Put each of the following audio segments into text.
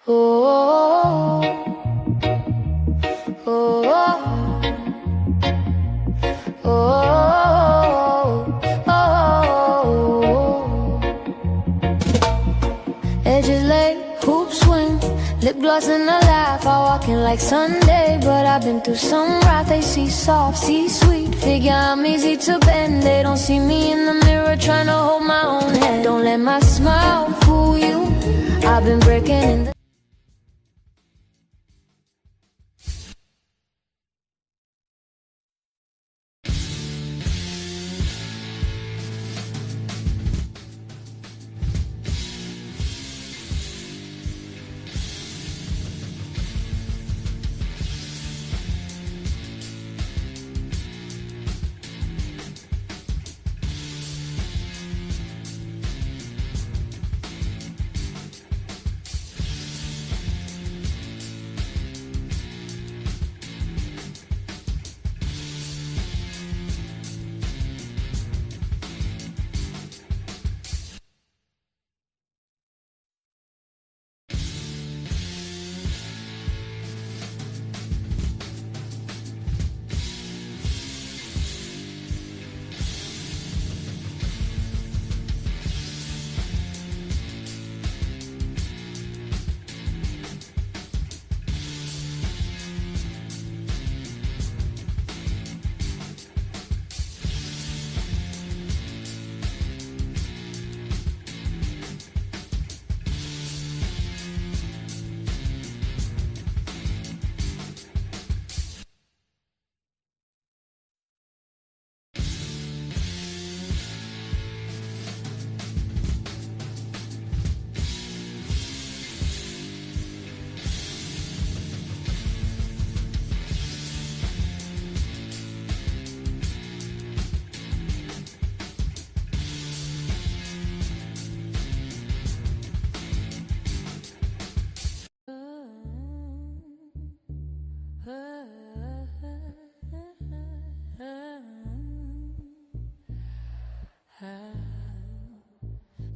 Oh, oh, oh, oh. Edges laid, hoops swing, lip gloss and a laugh. I walking like Sunday, but I've been through some wrath. They see soft, see sweet, figure I'm easy to bend. They don't see me in the mirror trying to hold my own head. Don't let my smile fool you. I've been breaking in the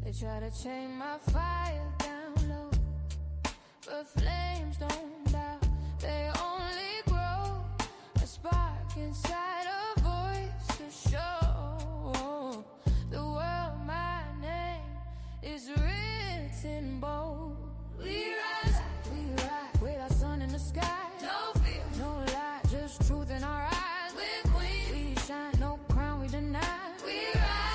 They try to chain my fire down low, but flames don't bow. They only grow a spark inside, a voice to show the world my name is written bold. We rise with our sun in the sky. No fear, no lie, just truth in our eyes. We're queens, we shine, no crown we deny. We rise.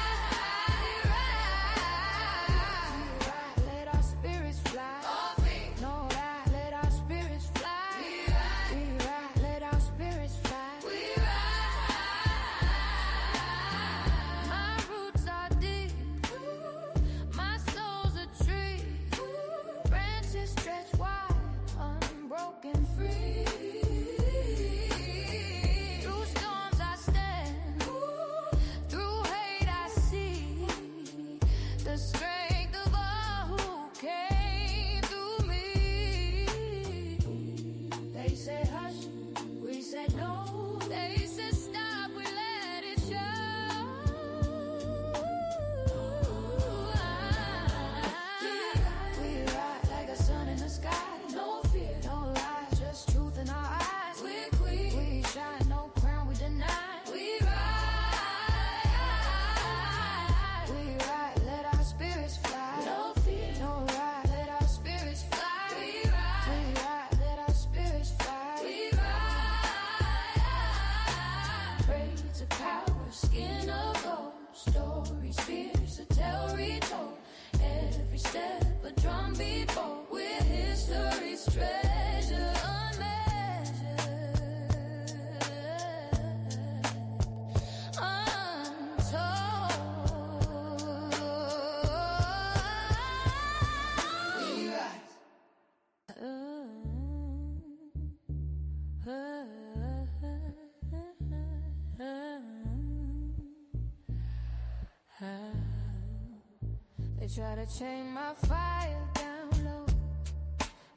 They try to chain my fire down low,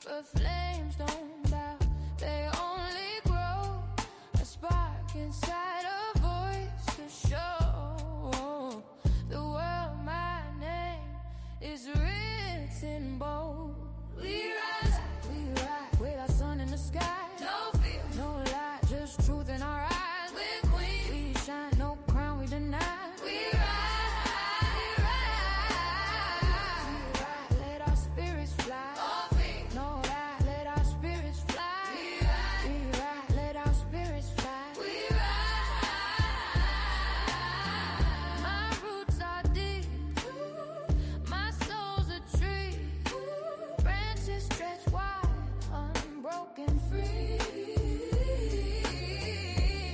but flames don't bow. They only grow a spark inside, a voice to show the world my name is written bold. We rise. broken free.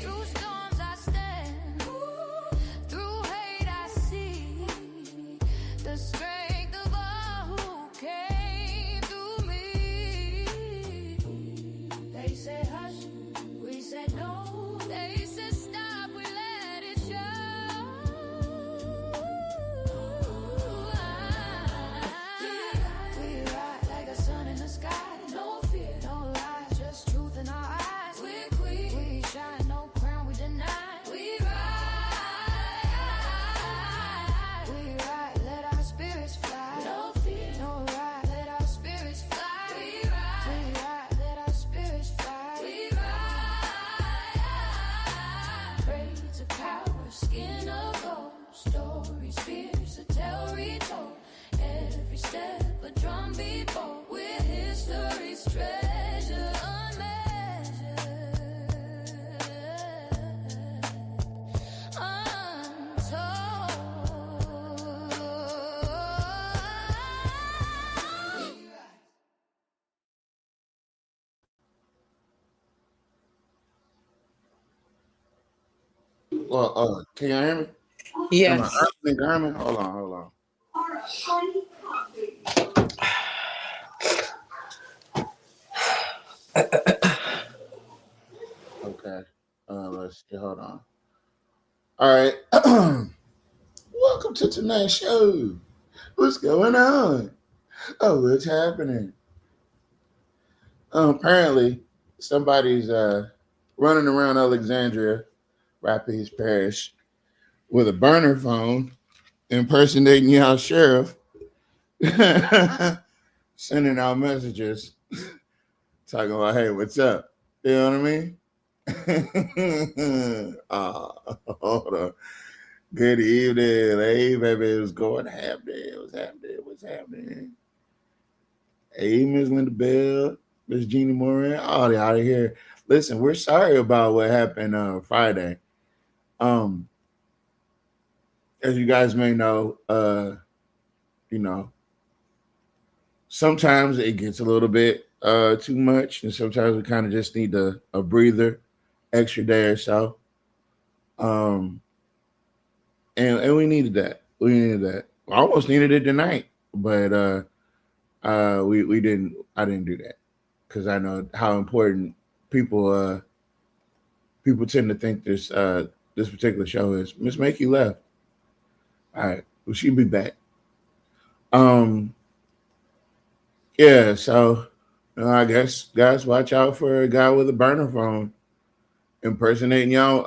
Through storms I stand, through hate I see the strength of all who came through me. They said hush, we said no. They said stop, we let it show. We ride like a sun in the sky. No fear, no lies, just truth in our eyes. We're queen, we shine, no crown we deny. We ride, let our spirits fly. No fear, no ride, let our spirits fly. We ride, let our spirits fly. We ride, braids of power, skin of gold. Stories fierce to tell, retold. Every step a drumbeat bold. We're history's treasure unmeasured, Well, can you hear me? Am I Yes. earning Garmin? Hold on. Okay. Let's see. Hold on. All right. Welcome to tonight's show. What's going on? Oh, what's happening? Apparently, somebody's running around Alexandria, Rapides Parish, with a burner phone, impersonating y'all sheriff, sending out messages, talking about, "Hey, what's up?" You know what I mean? Hold on. Good evening. Hey, baby. What's going happening? What's happening? Hey, Miss Linda Bell, Miss Jeannie Moran, all out of here. Listen, we're sorry about what happened Friday. Um, as you guys may know, you know, sometimes it gets a little bit too much, and sometimes we kind of just need a breather, extra day or so. Um, and we needed that. We needed that. I almost needed it tonight, but we didn't. I didn't do that because I know how important people people tend to think this particular show is. Miss Makey left. All right, well she'll be back. Um, yeah. So I guess guys, watch out for a guy with a burner phone impersonating y'all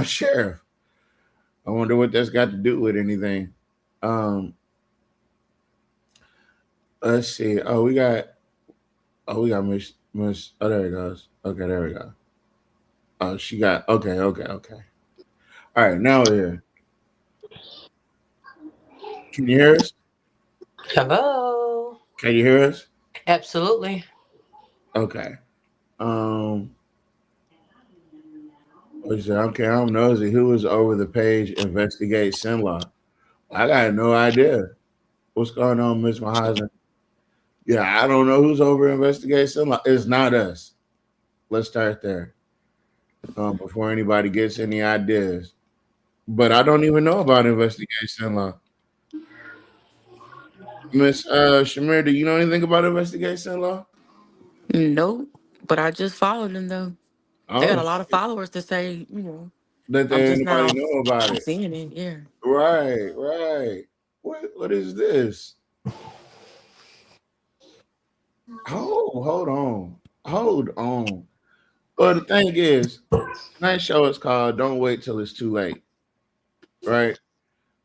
sheriff. I wonder what that's got to do with anything. Um, let's see. Oh we got Miss. Oh, there it goes. Okay, there we go. Oh, she got. Okay. All right, now we're here. Can you hear us? Hello. Can you hear us? Absolutely. Okay. Um, what's that? Okay, I'm nosy. Who was over the page investigate Sinlaw? I got no idea. What's going on, Miss Mahajan? Yeah, I don't know who's over investigate Sinlaw. It's not us. Let's start there. Before anybody gets any ideas. But I don't even know about investigate Sinlaw. Miss Shamir, do you know anything about investigate Sinlaw? Nope. But I just followed them though. They got Oh, a lot of followers to say, that I'm just anybody now know about it? seeing it. Yeah. Right. What is this? Oh, hold on. Well, the thing is, tonight's show is called "Don't Wait Till It's Too Late." Right?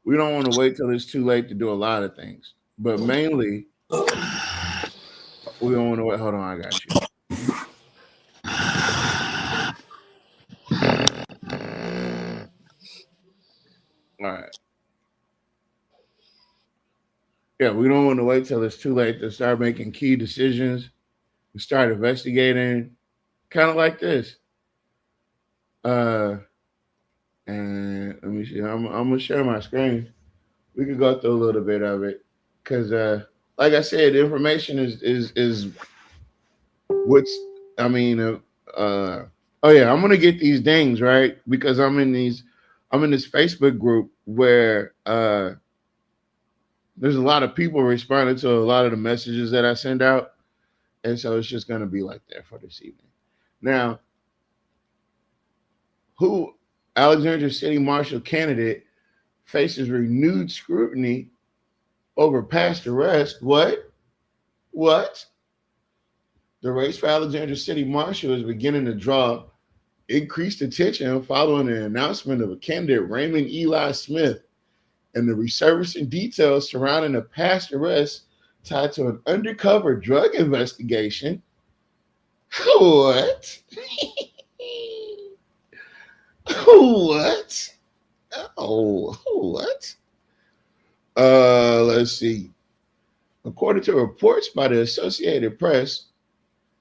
We don't want to wait till it's too late to do a lot of things, but mainly we don't want to wait. Hold on, I got you. All right. Yeah, we don't want to wait till it's too late to start making key decisions and start investigating, kind of like this. Uh, and let me see. I'm gonna share my screen. We could go through a little bit of it because, like I said, the information is What's I mean, oh yeah, I'm gonna get these dings right because I'm in this Facebook group where there's a lot of people responding to a lot of the messages that I send out, and so it's just gonna be like that for this evening. Now, who Alexandria City Marshal candidate faces renewed scrutiny over past arrest? What? What? The race for Alexandria City Marshal is beginning to draw increased attention following the announcement of a candidate, Raymond Eli Smith, and the resurfacing details surrounding a past arrest tied to an undercover drug investigation. What? What? Oh, what? Let's see. According to reports by the Associated Press,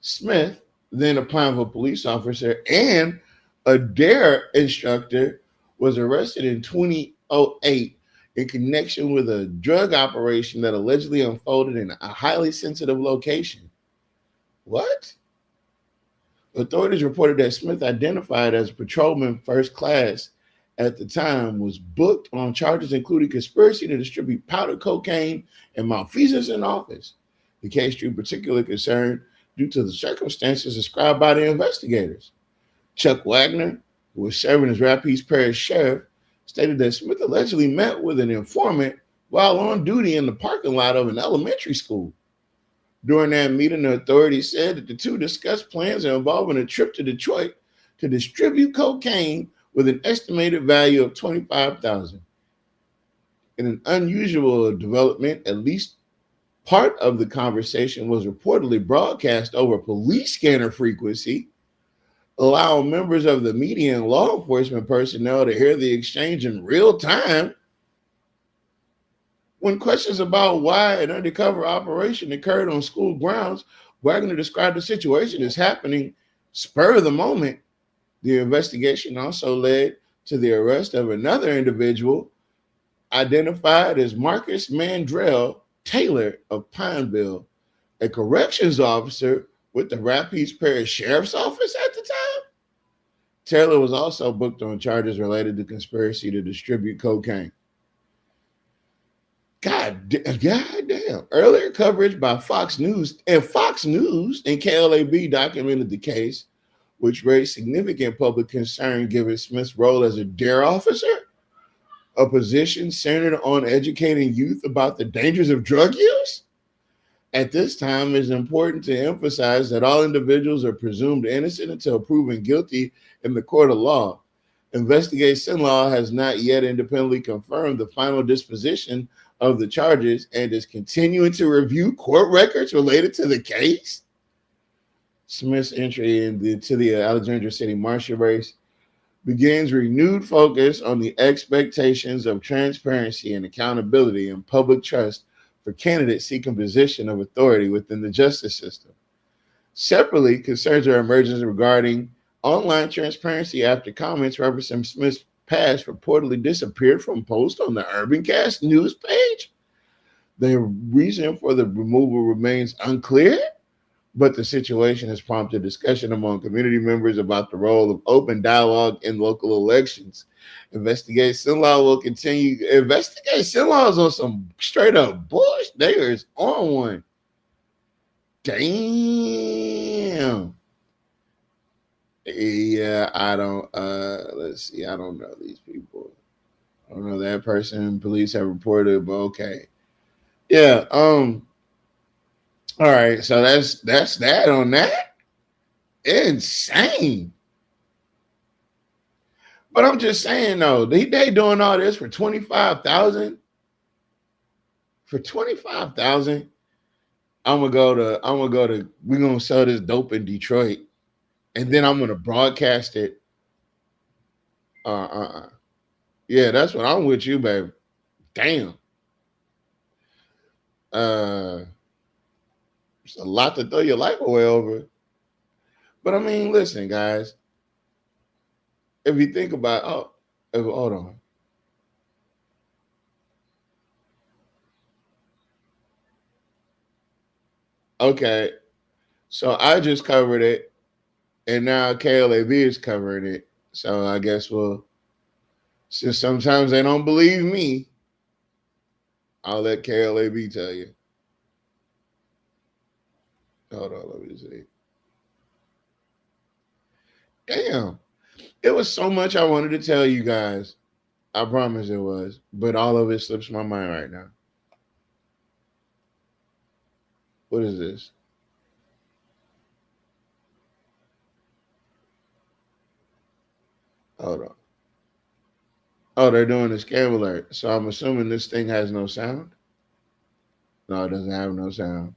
Smith, then a Pineville police officer and a DARE instructor, was arrested in 2008 in connection with a drug operation that allegedly unfolded in a highly sensitive location. What? Authorities reported that Smith, identified as patrolman first class at the time, was booked on charges including conspiracy to distribute powder cocaine and malfeasance in office. The case drew particular concern due to the circumstances described by the investigators. Chuck Wagner, who was serving as Rapides Parish Sheriff, stated that Smith allegedly met with an informant while on duty in the parking lot of an elementary school. During that meeting, the authorities said that the two discussed plans involving a trip to Detroit to distribute cocaine with an estimated value of $25,000. In an unusual development, at least part of the conversation was reportedly broadcast over police scanner frequency, allowing members of the media and law enforcement personnel to hear the exchange in real time. When questions about why an undercover operation occurred on school grounds, Wagner described the situation as happening spur of the moment. The investigation also led to the arrest of another individual identified as Marcus Mandrell Taylor of Pineville, a corrections officer with the Rapides Parish Sheriff's Office at the time. Taylor was also booked on charges related to conspiracy to distribute cocaine. God damn. Earlier coverage by Fox News and KLAB documented the case, which raised significant public concern given Smith's role as a DARE officer, a position centered on educating youth about the dangers of drug use. At this time, it's important to emphasize that all individuals are presumed innocent until proven guilty in the court of law. Investigation Law has not yet independently confirmed the final disposition of the charges and is continuing to review court records related to the case. Smith's entry into the Alexandria City Marshal race begins renewed focus on the expectations of transparency and accountability and public trust for candidates seeking position of authority within the justice system. Separately, concerns are emerging regarding online transparency after comments referencing Smith's past reportedly disappeared from posts on the Urbancast news page. The reason for the removal remains unclear, but the situation has prompted discussion among community members about the role of open dialogue in local elections. Investigation Law will continue. Investigation Law is on some straight up bullshit. They is on one. Damn. Yeah, I don't let's see, I don't know these people. I don't know that person. Police have reported, but okay. Yeah, all right, so that's that on that. Insane. But I'm just saying though, they doing all this for 25,000. For 25,000, we're gonna sell this dope in Detroit, and then I'm gonna broadcast it. Yeah, that's what I'm with you, baby. Damn. It's a lot to throw your life away over. But I mean, listen, guys. If you think about, hold on. Okay. So I just covered it, and now KLAB is covering it. So I guess since sometimes they don't believe me, I'll let KLAB tell you. Hold on, let me see. Damn, it was so much I wanted to tell you guys. I promise it was, but all of it slips my mind right now. What is this? Hold on. Oh, they're doing a scam alert. So I'm assuming this thing has no sound. No, it doesn't have no sound.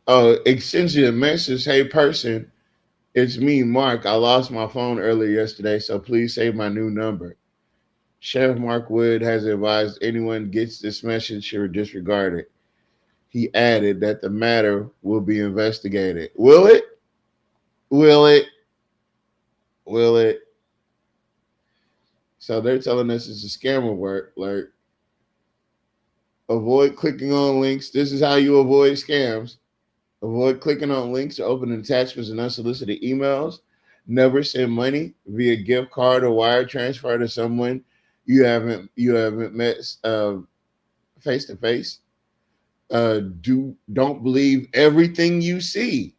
Oh, it sends you a message. Hey, person, it's me, Mark. I lost my phone earlier yesterday, so please save my new number. Sheriff Mark Wood has advised anyone gets this message should disregard it. He added that the matter will be investigated. Will it? Will it? Will it? So they're telling us it's a scam alert. Avoid clicking on links. This is how you avoid scams. Avoid clicking on links or opening attachments and unsolicited emails. Never send money via gift card or wire transfer to someone you haven't met face to face. Don't believe everything you see.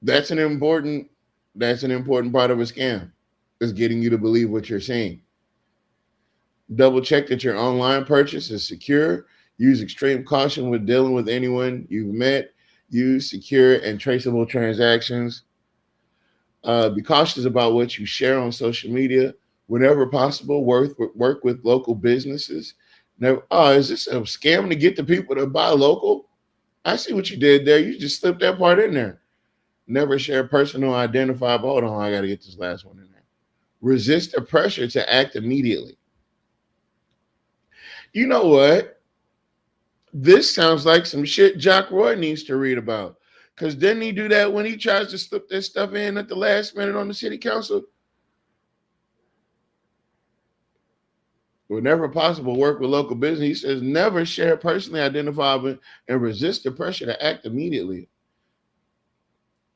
That's an important part of a scam. Is getting you to believe what you're seeing. Double check that your online purchase is secure. Use extreme caution when dealing with anyone you've met. Use secure and traceable transactions. Be cautious about what you share on social media. Whenever possible, work with local businesses. Never. Oh, is this a scam to get the people to buy local? I see what you did there. You just slipped that part in there. Never share personal identifiable. Hold on, I got to get this last one in there. Resist the pressure to act immediately. You know what? This sounds like some shit Jock Roy needs to read about. Because didn't he do that when he tries to slip this stuff in at the last minute on the city council? Whenever possible, work with local business. He says never share personally identifiable and resist the pressure to act immediately.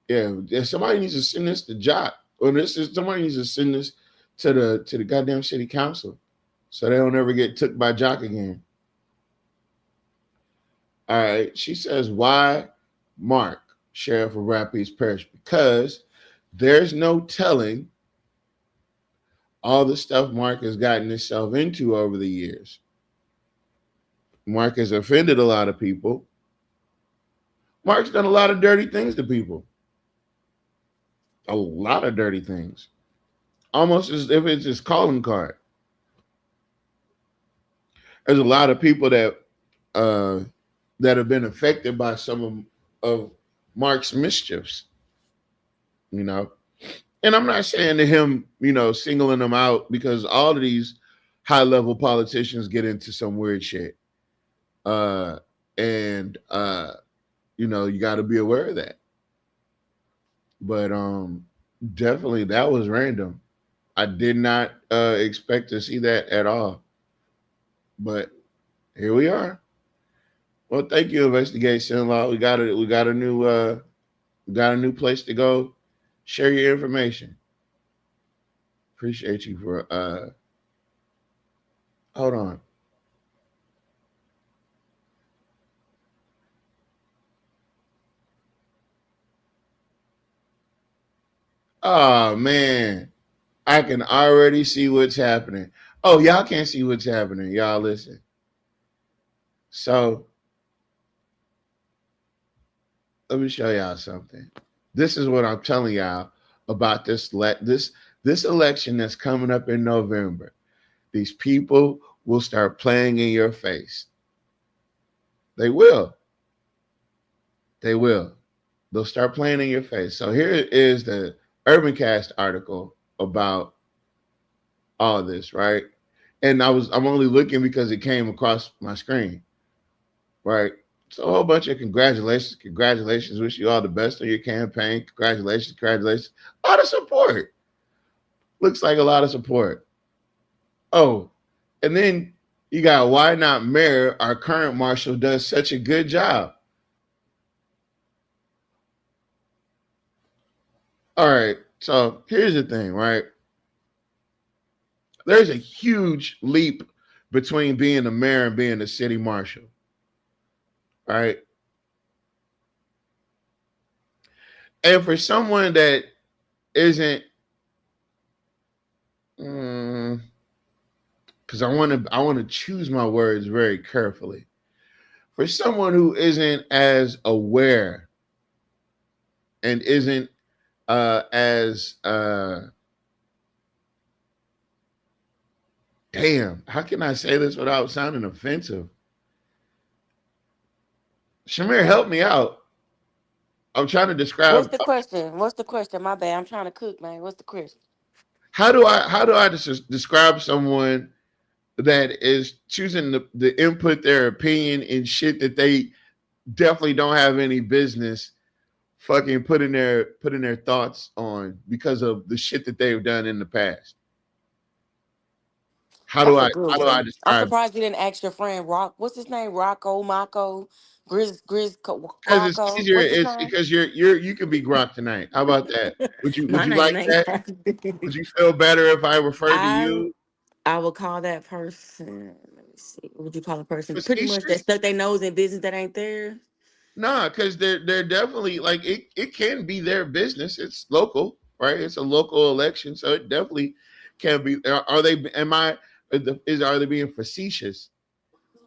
Yeah, somebody needs to send this to Jock. Or somebody needs to send this to the goddamn city council so they don't ever get took by Jock again. All right. She says, why Mark, Sheriff of Rapides Parish? Because there's no telling all the stuff Mark has gotten himself into over the years. Mark has offended a lot of people. Mark's done a lot of dirty things to people. A lot of dirty things. Almost as if it's his calling card. There's a lot of people that have been affected by some of Mark's mischiefs, you know. And I'm not saying to him, singling them out, because all of these high-level politicians get into some weird shit. And you got to be aware of that. But definitely that was random. I did not expect to see that at all. But here we are. Well, thank you, Investigation Law. We got a new place to go. Share your information. Appreciate you for hold on. Oh man, I can already see what's happening. Oh, y'all can't see what's happening. Y'all listen. So let me show y'all something. This is what I'm telling y'all about this election that's coming up in November. These people will start playing in your face. They will. They will. They'll start playing in your face. So here is the UrbanCast article about all this, right? And I'm only looking because it came across my screen, right? So a whole bunch of congratulations. Wish you all the best on your campaign. Congratulations. A lot of support. Looks like a lot of support. Oh, and then you got why not Mayor, our current marshal, does such a good job. All right. So here's the thing, right? There's a huge leap between being a mayor and being a city marshal, right? And for someone that isn't, because I want to choose my words very carefully. For someone who isn't as aware and isn't as damn, how can I say this without sounding offensive? Shamir, help me out. I'm trying to What's describe the question? What's the question? My bad. I'm trying to cook, man. What's the question? how do I describe someone that is choosing to input their opinion in shit that they definitely don't have any business fucking putting their thoughts on because of the shit that they've done in the past. How do That's a I good how do I one. I'm describe? surprised you didn't ask your friend Rock. What's his name? Rocco, Mako, Because it's Quaco. easier. What's his It's name? because you can be Grok tonight. How about that? Would My you like name ain't that? Crosby. Would you feel better if I referred to I you I would call that person. Let me see. What would you call a person? Pretty much that facetious? stuck their nose in business that ain't there. Nah, because they're definitely like it can be their business. It's local, right? It's a local election, so it definitely can be. Are they? Am I? Are they being facetious?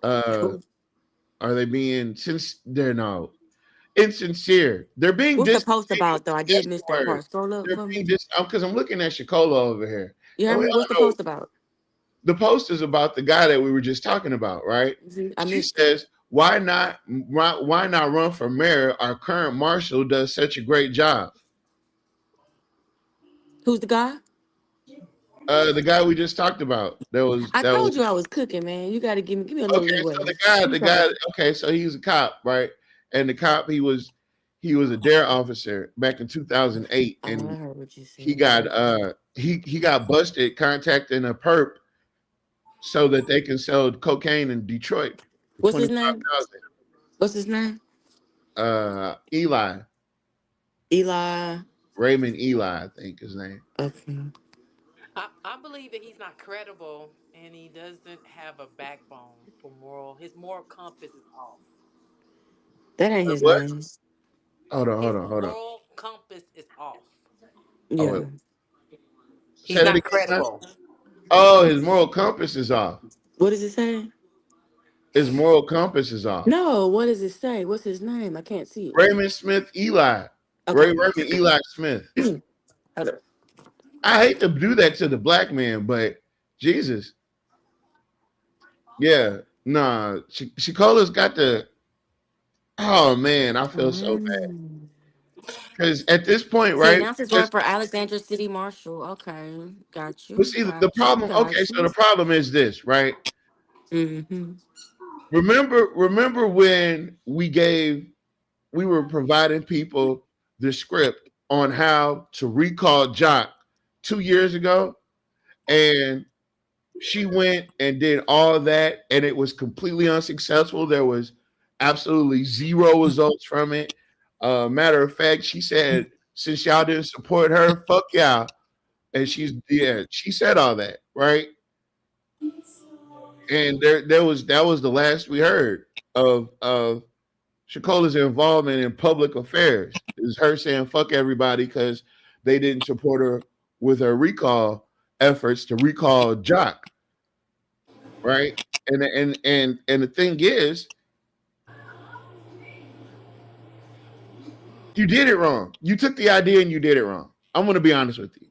Uh, are they being since they're no insincere? They're being What's the post disingenuous. about though? I That's did the miss that word. part. Scroll up They're for being me. because I'm looking at Shakola over here, You and heard we me? What's the all know post about? the post is about the guy that we were just talking about, right? I She missed it. says, why not run for mayor? Our current marshal does such a great job." Who's the guy? The guy we just talked about. I That was told you I was cooking, man. You got to give me a little okay. So leeway. the You try guy. to. Okay, so he's a cop, right? And the cop he was a dare officer back in 2008, Oh, I and heard what you he said. got he got busted contacting a perp so that they can sell cocaine in Detroit for What's twenty his five name? thousand. What's his name? Eli Eli. Raymond Eli, I think his name. Okay. I believe that he's not credible and he doesn't have a backbone for moral. His moral compass is off. That ain't his What? name. Hold on, hold His on, hold on. moral compass is off. Oh Yeah. wait, He's say that not again. Son? credible. Oh, his moral compass is off. What does it say? His moral compass is off. No. What does it say? What's his name? I can't see it. Raymond Smith Eli. Okay. Raymond Eli Smith. Hold up. I hate to do that to the black man, but Jesus. Yeah. Nah. Shikola's got the oh man, I feel so bad. Mm. Because at this point, He right? announced his run Because for Alexandria City Marshal. Okay. Got but you. see the Got you. problem, okay, Got so you. the problem is this, right? Mm-hmm. Remember when we were providing people the script on how to recall Jock 2 years ago, and she went and did all that, and it was completely unsuccessful. There was absolutely zero results from it. Matter of fact, she said, since y'all didn't support her, fuck y'all. And she said all that, right? And that was the last we heard of Shakola's involvement in public affairs. Is her saying fuck everybody because they didn't support her with her recall efforts to recall Jock, right? And the thing is, you did it wrong. You took the idea and you did it wrong. I'm gonna be honest with you.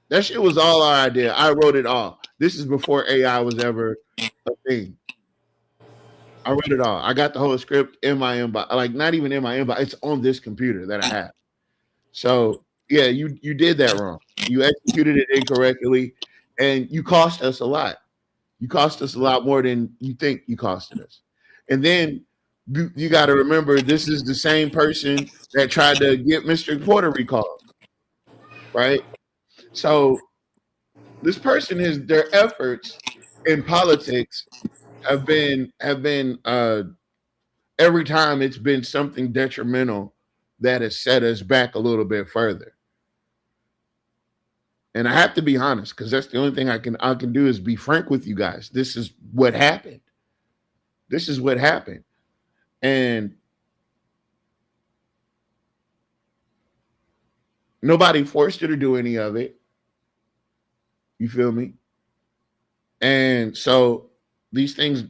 That shit was all our idea. I wrote it all. This is before AI was ever a thing. I wrote it all. I got the whole script in my inbox. Like not even in my inbox. It's on this computer that I have. So yeah, you did that wrong. You executed it incorrectly, and you cost us a lot. You cost us a lot more than you think you costed us. And then you got to remember this is the same person that tried to get Mr. Porter recalled, right? So this person is their efforts in politics have been every time it's been something detrimental that has set us back a little bit further. And I have to be honest, because that's the only thing I can do is be frank with you guys. This is what happened. This is what happened. And nobody forced you to do any of it. You feel me? And so these things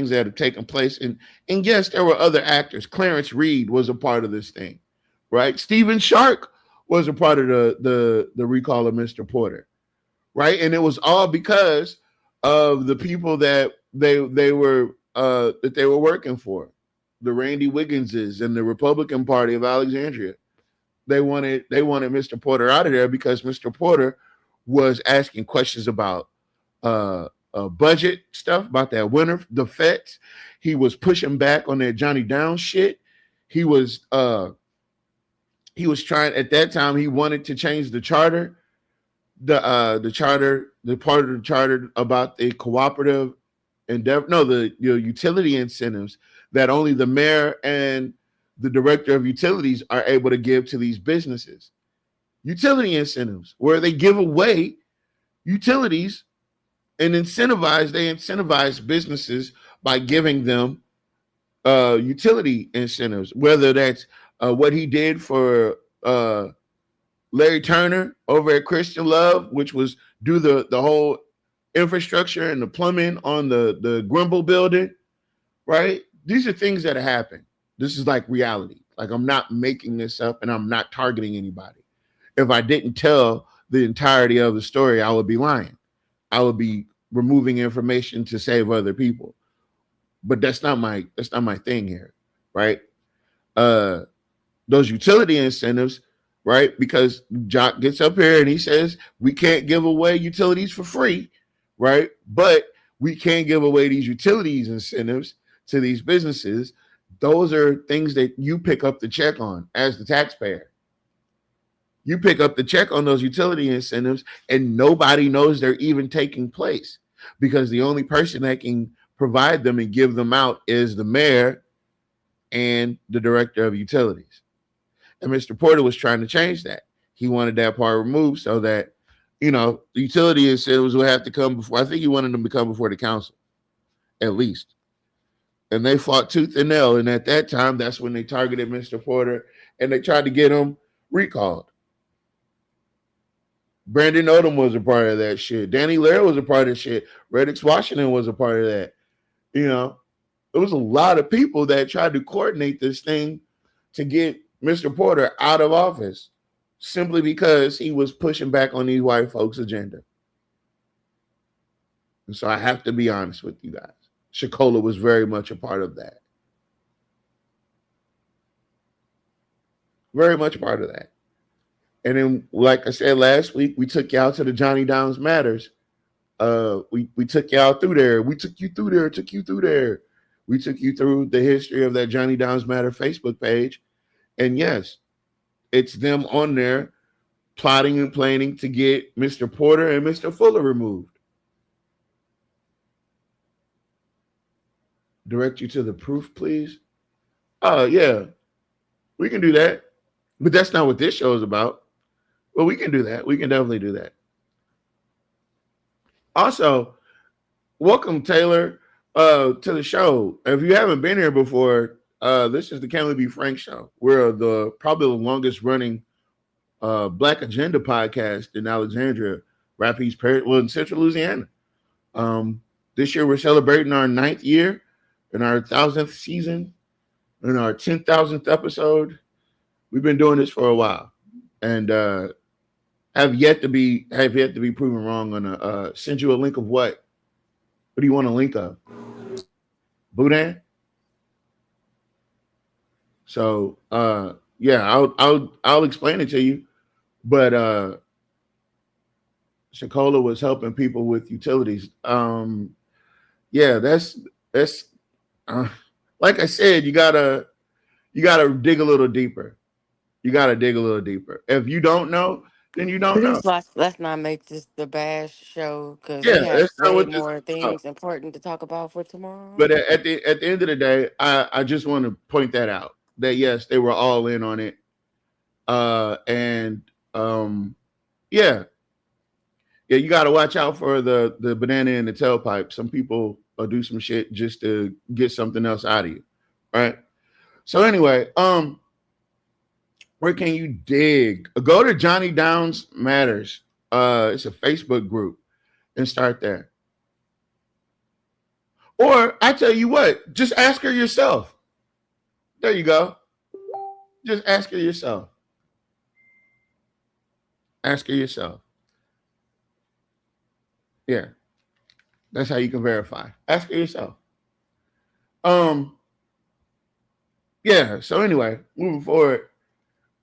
that have taken place, and yes, there were other actors. Clarence Reed was a part of this thing, right? Stephen Shark was a part of the recall of Mr. Porter, right? And it was all because of the people that they were working for, the Randy Wigginses and the Republican Party of Alexandria. They wanted Mr. Porter out of there because Mr. Porter was asking questions about budget stuff, about that winter defense. He was pushing back on that Johnny Downs shit. He was he was trying at that time. He wanted to change the charter, the charter, the part of the charter about the cooperative endeavor. No, the utility incentives that only the mayor and the director of utilities are able to give to these businesses. Utility incentives, where they give away utilities and they incentivize businesses by giving them utility incentives, whether that's what he did for Larry Turner over at Christian Love, which was do the whole infrastructure and the plumbing on the Grimble building, right? These are things that happen. This is like reality. Like, I'm not making this up and I'm not targeting anybody. If I didn't tell the entirety of the story, I would be lying. I would be removing information to save other people. But that's not my thing here, right? Those utility incentives, right? Because Jock gets up here and he says we can't give away utilities for free, right? But we can give away these utilities incentives to these businesses. Those are things that you pick up the check on as the taxpayer. You pick up the check on those utility incentives, and nobody knows they're even taking place because the only person that can provide them and give them out is the mayor and the director of utilities. And Mr. Porter was trying to change that. He wanted that part removed so that, the utility incentives would have to come before. I think he wanted them to come before the council, at least. And they fought tooth and nail. And at that time, that's when they targeted Mr. Porter and they tried to get him recalled. Brandon Odom was a part of that shit. Danny Lair was a part of that shit. Reddix Washington was a part of that. There was a lot of people that tried to coordinate this thing to get Mr. Porter out of office simply because he was pushing back on these white folks' agenda. And so I have to be honest with you guys. Shakola was very much a part of that. Very much a part of that. And then, like I said last week, we took you out to the Johnny Downs Matters. We took you out through there. We took you through there. We took you through the history of that Johnny Downs Matter Facebook page. And yes, it's them on there plotting and planning to get Mr. Porter and Mr. Fuller removed. Direct you to the proof, please. Oh, yeah. We can do that. But that's not what this show is about. Well, we can do that. We can definitely do that. Also, welcome, Taylor, to the show. If you haven't been here before, this is the Can We Be Frank show. We're probably the longest running Black Agenda podcast in Alexandria, Rapides, in Central Louisiana. This year, we're celebrating our 9th year and our 1,000th season and our 10,000th episode. We've been doing this for a while, and have yet to be proven wrong on send you a link of what? What do you want a link of? Boudin? So yeah, I'll explain it to you. But Shakola was helping people with utilities. Yeah, that's like I said, you gotta dig a little deeper. You gotta dig a little deeper. If you don't know, then you don't know. Please, let's not make this the bash show because we Yeah, have that's not way what this more is about. things important to talk about for tomorrow. But at the end of the day, I just want to point that out. That yes, they were all in on it. And yeah, yeah, you got to watch out for the banana in the tailpipe. Some people do some shit just to get something else out of you, right? So anyway, where can you dig? Go to Johnny Downs Matters. It's a Facebook group and start there. Or I tell you what, just ask her yourself. There you go. Just ask her yourself. Ask her yourself. Yeah, that's how you can verify. Ask her yourself. Um, yeah. So anyway, moving forward,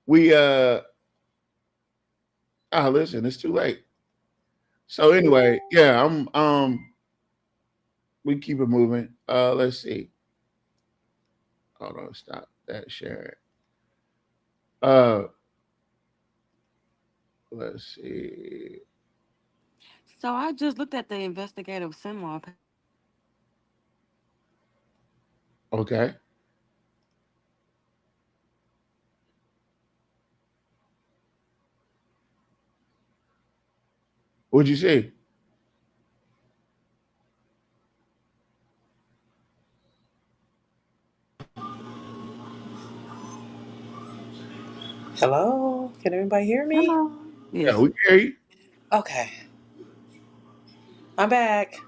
we listen, it's too late. So anyway, yeah, I'm we keep it moving. Let's see. Hold on, stop that sharing. Uh let's see. So I just looked at the investigative seminar. Okay. What'd you see? Hello, can everybody hear me? Hello. Yeah, Yes. we can hear you. Okay, I'm back.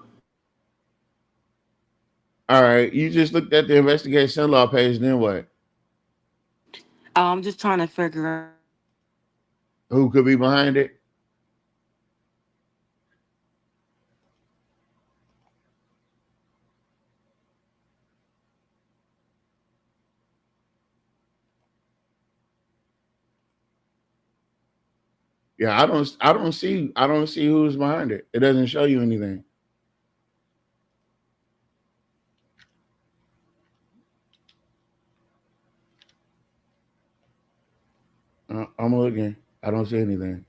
All right. You just looked at the investigation law page, then what? I'm just trying to figure out. Who could be behind it? Yeah, I don't see who's behind it. It doesn't show you anything. I'm looking. I don't see anything.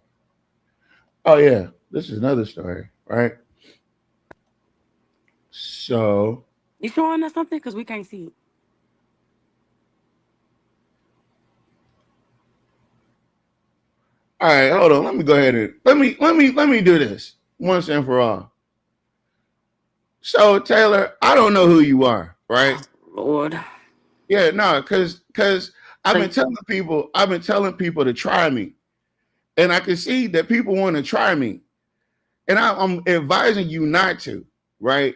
Oh yeah, this is another story, right? So, You showing us something? Because we can't see it. all right, hold on. Let me go ahead and let me do this once and for all. So, Taylor, I don't know who you are, right? Lord. Yeah, no, because So, I've been telling people to try me, and I can see that people want to try me, and I'm advising you not to, right?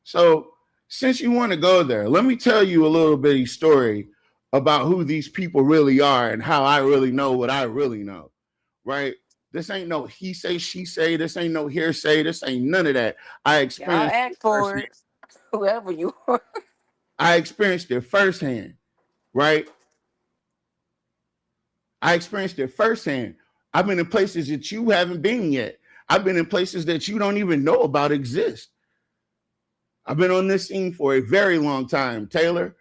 So, since you want to go there, let me tell you a little bitty story about who these people really are and how I really know what I really know, right? This ain't no he say, she say. This ain't no hearsay. This ain't none of that. I y'all experienced it ask for firsthand. it. Whoever you are. I experienced it firsthand, right? I experienced it firsthand. I've been in places that you haven't been yet. I've been in places that you don't even know about exist. I've been on this scene for a very long time, Taylor.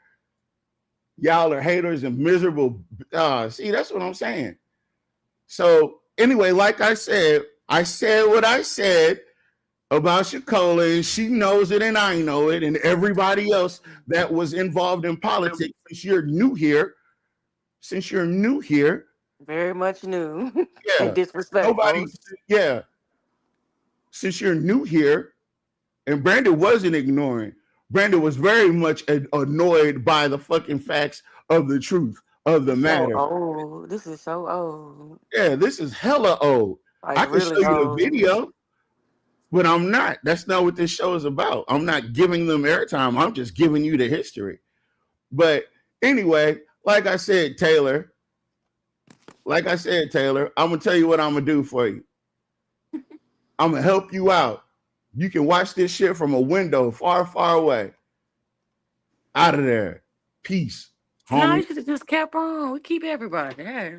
Y'all are haters and miserable. See, that's what I'm saying. So anyway, like I said what I said about Shakola, and she knows it, and I know it, and everybody else that was involved in politics. Since you're new here, Very much new and yeah, nobody, disrespectful. yeah. Since you're new here, and Brandon wasn't ignoring. Brandon was very much annoyed by the fucking facts of the truth of the It's so matter. old. This is so old. Yeah, this is hella old. Like I can show really you the old. video, but I'm not. That's not what this show is about. I'm not giving them airtime. I'm just giving you the history. But anyway, I'm gonna tell you what I'm gonna do for you. I'm gonna help you out. You can watch this shit from a window far, far away. Out of there. Peace, No, you homie. should have just kept on. We keep everybody. Yeah.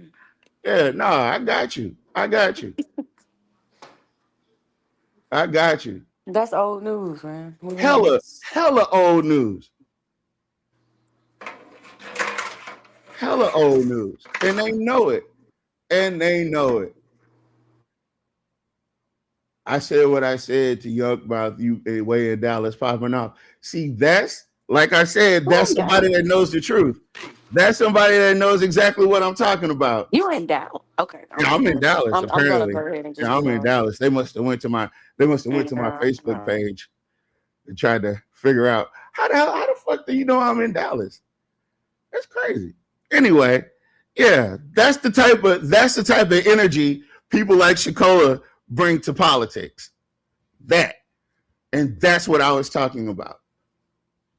Yeah, no, I got you. I got you. I got you. That's old news, man. Moving on. Hella, hella old news. Hella old news. And they know it. And they know it. I said what I said to Yuck about you way in Dallas popping off. See, that's like I said, Who that's in somebody Dallas? that knows the truth. That's somebody that knows exactly what I'm talking about. You in Dallas? Okay, Yeah, I'm in Dallas, I'm gonna apparently. go ahead and Yeah, just I'm in Dallas. They must have went to my Facebook uh, page and tried to figure out how the fuck do you know I'm in Dallas? That's crazy. Anyway, yeah, that's the type of energy people like Shakola bring to politics. That. And that's what I was talking about.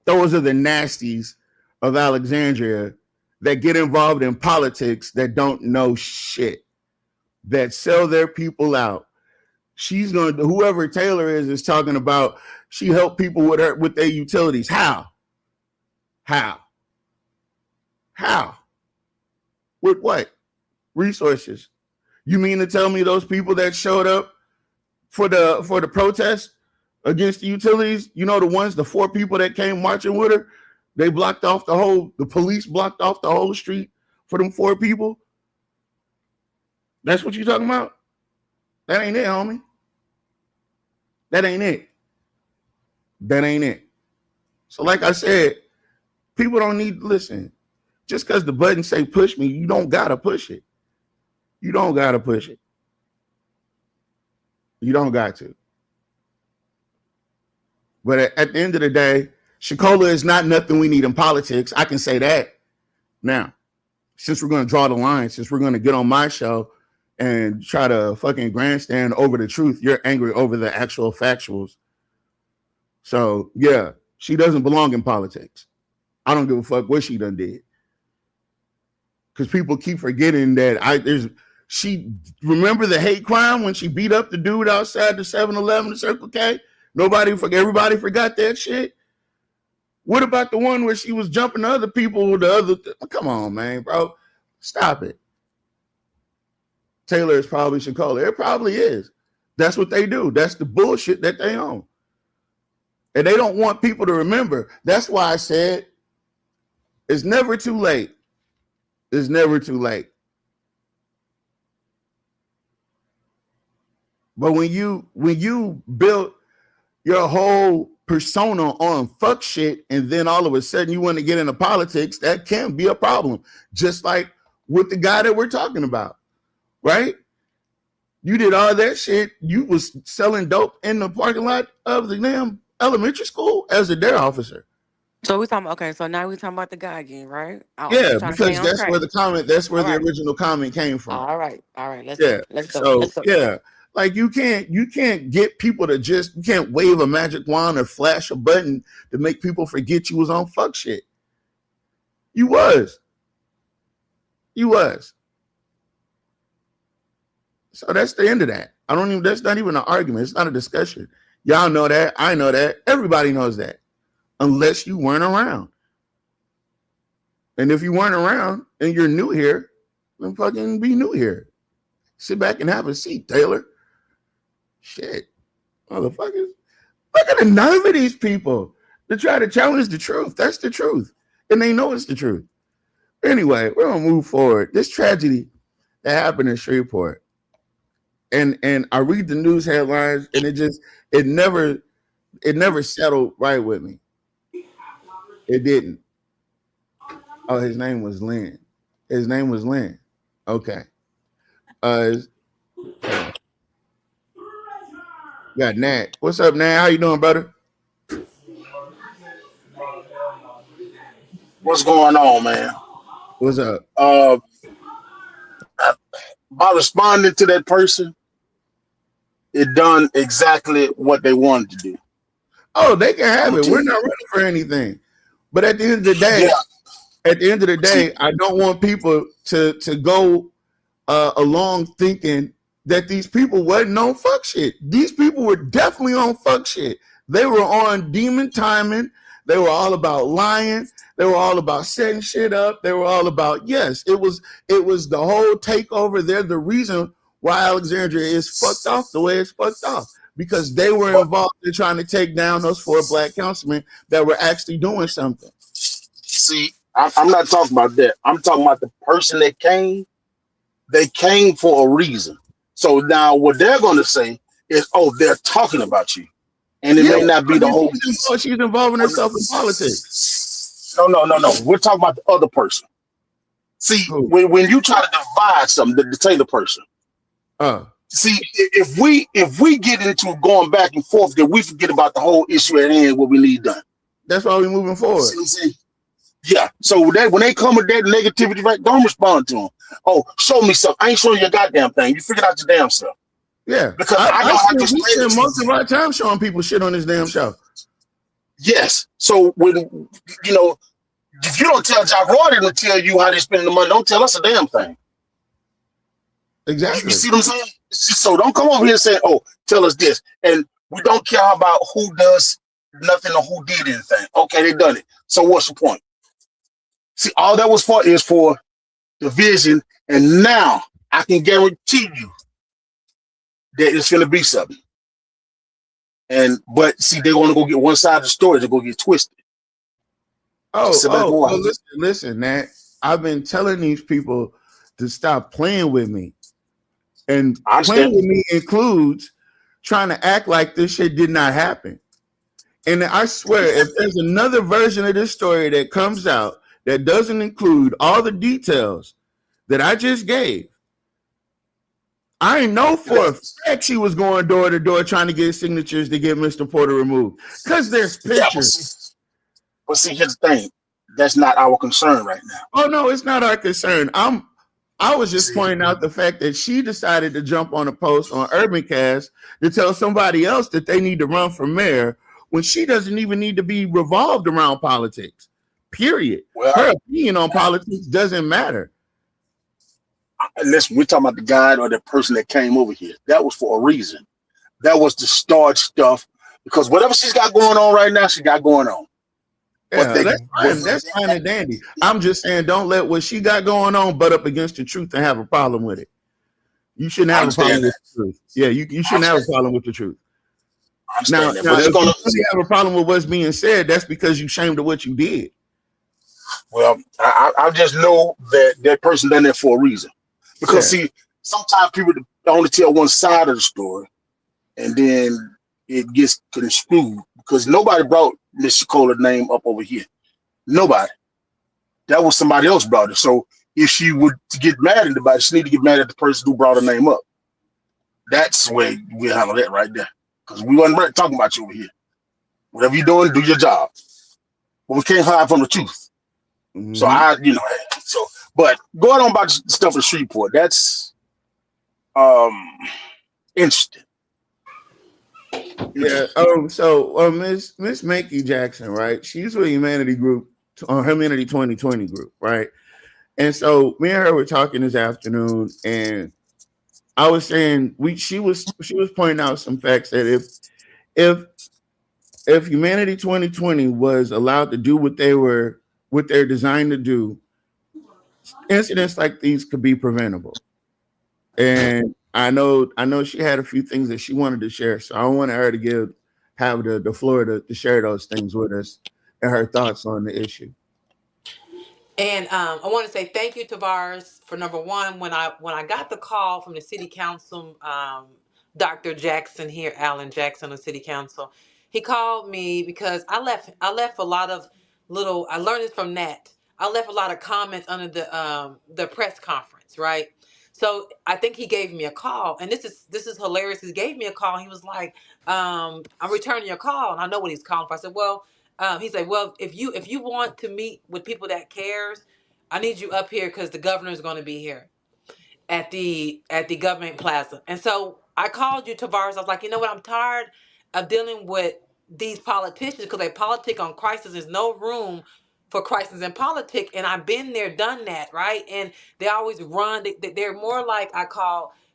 Those are the nasties of Alexandria that get involved in politics that don't know shit, that sell their people out. She's going to, whoever Taylor is talking about, she helped people with their utilities. How? With what? Resources. You mean to tell me those people that showed up for the protest against the utilities, you know, the 4 people that came marching with her, they blocked off the police blocked off the whole street for them 4 people? That's what you talking about? That ain't it, homie. That ain't it. So like I said, people don't need to listen. Just because the button say push me, you don't gotta push it. You don't got to. But at the end of the day, Shakola is not nothing we need in politics. I can say that. Now, since we're going to draw the line, since we're going to get on my show and try to fucking grandstand over the truth, you're angry over the actual factuals. So, yeah, she doesn't belong in politics. I don't give a fuck what she done did. Because people keep forgetting that she remember the hate crime when she beat up the dude outside the 7-Eleven, the Circle K? Everybody forgot that shit. What about the one where she was jumping other people? Come on, man, bro. Stop it. Taylor is probably Shakola. It probably is. That's what they do. That's the bullshit that they own. And they don't want people to remember. That's why I said it's never too late. It's never too late. But when you build your whole persona on fuck shit, and then all of a sudden you want to get into politics, that can be a problem. Just like with the guy that we're talking about, right? You did all that shit. You was selling dope in the parking lot of the damn elementary school as a dare officer. So we talking. Okay, so now we talking about the guy again, right? I'm Yeah, just trying to stay because on that's track. where the All right. original comment came from. All right. Let's Yeah. go. Let's go. So Let's go. yeah, like you can't get people to you can't wave a magic wand or flash a button to make people forget you was on fuck shit. You was. So that's the end of that. That's not even an argument. It's not a discussion. Y'all know that. I know that. Everybody knows that. Unless you weren't around. And if you weren't around and you're new here, then fucking be new here. Sit back and have a seat, Taylor. Shit. Motherfuckers. Look at the nerve of these people to try to challenge the truth. That's the truth. And they know it's the truth. Anyway, we're going to move forward. This tragedy that happened in Shreveport. And I read the news headlines and it never settled right with me. It didn't. Oh, his name was Lynn. Okay. Got Nat. What's up, Nat? How you doing, brother? What's going on, man? What's up? By responding to that person, it done exactly what they wanted to do. Oh, they can have it. We're you. not running for anything. But at the end of the day, I don't want people to go along thinking that these people wasn't on fuck shit. These people were definitely on fuck shit. They were on demon timing. They were all about lying. They were all about setting shit up. They were all about, yes, it was the whole takeover. They're the reason why Alexandria is fucked off the way it's fucked off. Because they were involved in trying to take down those 4 black councilmen that were actually doing something. See, I'm not talking about that. I'm talking about the person that came. They came for a reason. So now what they're going to say is, oh, they're talking about you, and it Yeah, may not I be the mean, whole piece. she's involving herself in politics. No, no, no, no. We're talking about the other person. See, Who? when you try to divide something, the Taylor person. Uh, See, if we get into going back and forth, then we forget about the whole issue at hand, what we need done. that's why we're moving forward. See what I'm saying? Yeah. So when they come with that negativity, right, don't respond to them. Oh, show me something. I ain't showing you a goddamn thing. You figured out your damn self. Yeah, Because I know how to we explain it spend to most you. of our time showing people shit on this damn show. Yes. So when if you don't tell Jack Roy to tell you how they spend the money, don't tell us a damn thing. Exactly. You see what I'm saying? So don't come over here and say, "Oh, tell us this," and we don't care about who does nothing or who did anything. Okay, they done it. So what's the point? See, all that was for is for division, and now I can guarantee you that it's gonna be something. But see, they're gonna go get one side of the story. They're gonna get twisted. Listen, Nat. I've been telling these people to stop playing with me. And playing with me includes trying to act like this shit did not happen. And I swear, if there's another version of this story that comes out that doesn't include all the details that I just gave, I know for a fact she was going door to door trying to get signatures to get Mr. Porter removed. Because there's pictures. But see, here's the thing. That's not our concern right now. Oh, no, it's not our concern. I was just pointing out the fact that she decided to jump on a post on Urbancast to tell somebody else that they need to run for mayor when she doesn't even need to be revolved around politics. Period. Well, her opinion on politics doesn't matter. Listen, we're talking about the guy or the person that came over here. That was for a reason. That was to start stuff, because whatever she's got going on right now, she got going on. Yeah, that's fine and dandy. I'm just saying, don't let what she got going on butt up against the truth and have a problem with it. You shouldn't have a problem with the truth. Yeah, you shouldn't have a problem with the truth. Now, if you have a problem with what's being said, that's because you're ashamed of what you did. Well, I just know that person done that for a reason. Because see, sometimes people only tell one side of the story, and then it gets construed, because nobody brought Miss Shakola's name up over here. Nobody. That was somebody else brought it. So if she would to get mad at anybody, she need to get mad at the person who brought her name up. That's the way we handle that right there. Because we wasn't talking about you over here. Whatever you're doing, do your job. But we can't hide from the truth. Mm-hmm. So but going on about the stuff in Shreveport, that's interesting. Yeah. So Miss Mankey Jackson, right? She's with Humanity Group, Humanity 2020 group, right? And so me and her were talking this afternoon, and I was saying she was pointing out some facts that if Humanity 2020 was allowed to do what they're designed to do, incidents like these could be preventable. And I know she had a few things that she wanted to share, so I wanted her to have the floor to share those things with us and her thoughts on the issue. And I want to say thank you, Tavares, for number one. When I got the call from the city council, Dr. Jackson here, Alan Jackson of city council, he called me because I left a lot of little. I learned this from Nat. I left a lot of comments under the press conference, right? So I think he gave me a call, and this is hilarious. He gave me a call. He was like, "I'm returning your call," and I know what he's calling for. I said, "Well." He said, "Well, if you want to meet with people that cares, I need you up here because the governor is going to be here at the government plaza." And so I called you, Tavares. I was like, you know what? I'm tired of dealing with these politicians because they politic on crisis. There's no room for crisis in politics, and I've been there, done that, right? And they always run. They're more like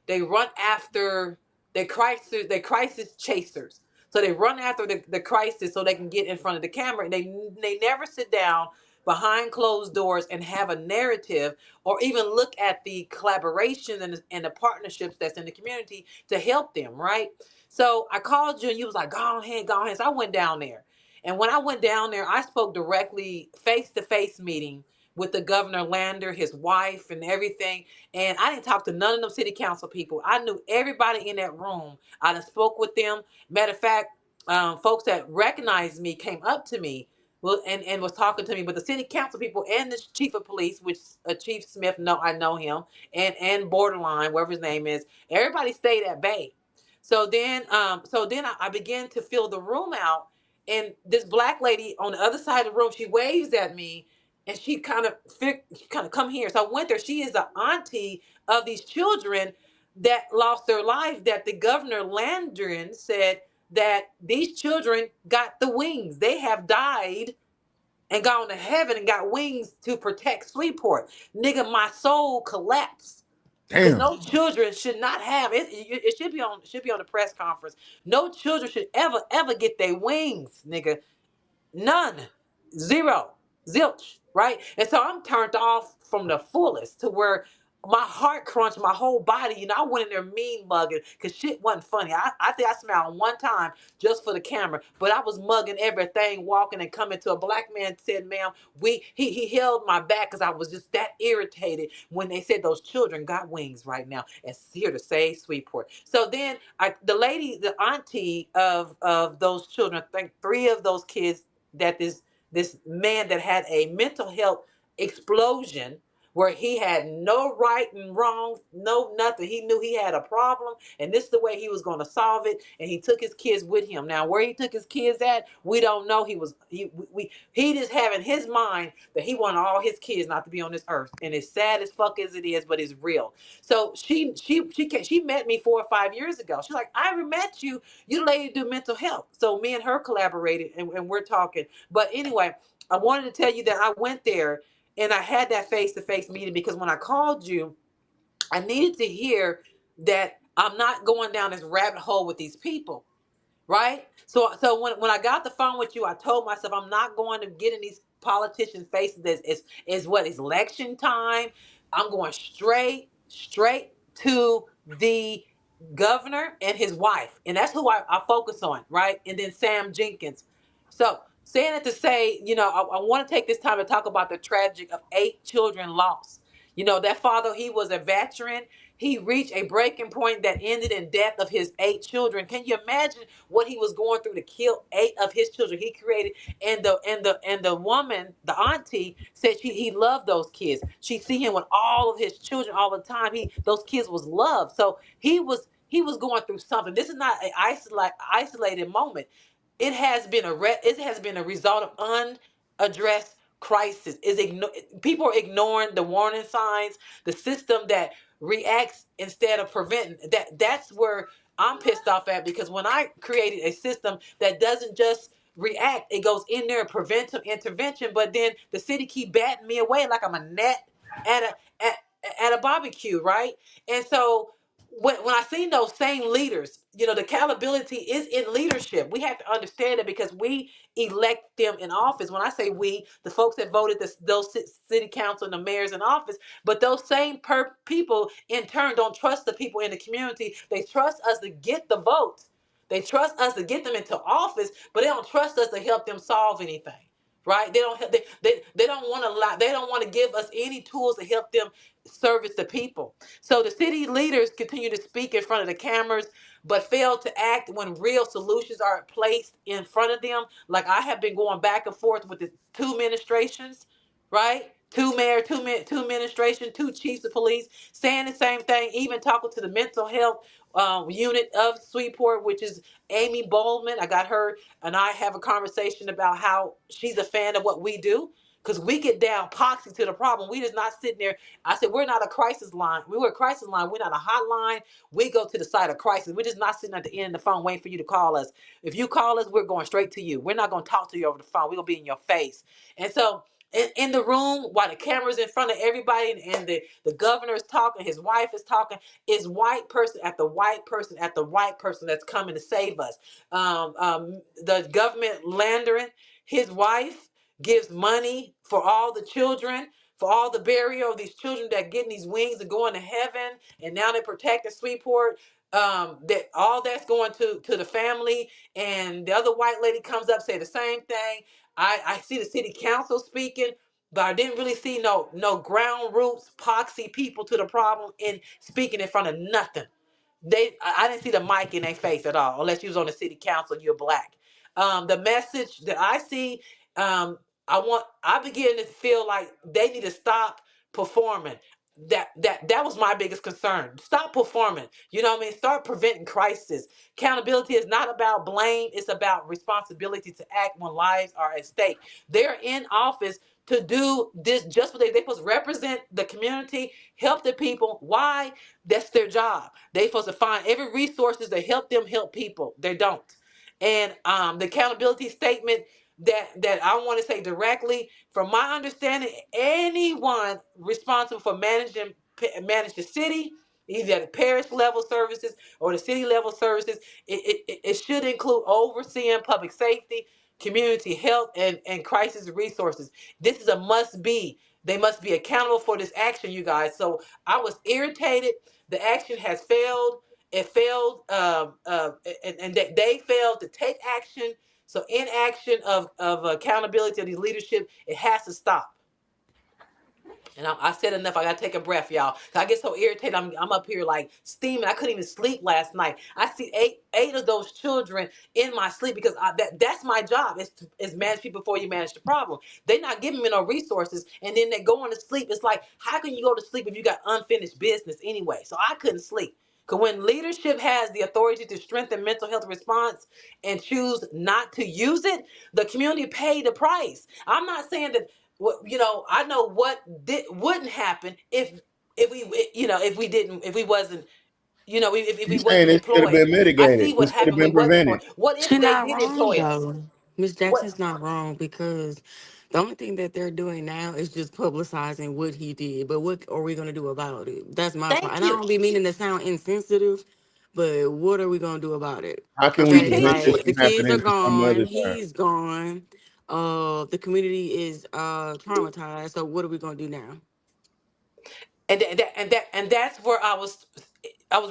they run after the crisis chasers. So they run after the crisis so they can get in front of the camera, and they never sit down behind closed doors and have a narrative or even look at the collaboration and the partnerships that's in the community to help them, right? So I called you and you was like, go ahead. So I went down there. And when I went down there, I spoke directly face-to-face meeting with the governor Lander, his wife, and everything. And I didn't talk to none of them city council people. I knew everybody in that room. I done spoke with them. Matter of fact, folks that recognized me came up to me, well, and was talking to me. But the city council people and the chief of police, which Chief Smith, I know him, and Borderline, whatever his name is, everybody stayed at bay. So then, I began to fill the room out, and this black lady on the other side of the room, she waves at me, and she kind of come here. So I went there. She is the auntie of these children that lost their life. That the governor Landry said that these children got the wings. They have died and gone to heaven and got wings to protect Sweetport. Nigga, my soul collapsed. Because Damn. no children should not have it. It should be on the press conference. No children should ever get their wings, nigga. None. Zero. Zilch. Right? And so I'm turned off from the fullest to where my heart crunched my whole body. You know, I went in there mean mugging because shit wasn't funny. I think I smiled one time just for the camera, but I was mugging everything, walking and coming to a black man said, ma'am, he held my back because I was just that irritated when they said those children got wings right now and here to save Sweetport. So then the lady, the auntie of those children, I think 3 of those kids that this man that had a mental health explosion where he had no right and wrong, no nothing. He knew he had a problem, and this is the way he was going to solve it. And he took his kids with him. Now, where he took his kids at, we don't know. He just have in his mind that he wanted all his kids not to be on this earth, and it's sad as fuck as it is, but it's real. So she met me 4 or 5 years ago. She's like, I met you. You lady do mental health. So me and her collaborated, and we're talking. But anyway, I wanted to tell you that I went there and I had that face-to-face meeting because when I called you, I needed to hear that I'm not going down this rabbit hole with these people, right? So when I got the phone with you, I told myself I'm not going to get in these politicians' faces. Is what is election time. I'm going straight to the governor and his wife, and that's who I focus on, right? And then Sam Jenkins. So saying it to say, I want to take this time to talk about the tragic of 8 children lost. That father, he was a veteran. He reached a breaking point that ended in death of his 8 children. Can you imagine what he was going through to kill 8 of his children? He created, and the woman, the auntie, said he loved those kids. She see him with all of his children all the time. Those kids was loved. So he was going through something. This is not an isolated moment. It has been a result of unaddressed crisis. People are ignoring the warning signs, the system that reacts instead of preventing. That's where I'm pissed off at, because when I created a system that doesn't just react, it goes in there and preventive intervention, but then the city keep batting me away like I'm a net at a barbecue, right? And so when I seen those same leaders, the accountability is in leadership. We have to understand it because we elect them in office. When I say we, the folks that voted those city council and the mayors in office, but those same people in turn don't trust the people in the community. They trust us to get the votes. They trust us to get them into office, but they don't trust us to help them solve anything. Right? They don't want to allow, they don't want to give us any tools to help them service the people. So the city leaders continue to speak in front of the cameras, but fail to act when real solutions are placed in front of them. Like I have been going back and forth with the 2 administrations, right? 2 mayor, 2 administration, 2 chiefs of police saying the same thing. Even talking to the mental health unit of Sweetport, which is Amy Bowman. I got her and I have a conversation about how she's a fan of what we do. Because we get down poxy to the problem. We just not sitting there. I said, we're not a crisis line. We were a crisis line. We're not a hotline. We go to the site of crisis. We're just not sitting at the end of the phone waiting for you to call us. If you call us, we're going straight to you. We're not going to talk to you over the phone. We're going to be in your face. And so in the room, while the camera's in front of everybody and the governor is talking, his wife is talking, is white person at the white person at the white person that's coming to save us. The government Landering, his wife, gives money for all the children, for all the burial of these children that getting these wings and going to heaven, and now they're protecting Sweetport. That all that's going to the family, and the other white lady comes up say the same thing. I see the city council speaking. but I didn't really see no ground roots, poxy people to the problem in speaking in front of nothing. I didn't see the mic in their face at all, unless you was on the city council, you're black. The message that I see, I begin to feel like they need to stop performing. That was my biggest concern. Stop performing. You know what I mean? Start preventing crisis. Accountability is not about blame, it's about responsibility to act when lives are at stake. They're in office to do this, just what they supposed to represent the community, help the people. Why? That's their job. They supposed to find every resources to help them help people. They don't. And the accountability statement that I want to say directly, from my understanding, anyone responsible for manage the city, either at the parish level services or the city level services, it should include overseeing public safety, community health, and crisis resources. This is a must be. They must be accountable for this action, you guys. So I was irritated. The action has failed. It failed, and they failed to take action. So inaction of accountability of the leadership, it has to stop. And I said enough. I gotta take a breath, y'all. 'Cause I get so irritated. I'm up here like steaming. I couldn't even sleep last night. I see eight of those children in my sleep because that's my job. Is manage people before you manage the problem. They're not giving me no resources, and then they go on to sleep. It's like, how can you go to sleep if you got unfinished business anyway? So I couldn't sleep. Because when leadership has the authority to strengthen mental health response and choose not to use it, the community paid the price. I'm not saying that I know what wouldn't happen if we wasn't, if we He's saying wasn't this could have employed. been I see mitigated. what This could have happened. We been wasn't employed. prevented. What if She they not did wrong employ us? though. Miss What? Jackson's not wrong because the only thing that they're doing now is just publicizing what he did. But what are we gonna do about it? That's my part. Thank And I you. don't be meaning to sound insensitive, but what are we gonna do about it? How can we Okay, prevent this Strategically. like the from kids are happening to some gone, other time? he's gone. The community is traumatized. So what are we gonna do now? And that's where I was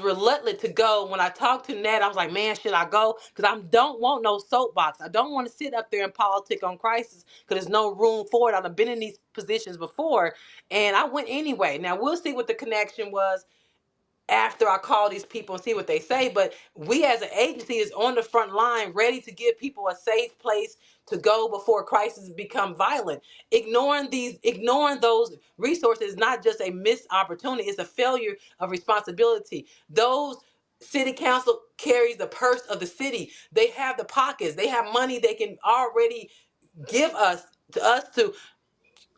reluctant to go. When I talked to Ned, I was like, man, should I go? Because I don't want no soapbox. I don't want to sit up there and politic on crisis because there's no room for it. I've been in these positions before, and I went anyway. Now we'll see what the connection was after I call these people and see what they say. But we as an agency is on the front line, ready to give people a safe place to go before crises become violent. Ignoring those resources is not just a missed opportunity, it's a failure of responsibility. Those city council carries the purse of the city. They have the pockets, they have money they can already give us to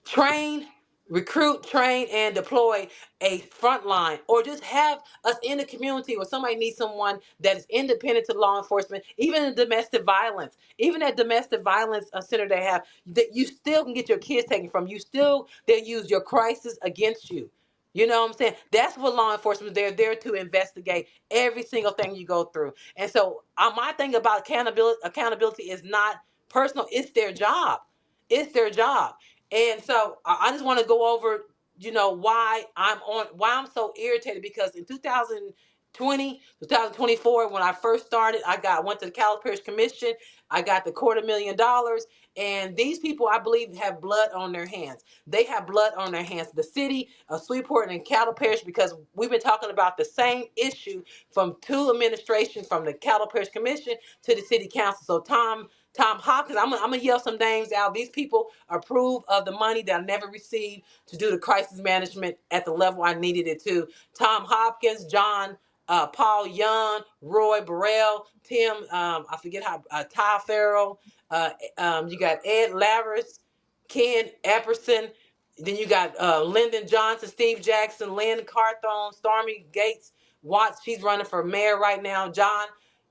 train, recruit, train, and deploy a front line, or just have us in the community where somebody needs someone that is independent to law enforcement, even in domestic violence, even at domestic violence center they have, that you still can get your kids taken from you. Still, they use your crisis against you. You know what I'm saying? That's what law enforcement, they're there to investigate every single thing you go through. And so my thing about accountability is not personal, it's their job. It's their job. And so I just want to go over, why I'm so irritated, because in 2020, 2024, when I first started, went to the Cal Parish Commission. I got the $250,000. And these people, I believe, have blood on their hands. They have blood on their hands. The city of Shreveport and Cattle Parish, because we've been talking about the same issue from two administrations, from the Cattle Parish Commission to the city council. So Tom Hopkins, I'm gonna yell some names out. These people approve of the money that I never received to do the crisis management at the level I needed it to. Tom Hopkins, John Paul Young, Roy Burrell, Tim, I forget how, Ty Farrell, you got Ed Laveris, Ken Epperson, then you got Lyndon Johnson, Steve Jackson, Lynn Carthone, Stormy Gates Watts, she's running for mayor right now, John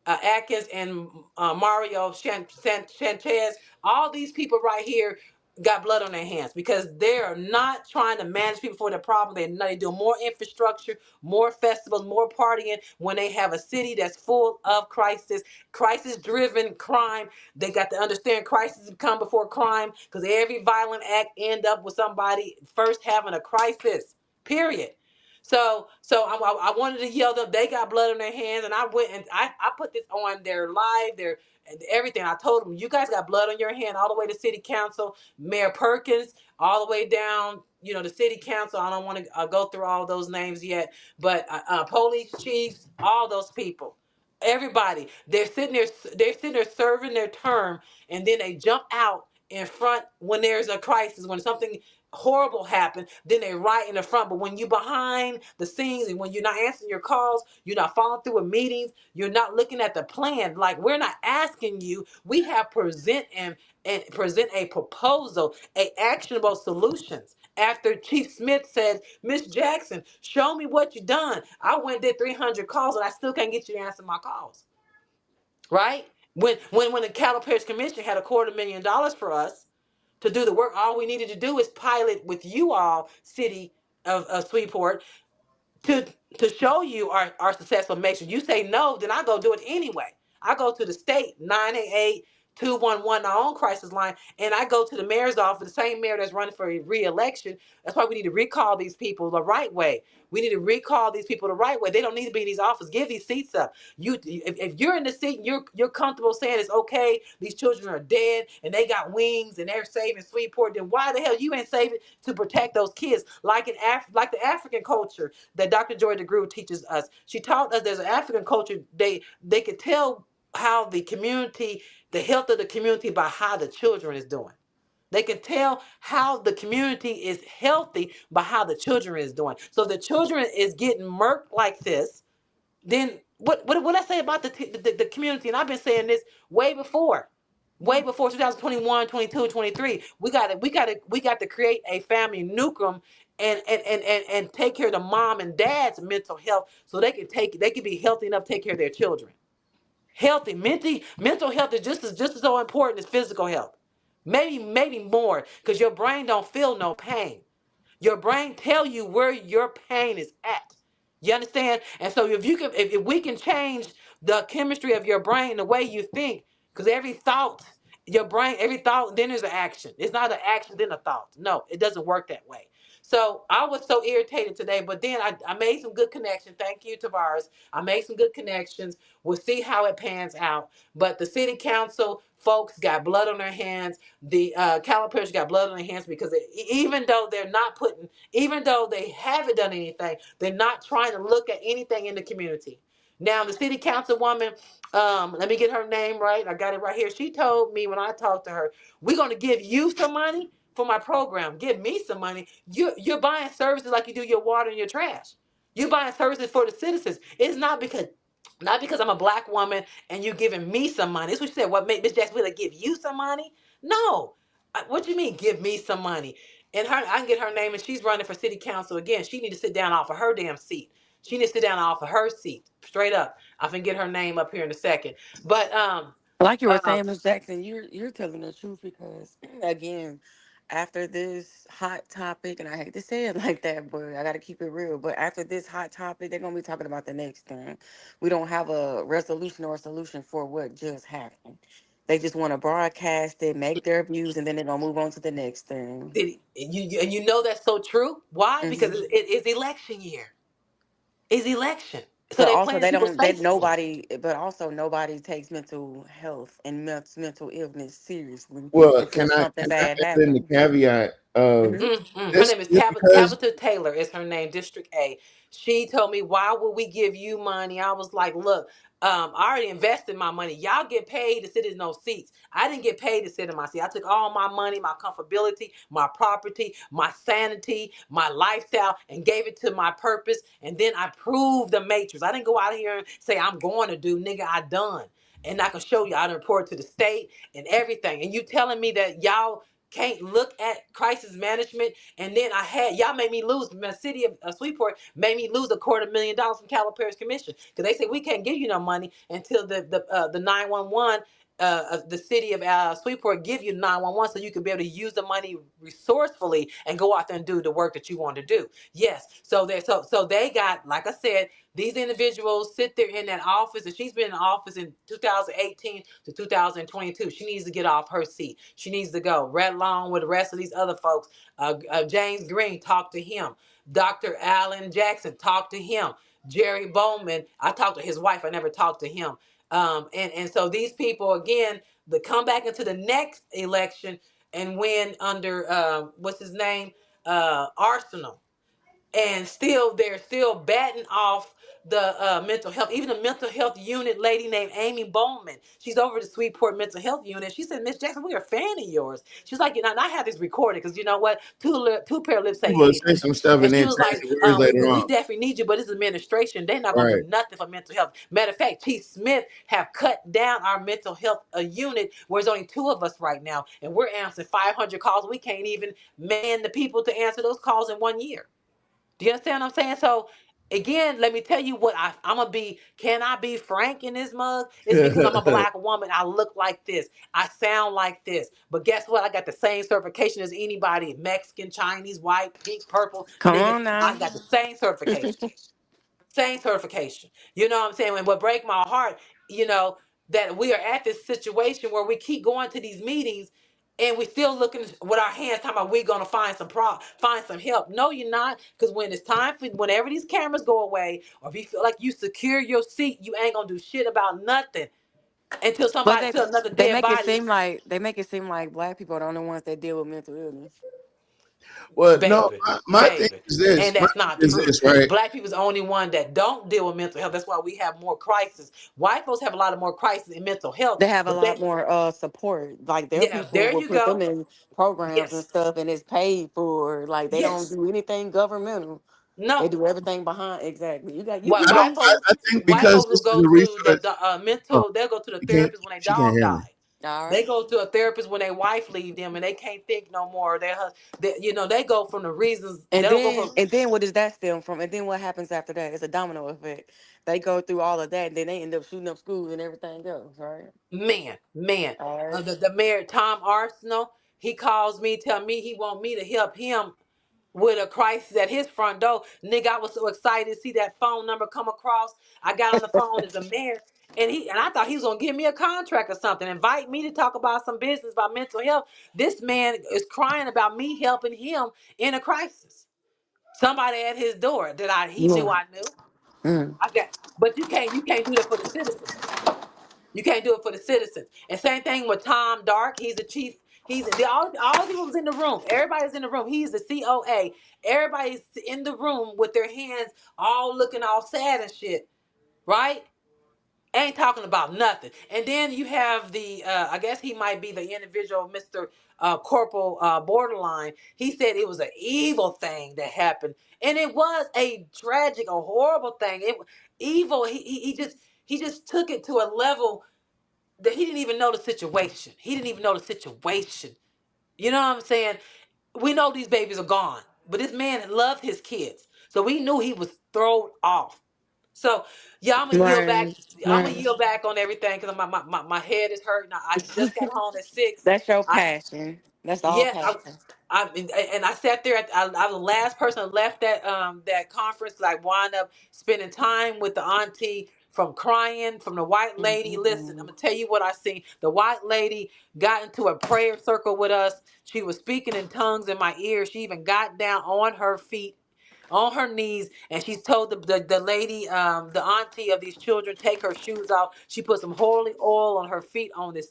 Atkins, and Mario Sanchez. All these people right here got blood on their hands because they're not trying to manage people for the problem. They do more infrastructure, more festivals, more partying when they have a city that's full of crisis-driven crime. They got to understand crisis come before crime, because every violent act end up with somebody first having a crisis, period. I wanted to yell them. They got blood on their hands, and I went and I put this on their live, their and everything. I told them, you guys got blood on your hand all the way to city council, Mayor Perkins, all the way down, the city council. I don't want to go through all those names yet, but police chiefs, all those people, everybody, they're sitting there serving their term, and then they jump out in front when there's a crisis, when something horrible happen, then they right in the front. But when you behind the scenes and when you're not answering your calls, you're not following through with meetings, you're not looking at the plan. Like, we're not asking you. We have and present a proposal, a actionable solutions. After Chief Smith said, Miss Jackson, show me what you done. I went and did 300 calls and I still can't get you to answer my calls. Right? When the Cattle Parish Commission had $250,000 for us to do the work, all we needed to do is pilot with you all, city of Sweetport, to show you our successful mission. You say no, then I go do it anyway. I go to the state 988-211, our own crisis line, and I go to the mayor's office, the same mayor that's running for re-election. That's why we need to recall these people the right way. We need to recall these people the right way. They don't need to be in these offices. Give these seats up. If you're in the seat and you're comfortable saying it's okay, these children are dead and they got wings and they're saving Sweetport, then why the hell you ain't saving to protect those kids? Like like the African culture that Dr. Joy DeGruy teaches us. She taught us there's an African culture. They could tell how the community, the health of the community, by how the children is doing. They can tell how the community is healthy by how the children is doing. So the children is getting murked like this, then what I say about the community? And I've been saying this way before 2021, 22, 23. We got to create a family nucleum and take care of the mom and dad's mental health so they can be healthy enough to take care of their children. Mental health is just as so important as physical health. Maybe more, because your brain don't feel no pain. Your brain tell you where your pain is at. You understand? And so if we can change the chemistry of your brain, the way you think, because every thought, then there's an action. It's not an action, then a thought. No, it doesn't work that way. So I was so irritated today, but then I made some good connections. Thank you, Tavares. I made some good connections. We'll see how it pans out. But the city council folks got blood on their hands. The Cattle Parish got blood on their hands because even though even though they haven't done anything, they're not trying to look at anything in the community. Now, the city councilwoman, let me get her name right. I got it right here. She told me when I talked to her, we're going to give you some money for my program. Give me some money. You're buying services like you do your water and your trash. You're buying services for the citizens. It's not because I'm a black woman and you giving me some money. That's what she said. What made Miss Jackson Wheeler give you some money? No. What you mean give me some money? And I can get her name, and she's running for city council again. She need to sit down off of her damn seat. She needs to sit down off of her seat. Straight up. I can get her name up here in a second. But Like you were saying, Miss Jackson, you're telling the truth because again, after this hot topic, and I hate to say it like that, but I got to keep it real. But after this hot topic, they're gonna be talking about the next thing. We don't have a resolution or a solution for what just happened. They just want to broadcast it, make their views, and then they're gonna move on to the next thing. you know that's so true. Why? Because Hmm. it's election year. It's election. So But they also, playing they people's don't. They faces. nobody. But also, nobody takes mental health and mental illness seriously Well, until something can I bad add in the happens. caveat of Her this name is just because Tabitha Taylor is her name, District A. She told me, why would we give you money? I was like, look, I already invested my money. Y'all get paid to sit in those seats. I didn't get paid to sit in my seat. I took all my money, my comfortability, my property, my sanity, my lifestyle, and gave it to my purpose. And then I proved the matrix. I didn't go out here and say, I'm going to do, nigga, I done. And I can show you, I done report to the state and everything. And you telling me that y'all can't look at crisis management, and then y'all made me lose. The city of Sweetport made me lose $250,000 from Cattle Parish Commission because they said we can't give you no money until the 911. The city of Sweetport give you 911 so you can be able to use the money resourcefully and go out there and do the work that you want to do. Yes, so they got, like I said, these individuals sit there in that office, and she's been in office in 2018 to 2022. She needs to get off her seat. She needs to go right along with the rest of these other folks. James Green, talk to him. Dr. Alan Jackson, talked to him. Jerry Bowman, I talked to his wife. I never talked to him. And so these people again, they come back into the next election and win under what's his name, Arsenal, and still they're still batting off the mental health. Even the mental health unit lady named Amy Bowman, she's over the Sweetport mental health unit. She said, Miss Jackson, we're a fan of yours. She's like, you know, and I have this recorded because you know what, two pair of lips You ain't will thick. say some stuff And and she then was change like, the words later we on. definitely need you, but this administration, they're not gonna Right. do nothing for mental health. Matter of fact, Chief Smith have cut down our mental health unit where there's only 2 of us right now, and we're answering 500 calls. We can't even man the people to answer those calls in 1 year. Do you understand what I'm saying? So again, let me tell you what I'm gonna be. Can I be frank in this mug? It's because I'm a black woman. I look like this. I sound like this. But guess what? I got the same certification as anybody: Mexican, Chinese, white, pink, purple, Come nigga. on I now. got the same certification. Same certification. You know what I'm saying? And what break my heart, you know, that we are at this situation where we keep going to these meetings and we still looking with our hands talking about we gonna find some help. No, you're not, because when it's time for whenever these cameras go away, or if you feel like you secure your seat, you ain't gonna do shit about nothing until But somebody they till another they dead make it body. seem like black people are the only ones that deal with mental illness. Well, no, Baby, my thing baby. is this. And My that's thing not is true. this, right? Black people's the only one that don't deal with mental health. That's why we have more crisis. White folks have a lot of more crisis in mental health, They have a but lot more support. Like their yeah, people there will you put them go. in programs and Yes, stuff, and it's paid for. Like they don't yes, do anything governmental. They no. do everything behind. Exactly. You White I got don't. white it. folks, I think white because folks will this is go a to resource. the Oh, mental. They'll go to the you can't. therapist when their She can't dog hear me. died. All They right. go to a therapist when their wife leave them and they can't think no more. You know, they go from the reasons. And They'll go then from and then what does that stem from? And then what happens after that? It's a domino effect. They go through all of that, and then they end up shooting up schools and everything else. Right. man. All right. The mayor Tom Arsenal. He calls me, tell me he want me to help him with a crisis at his front door. Nigga, I was so excited to see that phone number come across. I got on the phone as the mayor, and I thought he was gonna give me a contract or something, invite me to talk about some business about mental health. This man is crying about me helping him in a crisis. Somebody at his door that he knew Yeah. I knew. Mm. I got, but you can't do that for the citizens. You can't do it for the citizens. And same thing with Tom Dark. He's the chief. All the people was in the room. Everybody's in the room. He's the COA. Everybody's in the room with their hands all looking all sad and shit. Right? Ain't talking about nothing. And then you have the I guess he might be the individual, Mr. Corporal Borderline. He said it was an evil thing that happened. And it was a tragic, a horrible thing. It evil. He just took it to a level that he didn't even know the situation. He didn't even know the situation. You know what I'm saying? We know these babies are gone, but this man loved his kids. So we knew he was thrown off. So yeah, I'm gonna yield back. Right. I'm gonna Right. yield back on everything because my head is hurting. I just got home at 6. That's your I passion. That's all yeah, passion. I sat there. I was the last person that left that conference. Like wind up spending time with the auntie from crying from the white lady. Listen, I'm Mm-mm. gonna tell you what I seen. The white lady got into a prayer circle with us. She was speaking in tongues in my ear. She even got down on her feet, on her knees, and she's told the lady, the auntie of these children, take her shoes off. She put some holy oil on her feet on the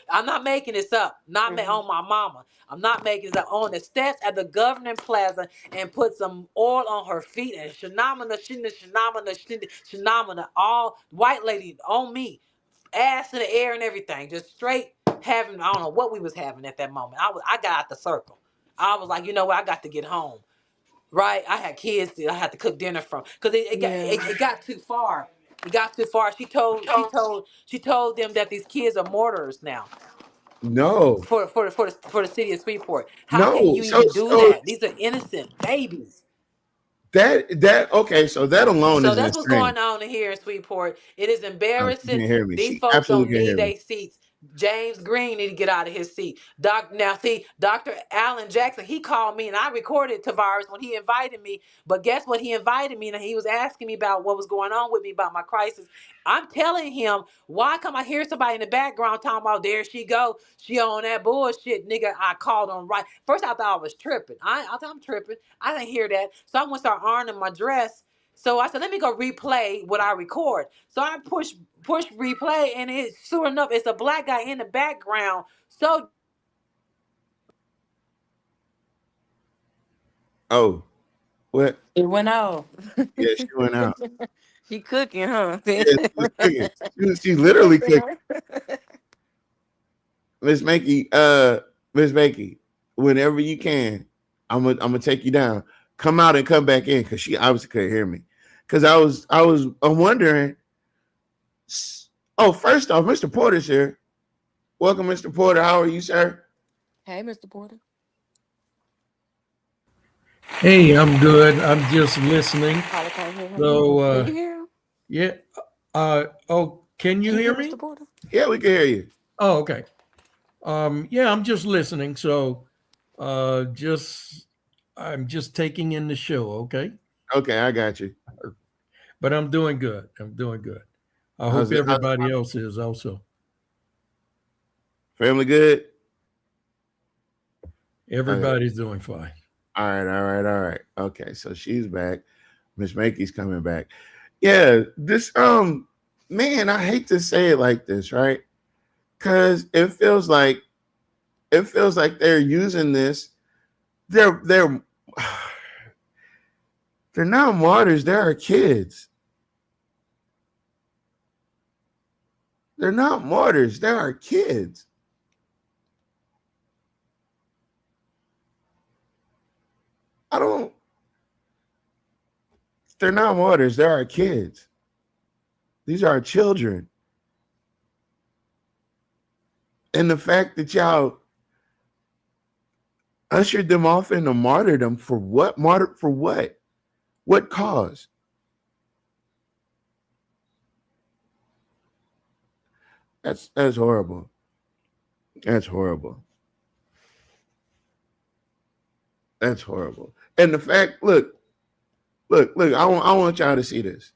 I'm not making this up. Mhm. On my mama. I'm not making this up. On the steps at the governing plaza and put some oil on her feet and shanamana, all white lady on me, ass in the air and everything, just straight having. I don't know what we was having at that moment. I got out the circle. I was like, you know what? I got to get home. Right? I had kids that I had to cook dinner from because Yeah. it got too far. It got too far. She told them that these kids are martyrs now No, for the city of Shreveport. How can no. you So even do so that? These are innocent babies. that okay. So that alone So is that's what's insane. going on here in Shreveport. It is Oh, she embarrassing. can't hear me. These She folks don't absolutely can't need hear me. their seats. James Green need to get out of his seat. Dr. Alan Jackson, he called me and I recorded Tavares when he invited me. But guess what? He invited me and he was asking me about what was going on with me about my crisis. I'm telling him, why come I hear somebody in the background talking about there she go? She on that bullshit, nigga. I called on right. First I thought I was tripping. I thought I'm tripping. I didn't hear that. So I'm gonna start ironing my dress. So I said, let me go replay what I record. So I push replay, and it's sure enough, it's a black guy in the background. So Oh, what? It went off. Yeah, she went out. She cooking, huh? Yeah, she was cooking. She literally cooking. Miss Makey, whenever you can, I'm gonna take you down. Come out and come back in because she obviously couldn't hear me. Because I'm wondering. Oh, first off, Mr. Porter's here. Welcome, Mr. Porter. How are you, sir? Hey, Mr. Porter. Hey, I'm good. I'm just listening. Probably can't hear him. So, Can you hear him? yeah. Oh, can you hear me? Mr. Porter? Yeah, we can hear you. Oh, okay. Yeah, I'm just listening. So, I'm just taking in the show. Okay. Okay, I got you. But I'm doing good. I How's hope everybody else is also. Family good? Everybody's doing fine. All right. Okay, so she's back. Miss Makey's coming back. Yeah, this man, I hate to say it like this, right? Because it feels like they're using this. They're not martyrs, they are kids. They're not martyrs, they are kids. They're not martyrs, they are kids. These are children. And the fact that y'all ushered them off into martyrdom for what? For what? What cause? That's horrible. That's horrible. That's horrible. And the fact, look, I want y'all to see this.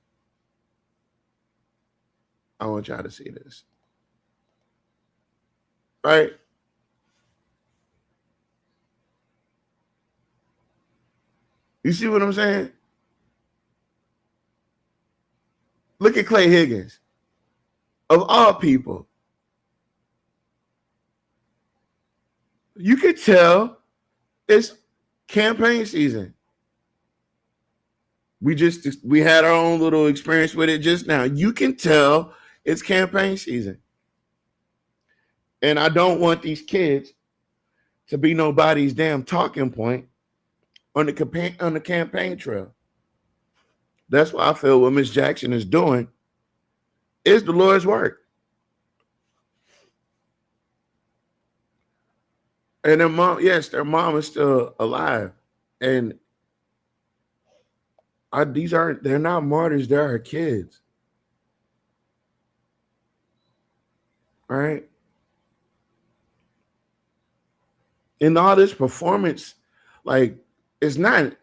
I want y'all to see this. Right? You see what I'm saying? Look at Clay Higgins. Of all people. You could tell it's campaign season. We had our own little experience with it just now. You can tell it's campaign season. And I don't want these kids to be nobody's damn talking point on the campaign trail. That's why I feel what Miss Jackson is doing is the Lord's work. And their mom is still alive. And they're not martyrs, they're our kids. All right. In all this performance, like, it's not,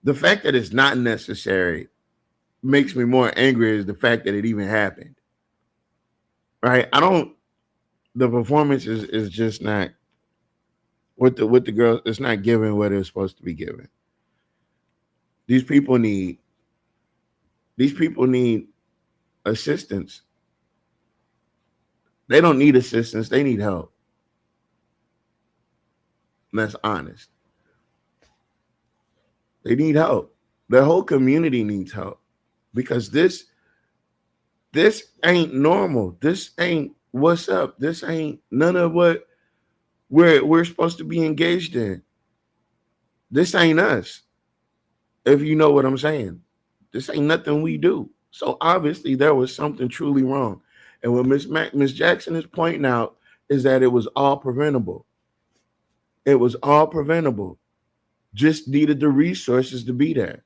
the fact that it's not necessary makes me more angry is the fact that it even happened. Right? The performance is just not with the girl, it's not giving what it's supposed to be given. These people need assistance. They don't need assistance, they need help. And that's honest. They need help. The whole community needs help because this ain't normal. This ain't what's up. This ain't none of what we're supposed to be engaged in. This ain't us. If you know what I'm saying. This ain't nothing we do. So obviously there was something truly wrong. And what Miss Jackson is pointing out is that it was all preventable. It was all preventable. Just needed the resources to be there.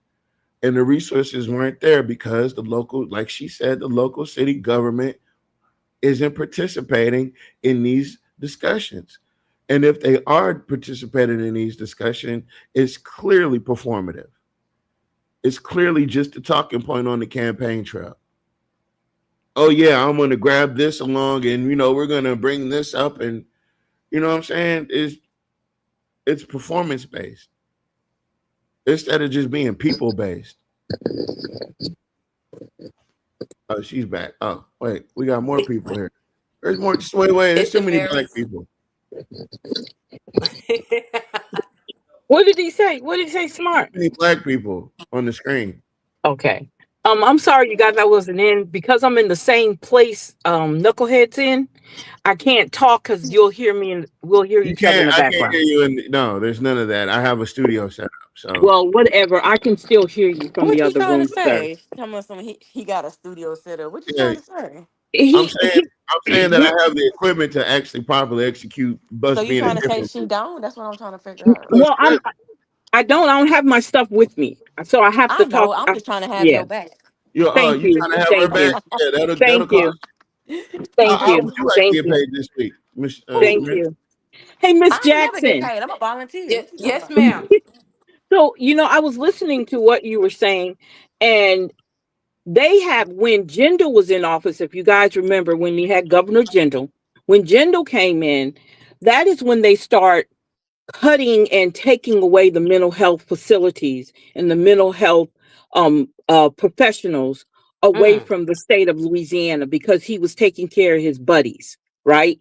And the resources weren't there because the local, like she said, the local city government isn't participating in these discussions. And if they are participating in these discussions, it's clearly performative. It's clearly just a talking point on the campaign trail. Oh yeah, I'm going to grab this along, and we're going to bring this up, and what I'm saying is it's performance based instead of just being people based. Oh, she's back. Oh, wait, we got more people here. There's more. Just wait. There's It's too many black embarrassing. people. What did he say? What did he say? Smart. Too many black people on the screen. Okay. I'm sorry, you guys. I wasn't in because I'm in the same place. Knuckleheads in. I can't talk because you'll hear me and we'll hear You each other in can't. the I can't background. hear you. No, there's none of that. I have a studio set up. So Well, whatever. I can still hear you from What the you other trying room, to sir. say? Tell me some he got a studio set up. What you yeah, trying to say? I'm He, saying. he, I'm saying that I have the equipment to actually properly execute So us you being in trying to say different. she don't? That's what I'm trying to figure out. No, well, I don't have my stuff with me, so I have I to know. talk. I'm just trying to have Yeah. your back. Thank you you. trying to have her Thank back? you. Yeah, that'll Thank cost. you. Thank How you. would you like to Thank get you. paid this week, Miss Thank Samantha? you. Hey, Miss I ain't never get Jackson. paid. I'm a volunteer. What you talking Yes, about? ma'am. So, I was listening to what you were saying, and they have, when Jindal was in office, if you guys remember, when we had Governor Jindal, when Jindal came in, that is when they start cutting and taking away the mental health facilities and the mental health professionals away Mm, from the state of Louisiana because he was taking care of his buddies, right?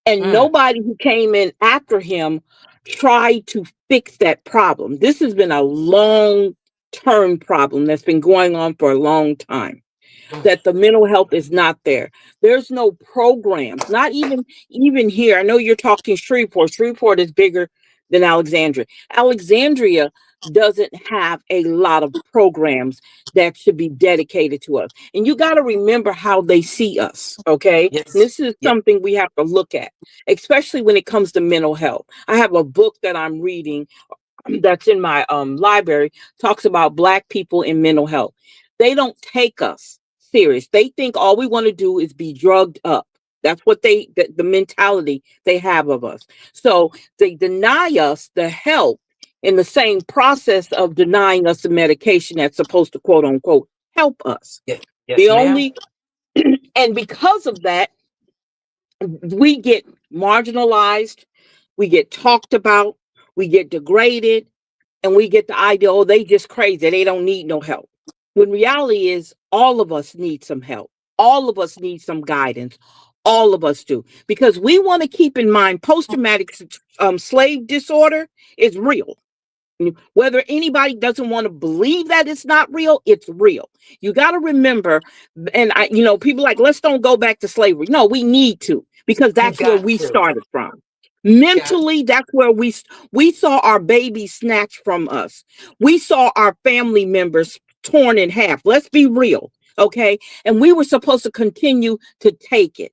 And mm, nobody who came in after him tried to fix that problem. This has been a long term problem that's been going on for a long time, mm. that the mental health is not there. There's no programs, not even here. I know you're talking Shreveport. Shreveport is bigger than Alexandria. Alexandria doesn't have a lot of programs that should be dedicated to us. And you got to remember how they see us, okay? And Yes. this is Yep. something we have to look at, especially when it comes to mental health. I have a book that I'm reading that's in my library, talks about Black people in mental health. They don't take us serious. They think all we want to do is be drugged up. That's what the mentality they have of us. So they deny us the help in the same process of denying us the medication that's supposed to quote unquote help us. Yes. The Yes, ma'am. only and because of that, we get marginalized, we get talked about, we get degraded, and we get the idea, oh, they just crazy. They don't need no help. When reality is all of us need some help. All of us need some guidance. All of us do. Because we want to keep in mind post-traumatic slave disorder is real. Whether anybody doesn't want to believe that it's not real, it's real. You got to remember, and people like, let's don't go back to slavery. No, we need to, because You that's where got we to. started from. Got to. Mentally, that's where we saw our babies snatched from us. We saw our family members torn in half. Let's be real, okay? And we were supposed to continue to take it.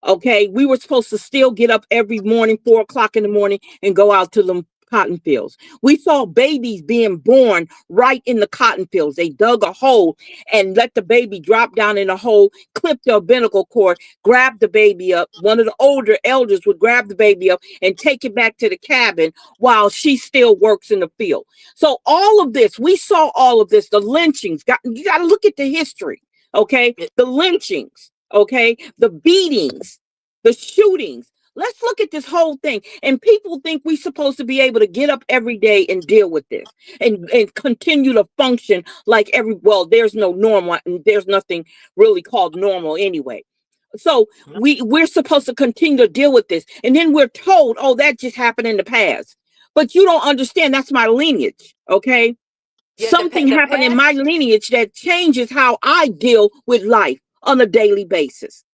Okay, we were supposed to still get up every morning, 4 o'clock in the morning, and go out to the cotton fields. We saw babies being born right in the cotton fields. They dug a hole and let the baby drop down in a hole, clip the umbilical cord, grab the baby up. One of the older elders would grab the baby up and take it back to the cabin while she still works in the field. So all of this, we saw all of this, the lynchings. You got to look at the history, okay? The lynchings, okay? The beatings, the shootings. Let's look at this whole thing. And people think we're supposed to be able to get up every day and deal with this and continue to function like there's no normal, and there's nothing really called normal anyway. So we're supposed to continue to deal with this. And then we're told, oh, that just happened in the past. But you don't understand, that's my lineage, okay? Yeah, Something the happened in my past. lineage that changes how I deal with life on a daily basis.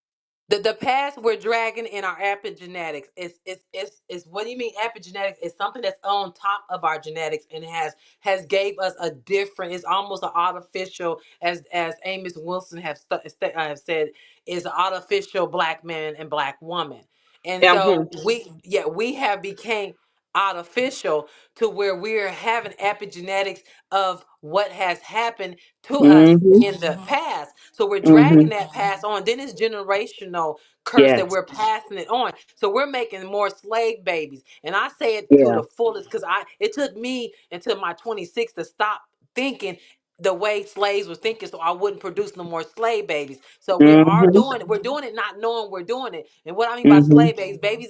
The past we're dragging in our epigenetics. It's what do you mean epigenetics? It's something that's on top of our genetics and has gave us a different. It's almost an artificial, as Amos Wilson have said, is an artificial black man and black woman. And so we have became artificial to where we're having epigenetics of what has happened to us Mm-hmm. in the past. So we're dragging Mm-hmm. that past on. Then it's generational curse that Yes. we're passing it on. So we're making more slave babies. And I say it to Yeah. the fullest because it took me until my 26 to stop thinking the way slaves was thinking, so I wouldn't produce no more slave babies. So we are Mm-hmm. doing it. We're doing it not knowing we're doing it. And what I mean by Mm-hmm. slave babies, babies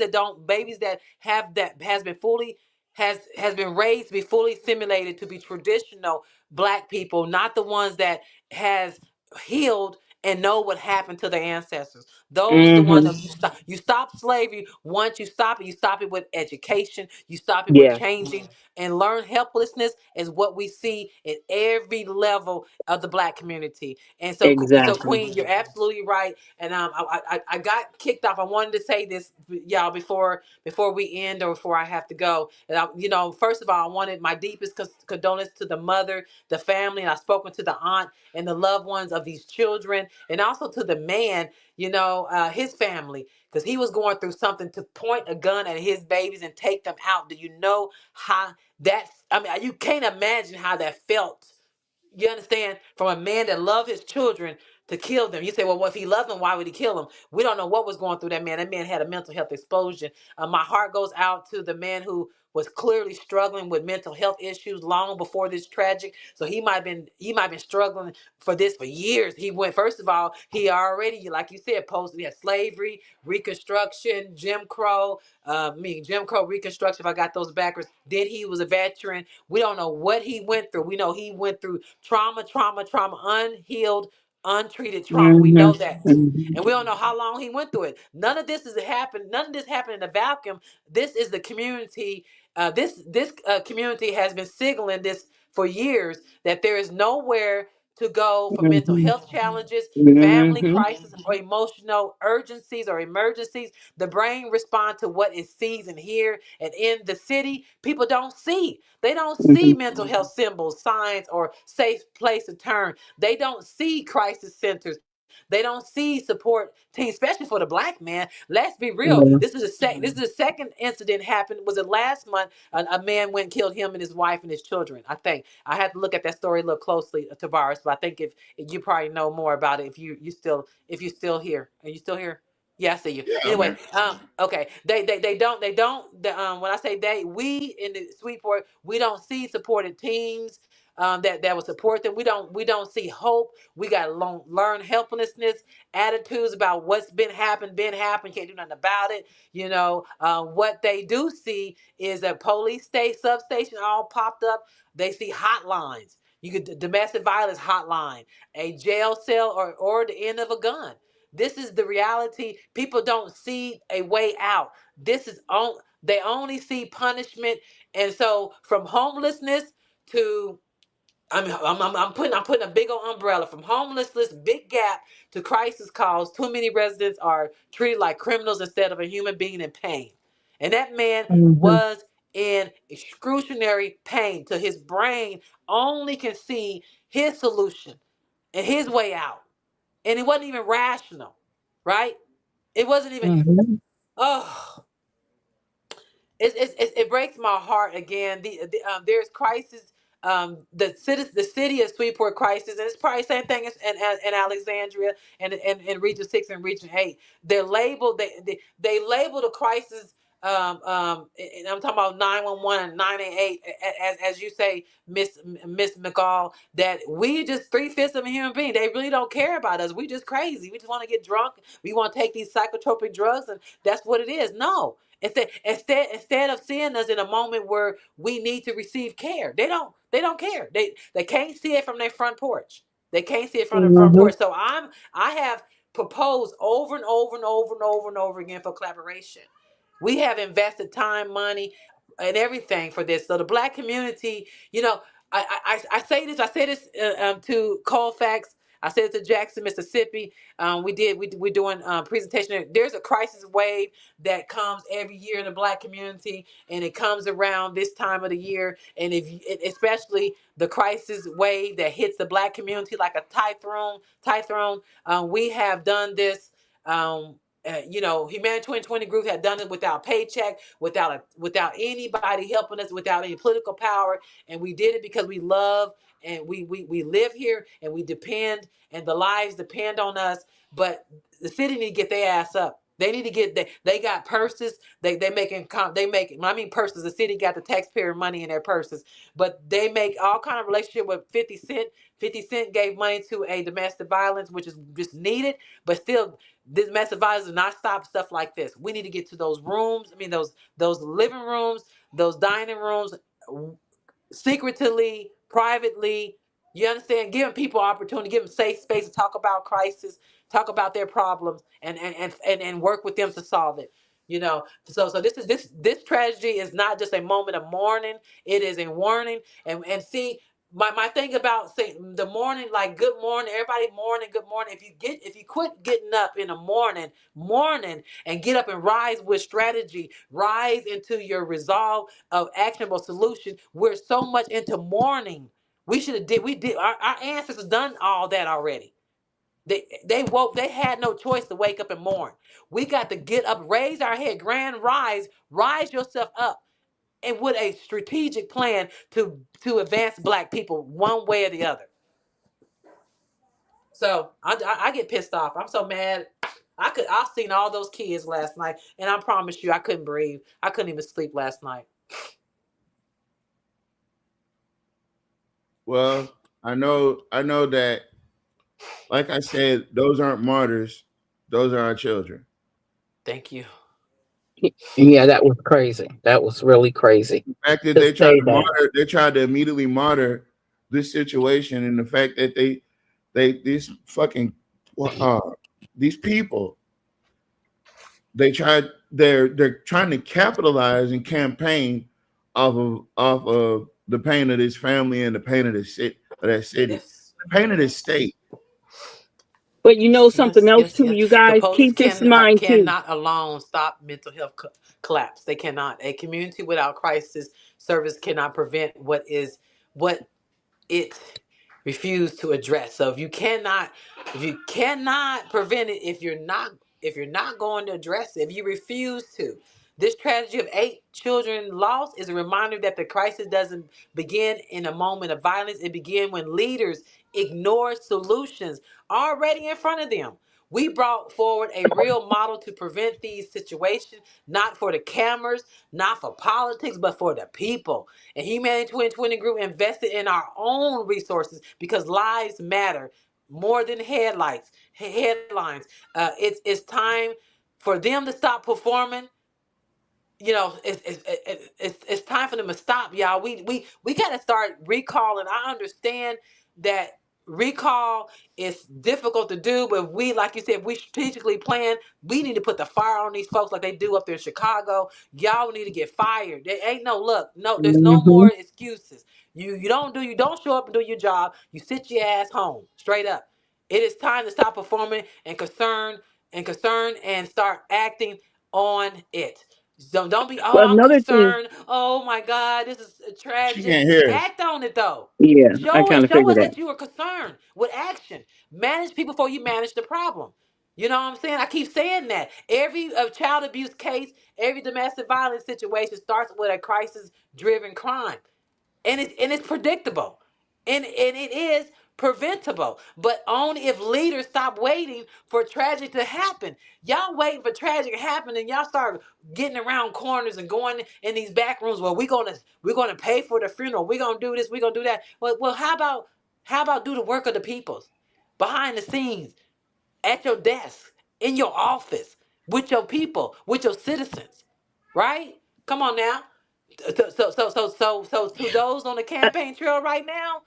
that have that has been fully has been raised to be fully simulated to be traditional black people, not the ones that has healed and know what happened to their ancestors. Those the ones Mm-hmm. that you stop slavery. Once you stop it with education, you stop it with Yeah. changing and learn helplessness is what we see in every level of the black community. And so Exactly. Queen, you're absolutely right. And I got kicked off. I wanted to say this, y'all, before we end or before I have to go. And first of all, I wanted my deepest condolences to the mother, the family, and I've spoken to the aunt and the loved ones of these children, and also to the man, his family, because he was going through something to point a gun at his babies and take them out. Do you know how I mean, you can't imagine how that felt. You understand? From a man that loved his children to kill them. You say, well, if he loved them, why would he kill them? We don't know what was going through that man. That man had a mental health explosion. My heart goes out to the man who was clearly struggling with mental health issues long before this tragic. So he might have been struggling for this for years. He went, first of all, he already, like you said, we had slavery, Reconstruction, Jim Crow, Jim Crow, Reconstruction, if I got those backwards. Then he was a veteran. We don't know what he went through. We know he went through trauma, unhealed, untreated trauma. We Mm-hmm. know that. Mm-hmm. And we don't know how long he went through it. None of this happened in a vacuum. This is the community. This community has been signaling this for years, that there is nowhere to go for mental Mm-hmm. health challenges, family Mm-hmm. crisis, or emotional urgencies or emergencies. The brain responds to what it sees and hears. And in the city, people don't see. They don't see mental health symbols, signs, or safe place to turn. They don't see crisis centers. They don't see support teams, especially for the black man. Let's be real. Mm-hmm. This is the second incident happened. Was it last month? A man went and killed him and his wife and his children. I think I had to look at that story a little closely, Tavares. But I think if you probably know more about it, if you're still here. Are you still here? Yeah, I see you. Yeah, I'm Anyway, here. okay. When I say we in the Sweetport, we don't see supported teams that will support them. We don't see hope. We got to learn helplessness, attitudes about what's been happened, can't do nothing about it. What they do see is a police substation all popped up. They see hotlines. You could domestic violence hotline, a jail cell, or the end of a gun. This is the reality. People don't see a way out. They only see punishment. And so from homelessness to I'm putting a big old umbrella from homelessness, big gap, to crisis calls. Too many residents are treated like criminals instead of a human being in pain. And that man Mm-hmm. was in excruciating pain to his brain only can see his solution and his way out. And it wasn't even rational, right? It wasn't even, Mm-hmm. oh, it breaks my heart again. There's crisis. The city of Sweetport crisis, and it's probably the same thing as in Alexandria and Region 6 and Region 8. They're labeled. They label the crisis. And I'm talking about 911 and 988, as you say, Miss McCall. That we just 3/5 of a human being. They really don't care about us. We just crazy. We just want to get drunk. We want to take these psychotropic drugs, and that's what it is. No, instead of seeing us in a moment where we need to receive care, they don't care. They can't see it from their front porch. They can't see it from the front Mm-hmm. porch. So I have proposed over and over and over and over and over again for collaboration. We have invested time, money, and everything for this. So the black community, I say this. I say this to Colfax. I said it to Jackson, Mississippi. We're doing presentation. There's a crisis wave that comes every year in the black community, and it comes around this time of the year. And especially the crisis wave that hits the black community like a typhoon. We have done this. Humanitarian 2020 group had done it without paycheck, without anybody helping us, without any political power, and we did it because we love and we live here and we depend, and the lives depend on us. But the city need to get their ass up. They need to get they got purses. They making they make, when I mean purses, the city got the taxpayer money in their purses, but they make all kind of relationship with 50 Cent. 50 Cent gave money to a domestic violence, which is just needed, but still, this domestic violence does not stop stuff like this. We need to get to those rooms. I mean, those living rooms, those dining rooms, secretly, privately. You understand? Giving people opportunity, give them safe space to talk about crisis, talk about their problems, and work with them to solve it. So this tragedy is not just a moment of mourning; it is a warning. And see, my thing about saying the morning, like good morning, everybody morning, good morning. If you quit getting up in the morning, and get up and rise with strategy, rise into your resolve of actionable solution. We're so much into mourning. Our ancestors done all that already. They woke, they had no choice to wake up and mourn. We got to get up, raise our head, grand rise yourself up, and with a strategic plan to advance Black people one way or the other. So I get pissed off. I'm so mad. I seen all those kids last night, and I promise you, I couldn't breathe. I couldn't even sleep last night. Well, I know that, like I said, those aren't martyrs. Those are our children. Thank you. Yeah, that was crazy. That was really crazy. The fact that To they tried say to that. they tried to immediately martyr this situation, and the fact that these fucking these people, they're trying to capitalize and campaign off of the pain of this family and the pain of that city, Yes. the pain of this state. But you know something Yes, else yes, too, yes. you The guys police keep this in mind too. cannot alone stop mental health collapse. They cannot. A community without crisis service cannot prevent what it refused to address. So if you cannot prevent it, if you're not going to address it, if you refuse to. This tragedy of 8 children lost is a reminder that the crisis doesn't begin in a moment of violence. It begins when leaders ignore solutions already in front of them. We brought forward a real model to prevent these situations, not for the cameras, not for politics, but for the people. And Humanity 2020 Group invested in our own resources because lives matter more than headlines. It's time for them to stop performing. It's time for them to stop, y'all. We got to start recalling. I understand that recall is difficult to do, but we, like you said, if we strategically plan, we need to put the fire on these folks like they do up there in Chicago. Y'all need to get fired. There ain't there's no Hmm. more excuses. You don't show up and do your job. You sit your ass home. Straight up. It is time to stop performing and start acting on it. Don't be, oh, But I'm another thing, concerned. Oh my God, this is She tragic. can't hear us. Act on it though. yeah, I Show kind it. of Show figured us that. that you are concerned with action. Manage people before you manage the problem. You know what I'm saying? I keep saying that. Every child abuse case, every domestic violence situation starts with a crisis-driven crime, and it's predictable, and it is preventable, but only if leaders stop waiting for tragic to happen. Y'all waiting for tragic to happen, and y'all start getting around corners and going in these back rooms. Well, we're gonna pay for the funeral. We're gonna do this. We're gonna do that. Well, how about do the work of the peoples behind the scenes, at your desk, in your office, with your people, with your citizens, right? Come on now. So to those on the campaign trail right now,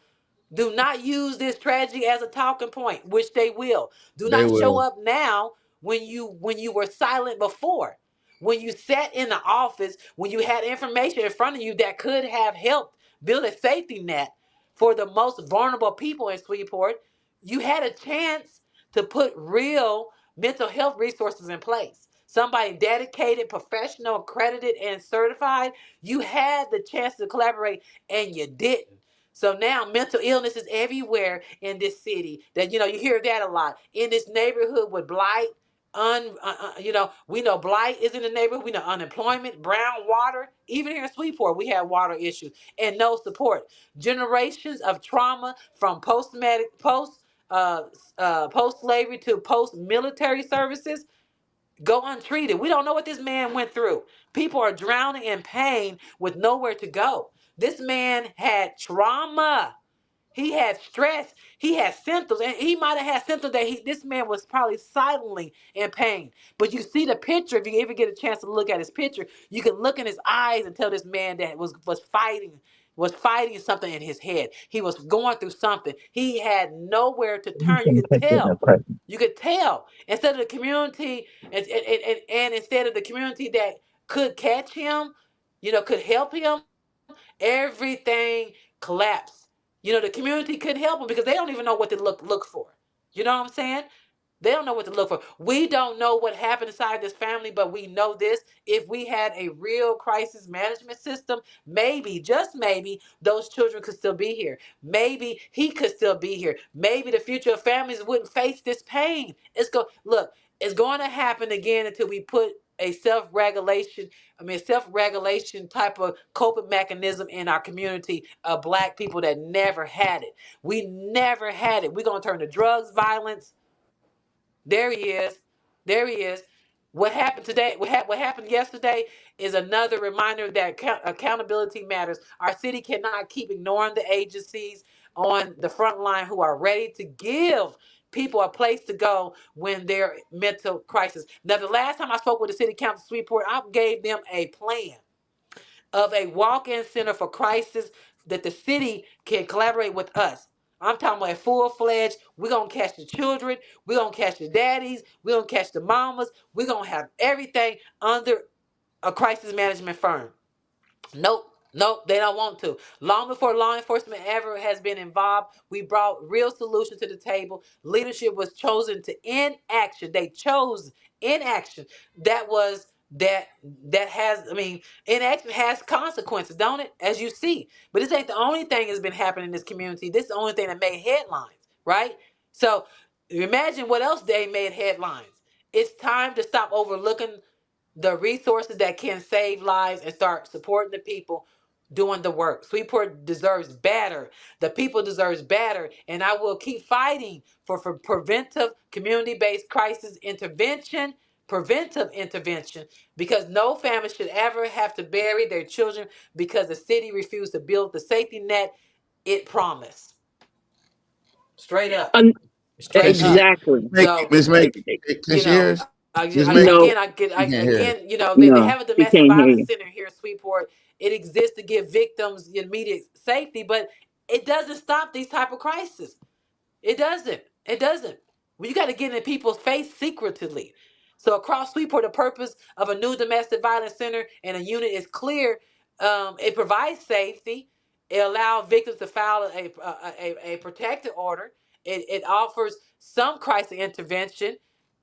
do not use this tragedy as a talking point, which they will. Do They not show will. up now when you were silent before. When you sat in the office, when you had information in front of you that could have helped build a safety net for the most vulnerable people in Shreveport, you had a chance to put real mental health resources in place. Somebody dedicated, professional, accredited, and certified. You had the chance to collaborate and you didn't. So now mental illness is everywhere in this city. That you hear that a lot in this neighborhood with blight. We know blight is in the neighborhood. We know unemployment, brown water. Even here in Sweetport, we have water issues and no support. Generations of trauma from post slavery to post military services. go untreated. We don't know what this man went through. People are drowning in pain with nowhere to go. This man had trauma. He had stress. He had symptoms, and he might have had symptoms that this man was probably silently in pain. But you see the picture. If you ever get a chance to look at his picture, you can look in his eyes and tell this man that was fighting something in his head. He was going through something. He had nowhere to You turn. You can't could take that tell. present. You could tell. Instead of the community, and instead of the community that could catch him, could help him, everything collapsed. The community couldn't help them because they don't even know what to look for. You know what I'm saying? They don't know what to look for. We don't know what happened inside this family, but we know this. If we had a real crisis management system, maybe, just maybe, those children could still be here. Maybe he could still be here. Maybe the future of families wouldn't face this pain. It's going to happen again until we put a self-regulation type of coping mechanism in our community of Black people that never had it. We never had it. We're going to turn to drugs, violence. There he is. There he is. What happened today? What happened yesterday is another reminder that accountability matters. Our city cannot keep ignoring the agencies on the front line who are ready to give people a place to go when they're mental crisis. Now, the last time I spoke with the city council, Sweetport, I gave them a plan of a walk-in center for crisis that the city can collaborate with us. I'm talking about full-fledged. We're going to catch the children. We're going to catch the daddies. We're going to catch the mamas. We're going to have everything under a crisis management firm. Nope, they don't want to. Long before law enforcement ever has been involved, we brought real solutions to the table. Leadership was chosen to inaction. They chose inaction. That was that has, inaction has consequences, don't it? As you see. But this ain't the only thing that's been happening in this community. This is the only thing that made headlines, right? So imagine what else they made headlines. It's time to stop overlooking the resources that can save lives and start supporting the people doing the work. Sweetport deserves better. The people deserves better. And I will keep fighting for preventive community-based crisis intervention, preventive intervention, because no family should ever have to bury their children because the city refused to build the safety net it promised. Straight up. Un- Straight Can up. exactly. So, Miss May, can you she hear know, us? Miss May, No, she can't hear us. they no, have a he domestic can't hear violence you. center here in Sweetport. It exists to give victims immediate safety, but it doesn't stop these type of crises. It doesn't. It doesn't. Well, you got to get in people's face secretly. So across Sweetport, the purpose of a new domestic violence center and a unit is clear. It provides safety. It allows victims to file a protective order. It offers some crisis intervention,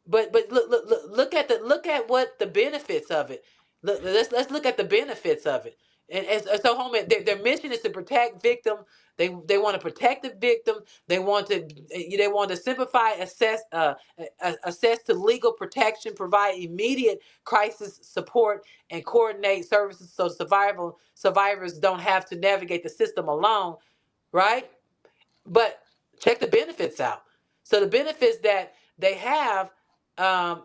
but look at what the benefits of it. Let's look at the benefits of it. And so, home, their mission is to protect victim. They want to protect the victim. They want to simplify access to legal protection, provide immediate crisis support, and coordinate services so survivors don't have to navigate the system alone, right? But check the benefits out. So the benefits that they have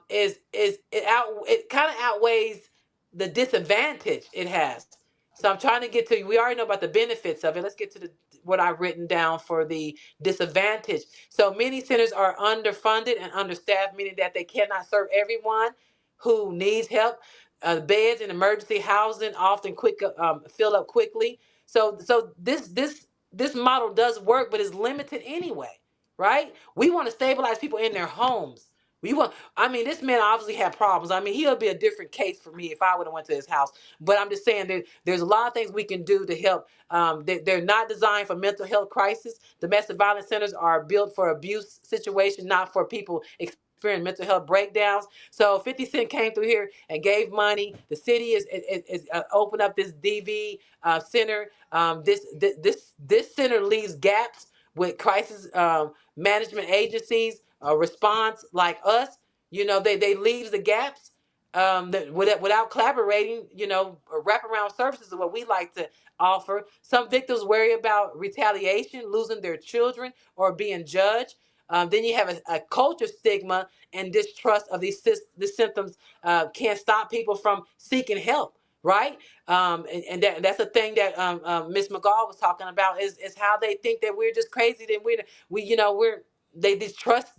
it kind of outweighs the disadvantage it has. So I'm trying to get to, we already know about the benefits of it. Let's get to what I've written down for the disadvantage. So many centers are underfunded and understaffed, meaning that they cannot serve everyone who needs help. Beds in emergency housing often fill up quickly. So this model does work, but it's limited anyway, right? We want to stabilize people in their homes. This man obviously had problems. He'll be a different case for me if I would have went to his house. But I'm just saying there's a lot of things we can do to help. They're not designed for mental health crisis. Domestic violence centers are built for abuse situation, not for people experiencing mental health breakdowns. So 50 Cent came through here and gave money. The city is opened up this DV center. This center leaves gaps with crisis management agencies response like us. They leave the gaps without collaborating. Wraparound services is what we like to offer. Some victims worry about retaliation, losing their children, or being judged. Then you have a culture stigma and distrust of these symptoms can't stop people from seeking help, right? And that's a thing that Miss McGaw was talking about is how they think that we're just crazy. That they distrust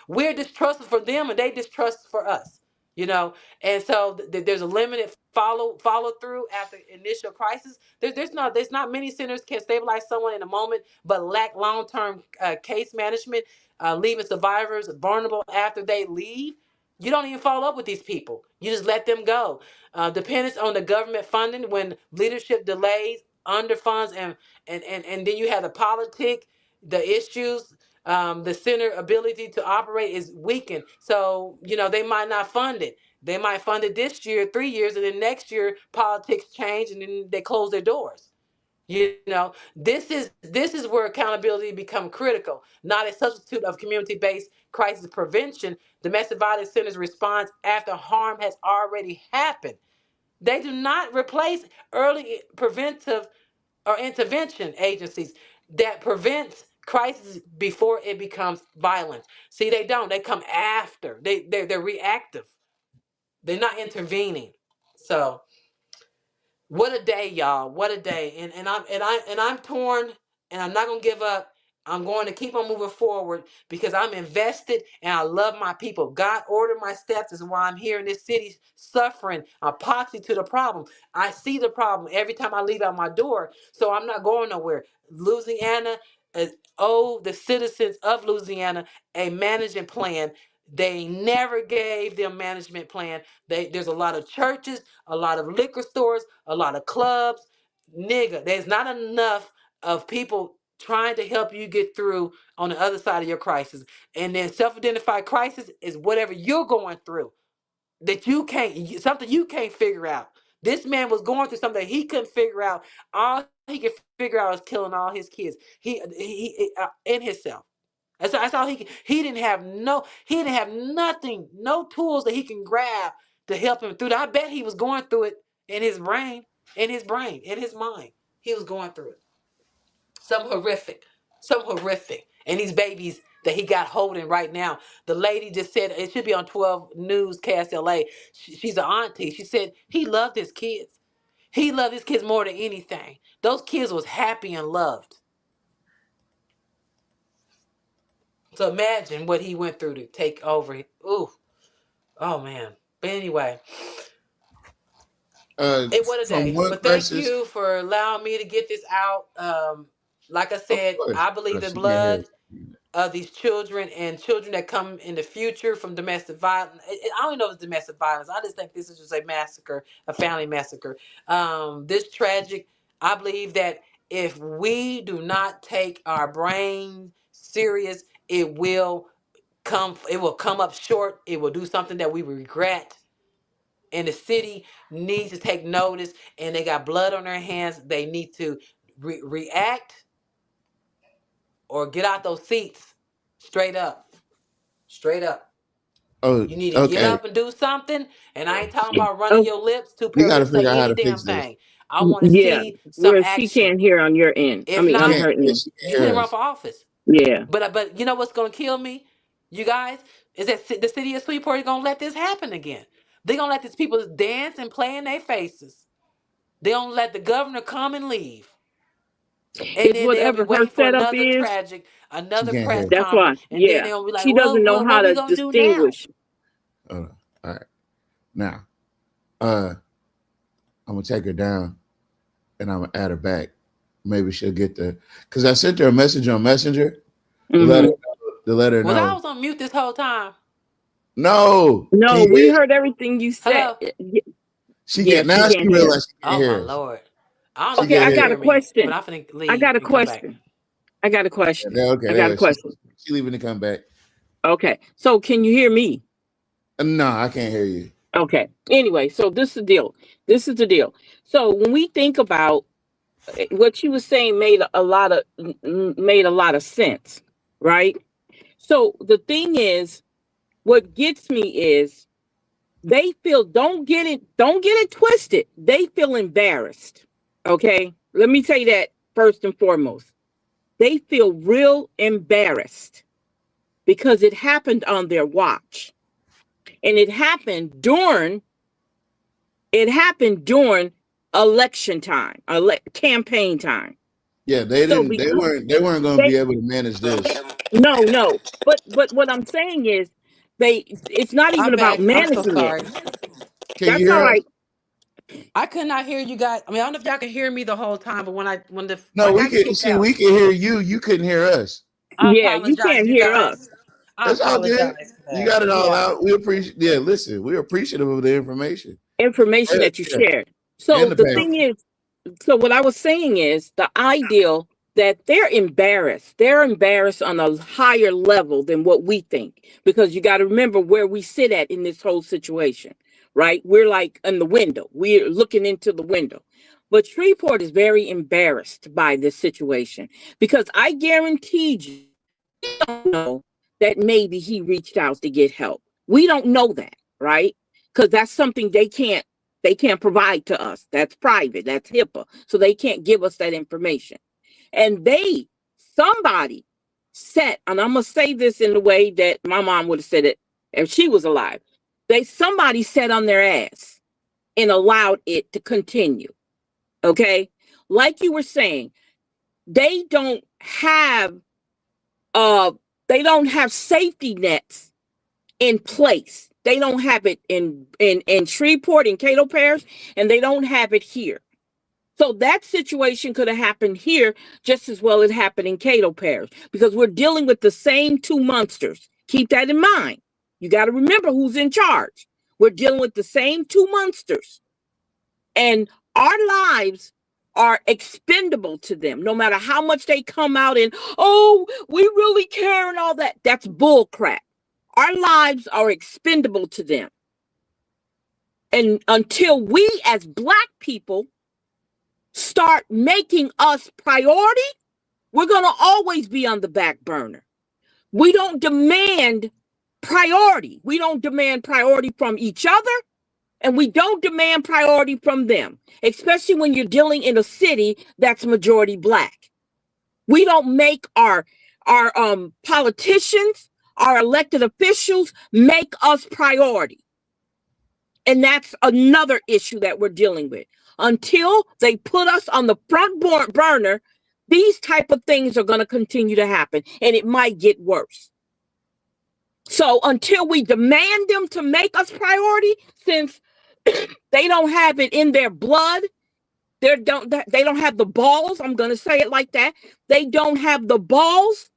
we're distrustful for them and they distrust for us, and so there's a limited follow through after initial crisis. There's not many centers can stabilize someone in a moment, but lack long-term case management, leaving survivors vulnerable after they leave. You don't even follow up with these people. You just let them go. Dependence on the government funding when leadership delays, underfunds, and then you have the politic, the issues. The center ability to operate is weakened. So, they might not fund it. They might fund it this year, 3 years, and then next year politics change and then they close their doors. This is where accountability become critical, not a substitute of community-based crisis prevention. Domestic violence centers response after harm has already happened. They do not replace early preventive or intervention agencies that prevents crisis before it becomes violence. See, they don't. They come after. They're reactive. They're not intervening. So, what a day, y'all. What a day. And I'm torn, and I'm not gonna give up. I'm going to keep on moving forward because I'm invested and I love my people. God ordered my steps is why I'm here in this city suffering, epoxy to the problem. I see the problem every time I leave out my door, so I'm not going nowhere. Louisiana owe the citizens of Louisiana a management plan. They never gave them management plan. There's a lot of churches, a lot of liquor stores, a lot of clubs. Nigga, there's not enough of people trying to help you get through on the other side of your crisis. And then self-identified crisis is whatever you're going through that something you can't figure out. This man was going through something he couldn't figure out. All he could figure out was killing all his kids. He in himself. That's all he didn't have nothing, no tools that he can grab to help him through that. I bet he was going through it in his brain, in his mind. He was going through it. Some horrific. And these babies that he got holding right now. The lady just said, it should be on 12 News KSLA. She's an auntie. She said he loved his kids. He loved his kids more than anything. Those kids was happy and loved. So imagine what he went through to take over. Ooh. Oh, man. But anyway. What a day. But thank you for allowing me to get this out. Like I said, I believe the blood of these children and children that come in the future from domestic violence. I don't know if it's domestic violence. I just think this is just a massacre, a family massacre. This tragic. I believe that if we do not take our brain serious, it will come up short. It will do something that we regret. And the city needs to take notice, and they got blood on their hands. They need to react or get out those seats. Straight up. Oh, you need to get up and do something. And I ain't talking about running your lips to lips, say any damn thing. I want to see some action. She can't hear on your end. If not, I'm hurting. you can run for office. Yeah. But you know what's gonna kill me, you guys, is that the city of Sweetport is gonna let this happen again. They're gonna let these people dance and play in their faces. They don't let the governor come and leave. And then they'll be waiting for another tragic, another press conference. That's why. And then they'll be like, she doesn't know how to distinguish. All right. Now, I'm gonna take her down and I'm gonna add her back. Maybe she'll get because I sent her a message on Messenger to let her know. I was on mute this whole time. No, we heard everything you said. Hello? She can't. Now she realized she can't hear. Oh my Lord. I got a question. I got a question. I got a question. Okay. I got a question. She's leaving to come back. Okay. So can you hear me? No, I can't hear you. Okay. Anyway, so this is the deal. So when we think about what she was saying made a lot of sense, right? So the thing is, what gets me is they feel, don't get it twisted. They feel embarrassed. Okay. Let me say that first and foremost. They feel real embarrassed because it happened on their watch. And it happened during election time, campaign time. Yeah, they So didn't. They because weren't. They weren't going to they be able to manage this. no, but what I'm saying is it's not even I'm about back. I'm so managing it. sorry. Can you That's all hear us? right. I could not hear you guys. I mean, I don't know if y'all can hear me the whole time, but when No, I we got can kicked see. out, We can hear you. You couldn't hear us. I Yeah, you apologize, can't you hear us. guys. I That's all good. apologize for You that. got it all Yeah. out. We appreciate. Yeah, listen, we're appreciative of the information. Information Yeah, that you yeah. shared. And So the the pay. thing Okay. is, so what I was saying is the ideal that they're embarrassed. They're embarrassed on a higher level than what we think. Because you got to remember where we sit at in this whole situation, right? We're like in the window. We're looking into the window. But Shreveport is very embarrassed by this situation because I guaranteed you don't know that maybe he reached out to get help. We don't know that, right? Because that's something they can't provide to us. That's private. That's HIPAA. So they can't give us that information. And somebody and I'm gonna say this in the way that my mom would have said it if she was alive. Somebody sat on their ass and allowed it to continue. Okay. Like you were saying, they don't have uh they don't have safety nets in place. They don't have it in Shreveport and Cato Parish, and they don't have it here. So that situation could have happened here just as well as happened in Cato Parish because we're dealing with the same two monsters. Keep that in mind. You got to remember who's in charge. We're dealing with the same two monsters. And our lives are expendable to them, no matter how much they come out and, oh, we really care and all that. That's bull crap. Our lives are expendable to them. And until we as Black people start making us priority, we're going to always be on the back burner. We don't demand priority. We don't demand priority from each other, and we don't demand priority from them, especially when you're dealing in a city that's majority Black. We don't make our politicians, our elected officials make us priority. And that's another issue that we're dealing with. Until they put us on the front burner, these type of things are going to continue to happen, and it might get worse. So until we demand them to make us priority, since they don't have it in their blood, they don't have the balls. I'm going to say it like that. They don't have the balls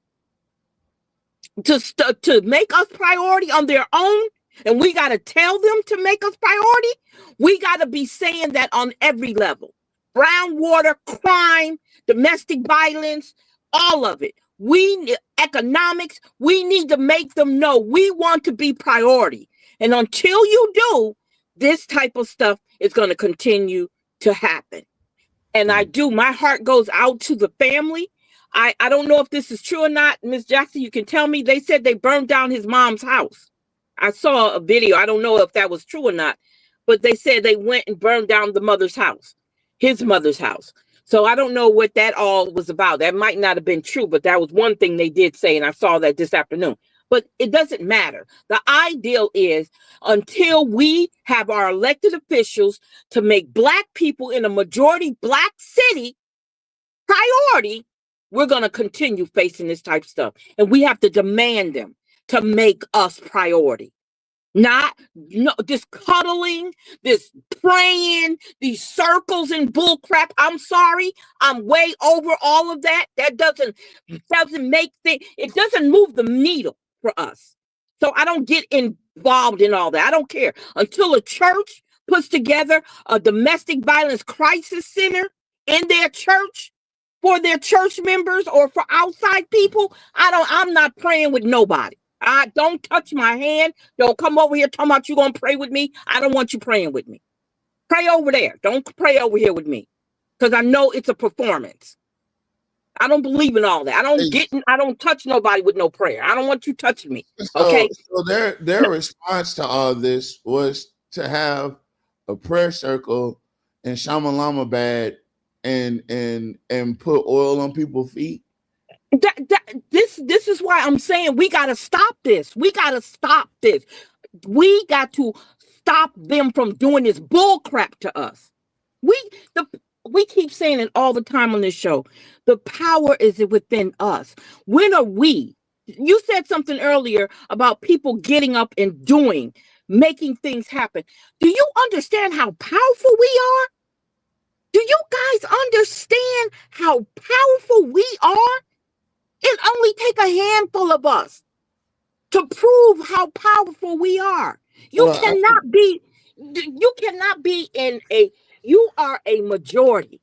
to make us priority on their own. And we got to tell them to make us priority. We got to be saying that on every level. Brown water, crime, domestic violence, all of it. Economics, we need to make them know we want to be priority. And until you do, this type of stuff is going to continue to happen. And my heart goes out to the family. I don't know if this is true or not. Ms. Jackson, you can tell me. They said they burned down his mom's house. I saw a video. I don't know if that was true or not, but they said they went and burned down his mother's house. So I don't know what that all was about. That might not have been true, but that was one thing they did say, and I saw that this afternoon. But it doesn't matter. The ideal is until we have our elected officials to make Black people in a majority Black city priority, we're going to continue facing this type of stuff. And we have to demand them to make us priority. Not this cuddling, this praying, these circles and bull crap. I'm sorry. I'm way over all of that. That doesn't make things, it doesn't move the needle for us. So I don't get involved in all that. I don't care. Until a church puts together a domestic violence crisis center in their church for their church members or for outside people, I'm not praying with nobody. Don't touch my hand. Don't come over here talking about you gonna pray with me. I don't want you praying with me. Pray over there. Don't pray over here with me. Because I know it's a performance. I don't believe in all that. I don't touch nobody with no prayer. I don't want you touching me. Okay. So their response to all this was to have a prayer circle in Shamalama Bad and put oil on people's feet. this is why I'm saying we got to stop this. We got to stop this. We got to stop them from doing this bull crap to us. We keep saying it all the time on this show. The power is within us. When are we? You said something earlier about people getting up and doing, making things happen. Do you understand how powerful we are? Do you guys understand how powerful we are? It only takes a handful of us to prove how powerful we are. You cannot be you are a majority.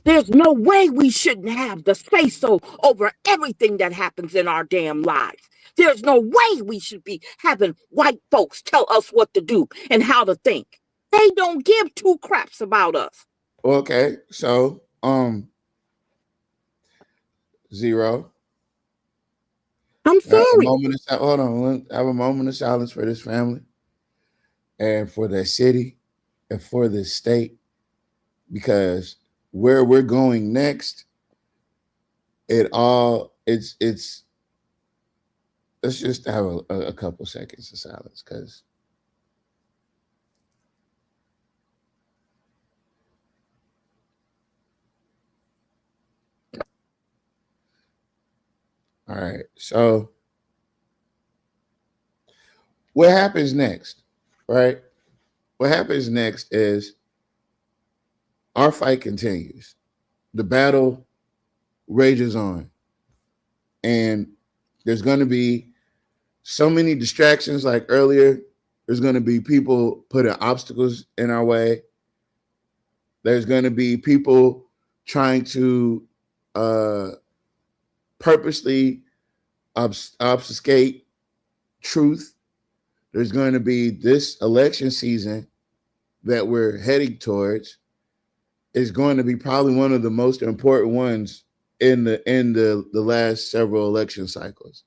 There's no way we shouldn't have the say-so over everything that happens in our damn lives. There's no way we should be having white folks tell us what to do and how to think. They don't give two craps about us. Okay, so Zero. I'm sorry. Hold on. Have a moment of silence for this family and for their city and for this state, because where we're going next, it's let's just have a couple seconds of silence, because all right, so what happens next, right? What happens next is our fight continues. The battle rages on. And there's going to be so many distractions. Like earlier, there's going to be people putting obstacles in our way. There's going to be people trying to purposely obfuscate truth. There's going to be this election season that we're heading towards is going to be probably one of the most important ones in the last several election cycles.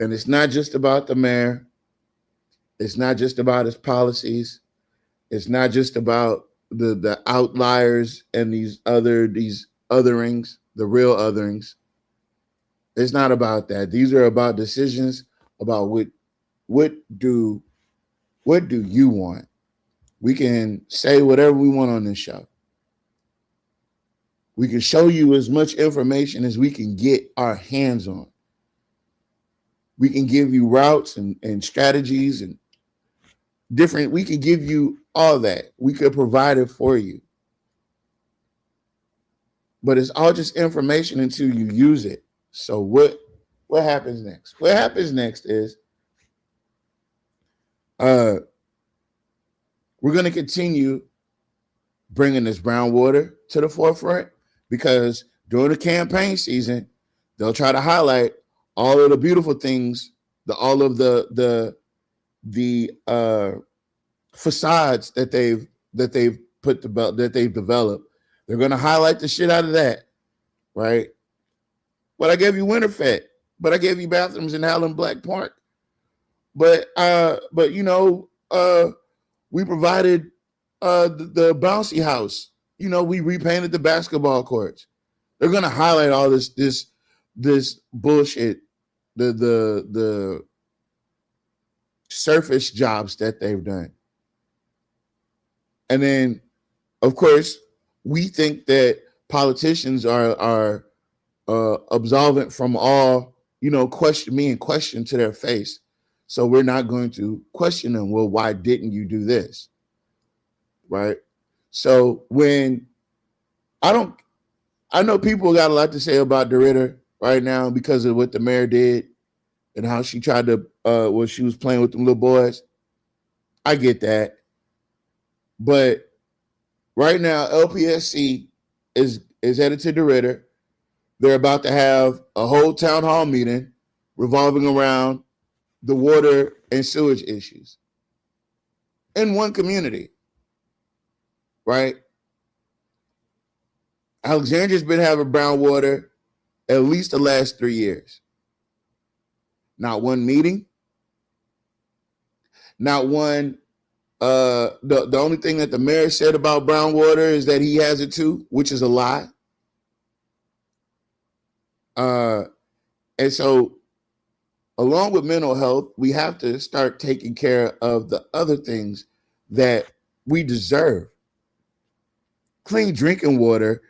And it's not just about the mayor. It's not just about his policies. It's not just about the outliers and these otherings, the real otherings. It's not about that. These are about decisions about what do you want? We can say whatever we want on this show. We can show you as much information as we can get our hands on. We can give you routes and strategies and different. We can give you all that. We could provide it for you. But it's all just information until you use it. So what happens next? What happens next is we're going to continue bringing this brown water to the forefront, because during the campaign season, they'll try to highlight all of the beautiful things, all of the facades that they've developed. They're going to highlight the shit out of that, right? But I gave you Winterfett, but I gave you bathrooms in Allen Black Park, but you know, we provided the bouncy house. You know, we repainted the basketball courts. They're gonna highlight all this bullshit, the surface jobs that they've done. And then, of course, we think that politicians are absolvent from all, you know, question to their face. So we're not going to question them. Well, why didn't you do this? Right? So when I know people got a lot to say about DeRidder right now because of what the mayor did and how she tried to when she was playing with them little boys. I get that. But right now, LPSC is headed to DeRidder. They're about to have a whole town hall meeting revolving around the water and sewage issues in one community, right? Alexandria's been having brown water at least the last 3 years. Not one meeting, not one. The only thing that the mayor said about brown water is that he has it too, which is a lie. And so, along with mental health, we have to start taking care of the other things that we deserve. Clean drinking water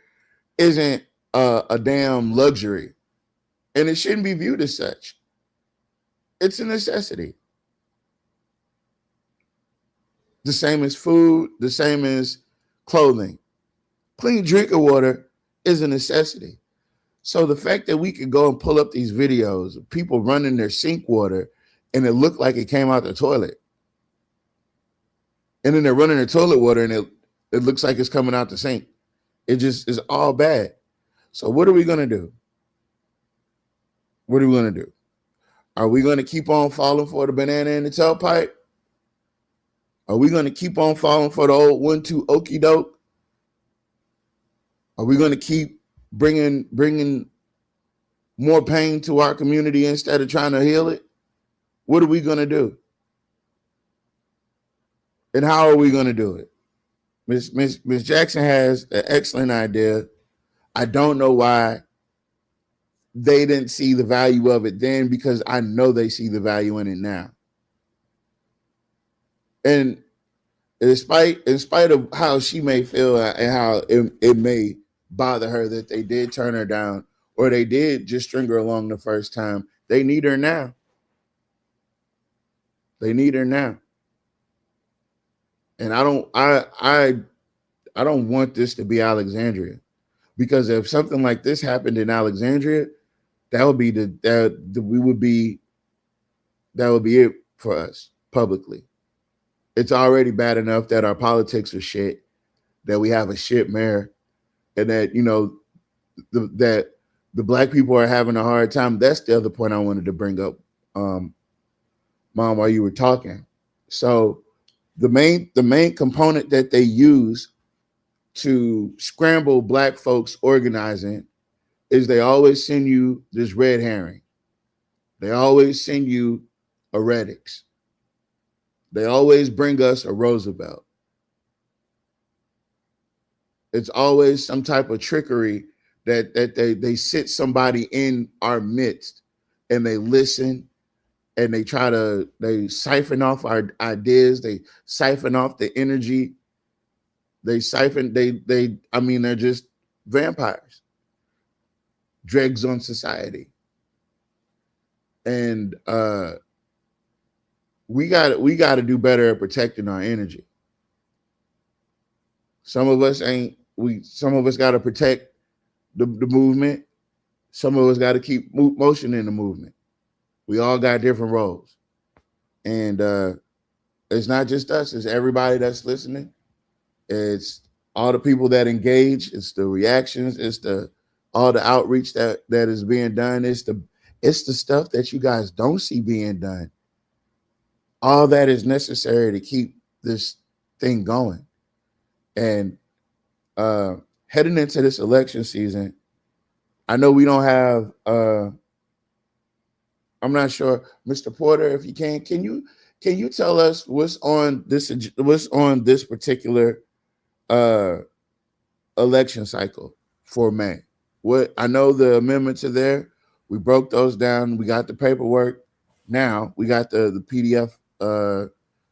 isn't a damn luxury, and it shouldn't be viewed as such. It's a necessity. The same as food, the same as clothing. Clean drinking water is a necessity. So the fact that we could go and pull up these videos of people running their sink water and it looked like it came out the toilet. And then they're running their toilet water and it looks like it's coming out the sink. It just is all bad. So what are we going to do? What are we going to do? Are we going to keep on falling for the banana in the tailpipe? Are we going to keep on falling for the old 1-2 okey doke? Are we going to keep bringing more pain to our community instead of trying to heal it? What are we going to do? And how are we going to do it? Miss Jackson has an excellent idea. I don't know why they didn't see the value of it then, because I know they see the value in it now. And in spite of how she may feel and how it may bother her that they did turn her down or they did just string her along the first time, they need her now. They need her now. And I don't want this to be Alexandria, because if something like this happened in Alexandria, that would be it for us publicly. It's already bad enough that our politics are shit, that we have a shit mayor, and that, you know, that the black people are having a hard time. That's the other point I wanted to bring up, Mom, while you were talking. So the main component that they use to scramble black folks organizing is they always send you this red herring. They always send you a Reddix. They always bring us a Roosevelt. It's always some type of trickery that they sit somebody in our midst and they listen and they siphon off our ideas. They siphon off the energy. They're just vampires, dregs on society. And we got to do better at protecting our energy. Some of us got to protect the movement. Some of us got to keep motion in the movement. We all got different roles. And it's not just us, it's everybody that's listening. It's all the people that engage, it's the reactions, it's all the outreach that is being done. It's the stuff that you guys don't see being done. All that is necessary to keep this thing going. And heading into this election season, I know we don't have I'm not sure, Mr. Porter, if you can you tell us what's on this particular election cycle for May? What I know, the amendments are there. We broke those down. We got the paperwork. Now we got the PDF, the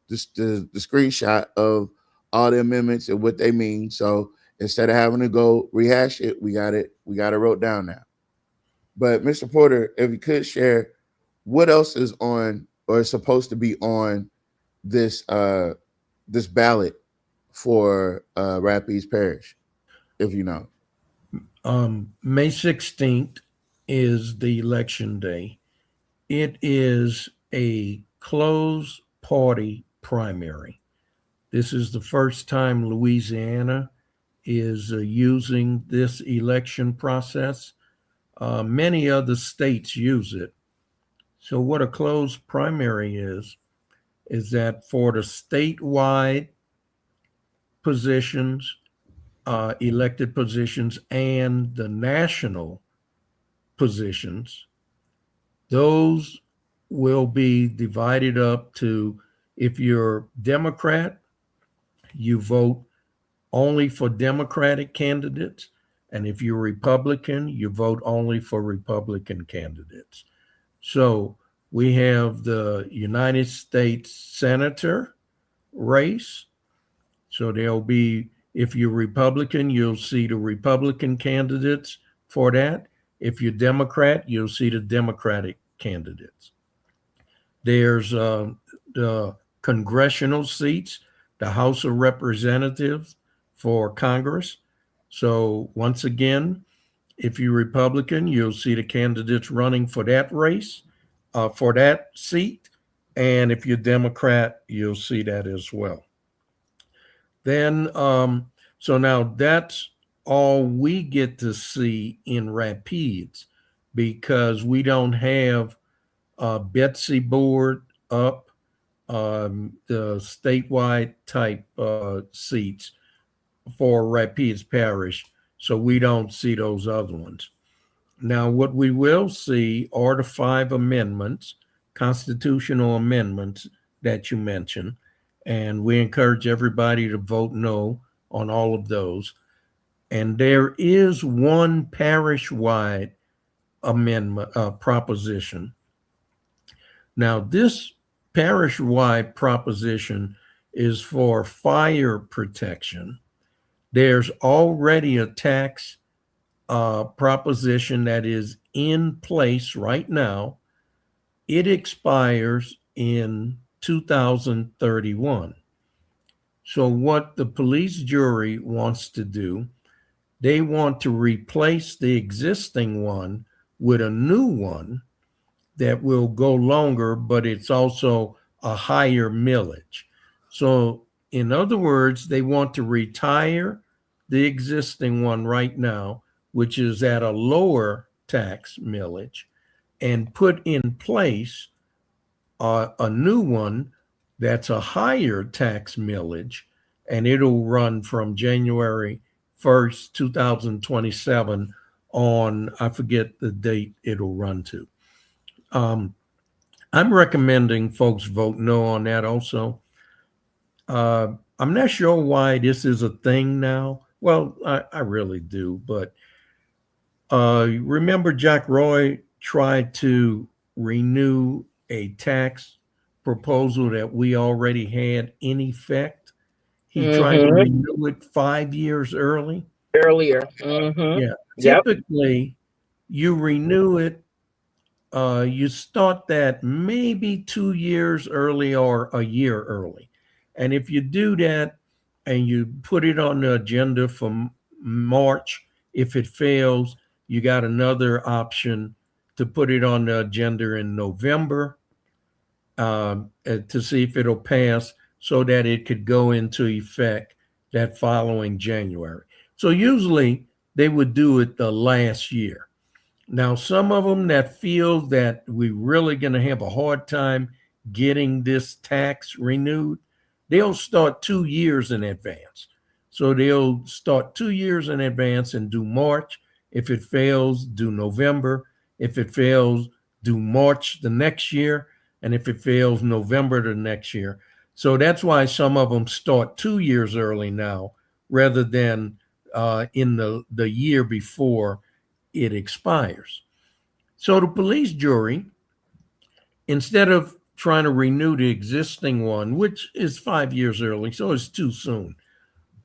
screenshot of all the amendments and what they mean. So instead of having to go rehash it, we got it wrote down now. But Mr. Porter, if you could share what else is on or is supposed to be on this ballot for Rapides Parish, if you know. May 16th is the election day. It is a closed party primary. This is the first time Louisiana is using this election process. Many other states use it. So what a closed primary is that for the statewide positions, elected positions, and the national positions, those will be divided up to, if you're Democrat, you vote only for Democratic candidates. And if you're Republican, you vote only for Republican candidates. So we have the United States Senator race. So there'll be, if you're Republican, you'll see the Republican candidates for that. If you're Democrat, you'll see the Democratic candidates. There's the congressional seats, the House of Representatives for Congress. So once again, if you're Republican, you'll see the candidates running for that race, for that seat. And if you're Democrat, you'll see that as well. Then, so now that's all we get to see in Rapides, because we don't have Betsy board up, the statewide type seats for Rapides Parish. So we don't see those other ones. Now, what we will see are the 5 amendments, constitutional amendments that you mentioned. And we encourage everybody to vote no on all of those. And there is one parish-wide amendment proposition. Now, this parish-wide proposition is for fire protection. There's already a tax proposition that is in place right now. It expires in 2031. So what the police jury wants to do, they want to replace the existing one with a new one that will go longer, but it's also a higher millage. So in other words, they want to retire the existing one right now, which is at a lower tax millage, and put in place a new one that's a higher tax millage, and it'll run from January 1st, 2027 on, I forget the date it'll run to. I'm recommending folks vote no on that also. I'm not sure why this is a thing now. Well, I really do, but remember Jack Roy tried to renew a tax proposal that we already had in effect. He tried to renew it 5 years earlier. Yeah. Typically, you renew it, you start that maybe 2 years early or a year early. And if you do that and you put it on the agenda for March, if it fails, you got another option to put it on the agenda in November to see if it'll pass, so that it could go into effect that following January. So usually they would do it the last year. Now, some of them that feel that we're really going to have a hard time getting this tax renewed, they'll start 2 years in advance. So they'll start 2 years in advance and do March. If it fails, do November. If it fails, do March the next year. And if it fails, November the next year. So that's why some of them start 2 years early now, rather than in the year before it expires. So the police jury, instead of trying to renew the existing one, which is 5 years early, so it's too soon,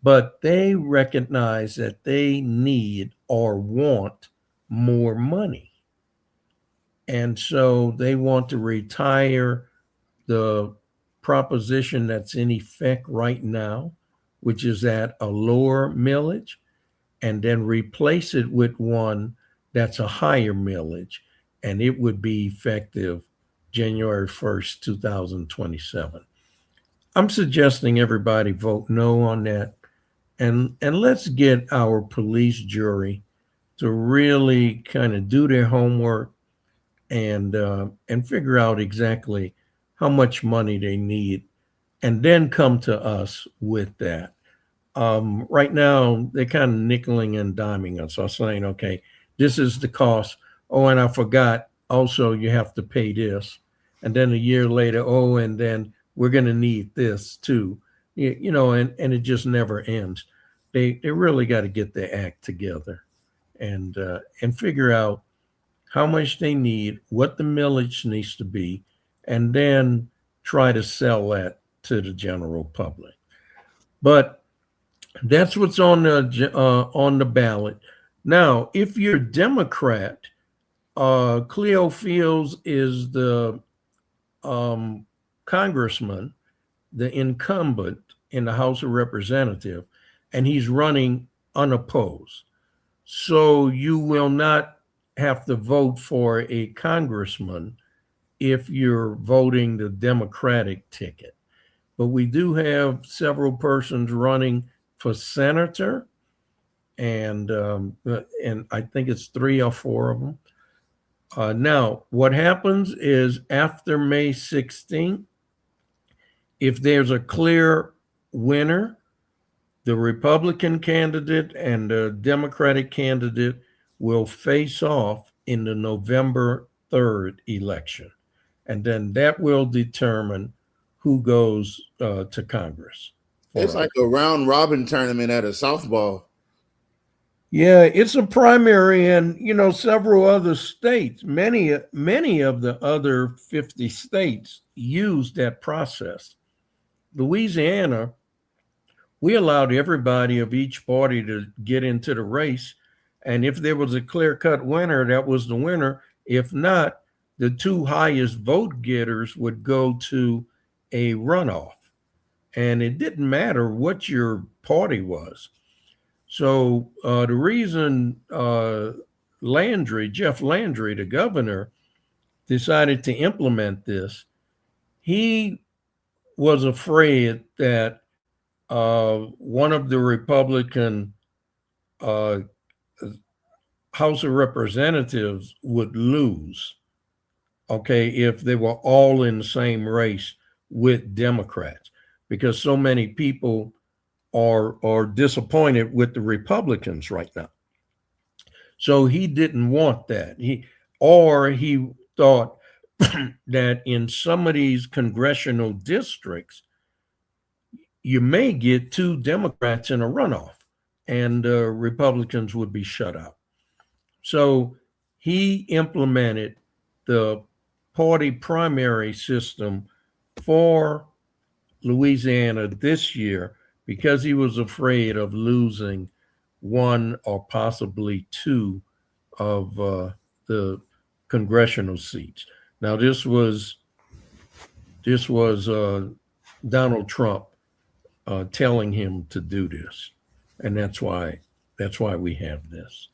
but they recognize that they need or want more money. And so they want to retire the proposition that's in effect right now, which is at a lower millage, and then replace it with one that's a higher millage, and it would be effective January 1st, 2027. I'm suggesting everybody vote no on that, and let's get our police jury to really kind of do their homework and figure out exactly how much money they need, and then come to us with that. Right now, they're kind of nickeling and diming us. So saying, okay, this is the cost. Oh, and I forgot, also, you have to pay this. And then a year later, oh, and then we're going to need this too. You know, and it just never ends. They really got to get their act together. and figure out how much they need, what the millage needs to be, and then try to sell that to the general public. But that's what's on the ballot. Now, if you're a Democrat, Cleo Fields is the congressman, the incumbent in the House of Representatives, and he's running unopposed. So you will not have to vote for a congressman if you're voting the Democratic ticket. But we do have several persons running for senator, and I think it's 3 or 4 of them. Now, what happens is after May 16th, if there's a clear winner, the Republican candidate and the Democratic candidate will face off in the November 3rd election. And then that will determine who goes to Congress. It's like a round robin tournament at a softball. Yeah, it's a primary, and several other states, many of the other 50 states use that process. Louisiana, we allowed everybody of each party to get into the race, and if there was a clear-cut winner, that was the winner. If not, the 2 highest vote getters would go to a runoff, and it didn't matter what your party was. So the reason Jeff Landry, the governor, decided to implement this, he was afraid that one of the Republican House of Representatives would lose, if they were all in the same race with Democrats, because so many people are disappointed with the Republicans right now. So he didn't want that. He thought that in some of these congressional districts, you may get 2 Democrats in a runoff and Republicans would be shut out. So he implemented the party primary system for Louisiana this year because he was afraid of losing 1 or possibly 2 of the congressional seats. Now, this was Donald Trump telling him to do this, and that's why we have this.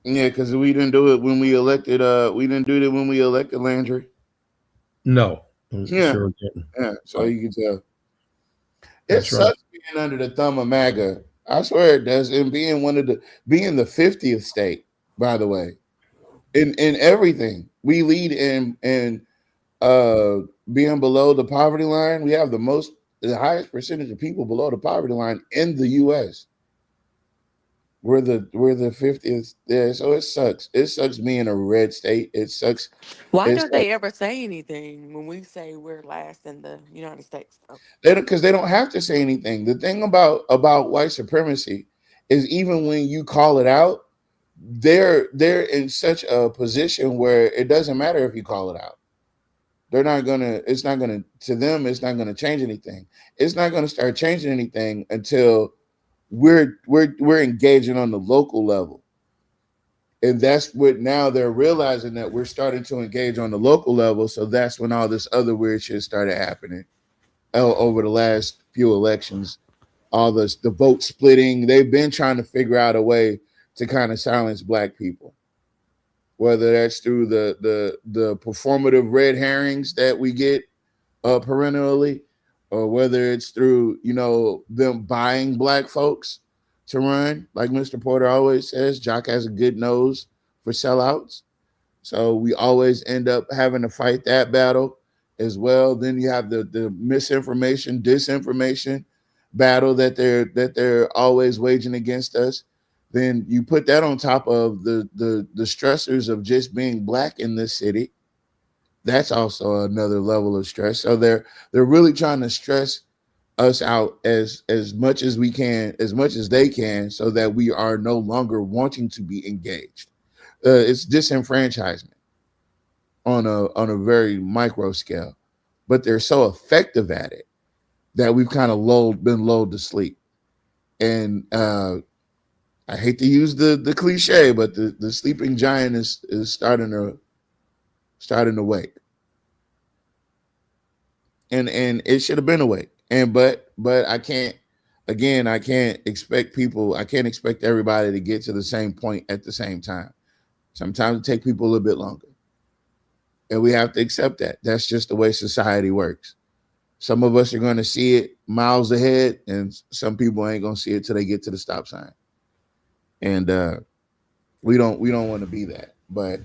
Yeah, because we didn't do it when we elected. We didn't do it when we elected Landry. No. Yeah. Sure didn't. Yeah. So you can tell. That's It sucks right. being under the thumb of MAGA. I swear it does. And being the 50th state, by the way, in everything we lead in being below the poverty line. We have the highest percentage of people below the poverty line in the U.S. We're the 50th there, so it sucks. It sucks being a red state. It sucks. Why It's don't they ever say anything when we say we're last in the United States? because they don't have to say anything. The thing about white supremacy is even when you call it out, they're in such a position where it doesn't matter if you call it out. To them, it's not gonna change anything. It's not gonna start changing anything until we're engaging on the local level. And that's what now they're realizing that we're starting to engage on the local level. So that's when all this other weird shit started happening over the last few elections. All the vote splitting. They've been trying to figure out a way to kind of silence Black people, whether that's through the performative red herrings that we get perennially, or whether it's through them buying Black folks to run. Like Mr. Porter always says, Jock has a good nose for sellouts. So we always end up having to fight that battle as well. Then you have the misinformation, disinformation battle that they're always waging against us. Then you put that on top of the stressors of just being Black in this city. That's also another level of stress. So they're really trying to stress us out as much as we can, as much as they can, so that we are no longer wanting to be engaged. It's disenfranchisement on a very micro scale, but they're so effective at it that we've kind of been lulled to sleep. And I hate to use the cliche, but the sleeping giant is starting to wake. And it should have been awake. And but I can't expect everybody to get to the same point at the same time. Sometimes it takes people a little bit longer. And we have to accept that. That's just the way society works. Some of us are going to see it miles ahead, and some people ain't going to see it till they get to the stop sign. And we don't want to be that. But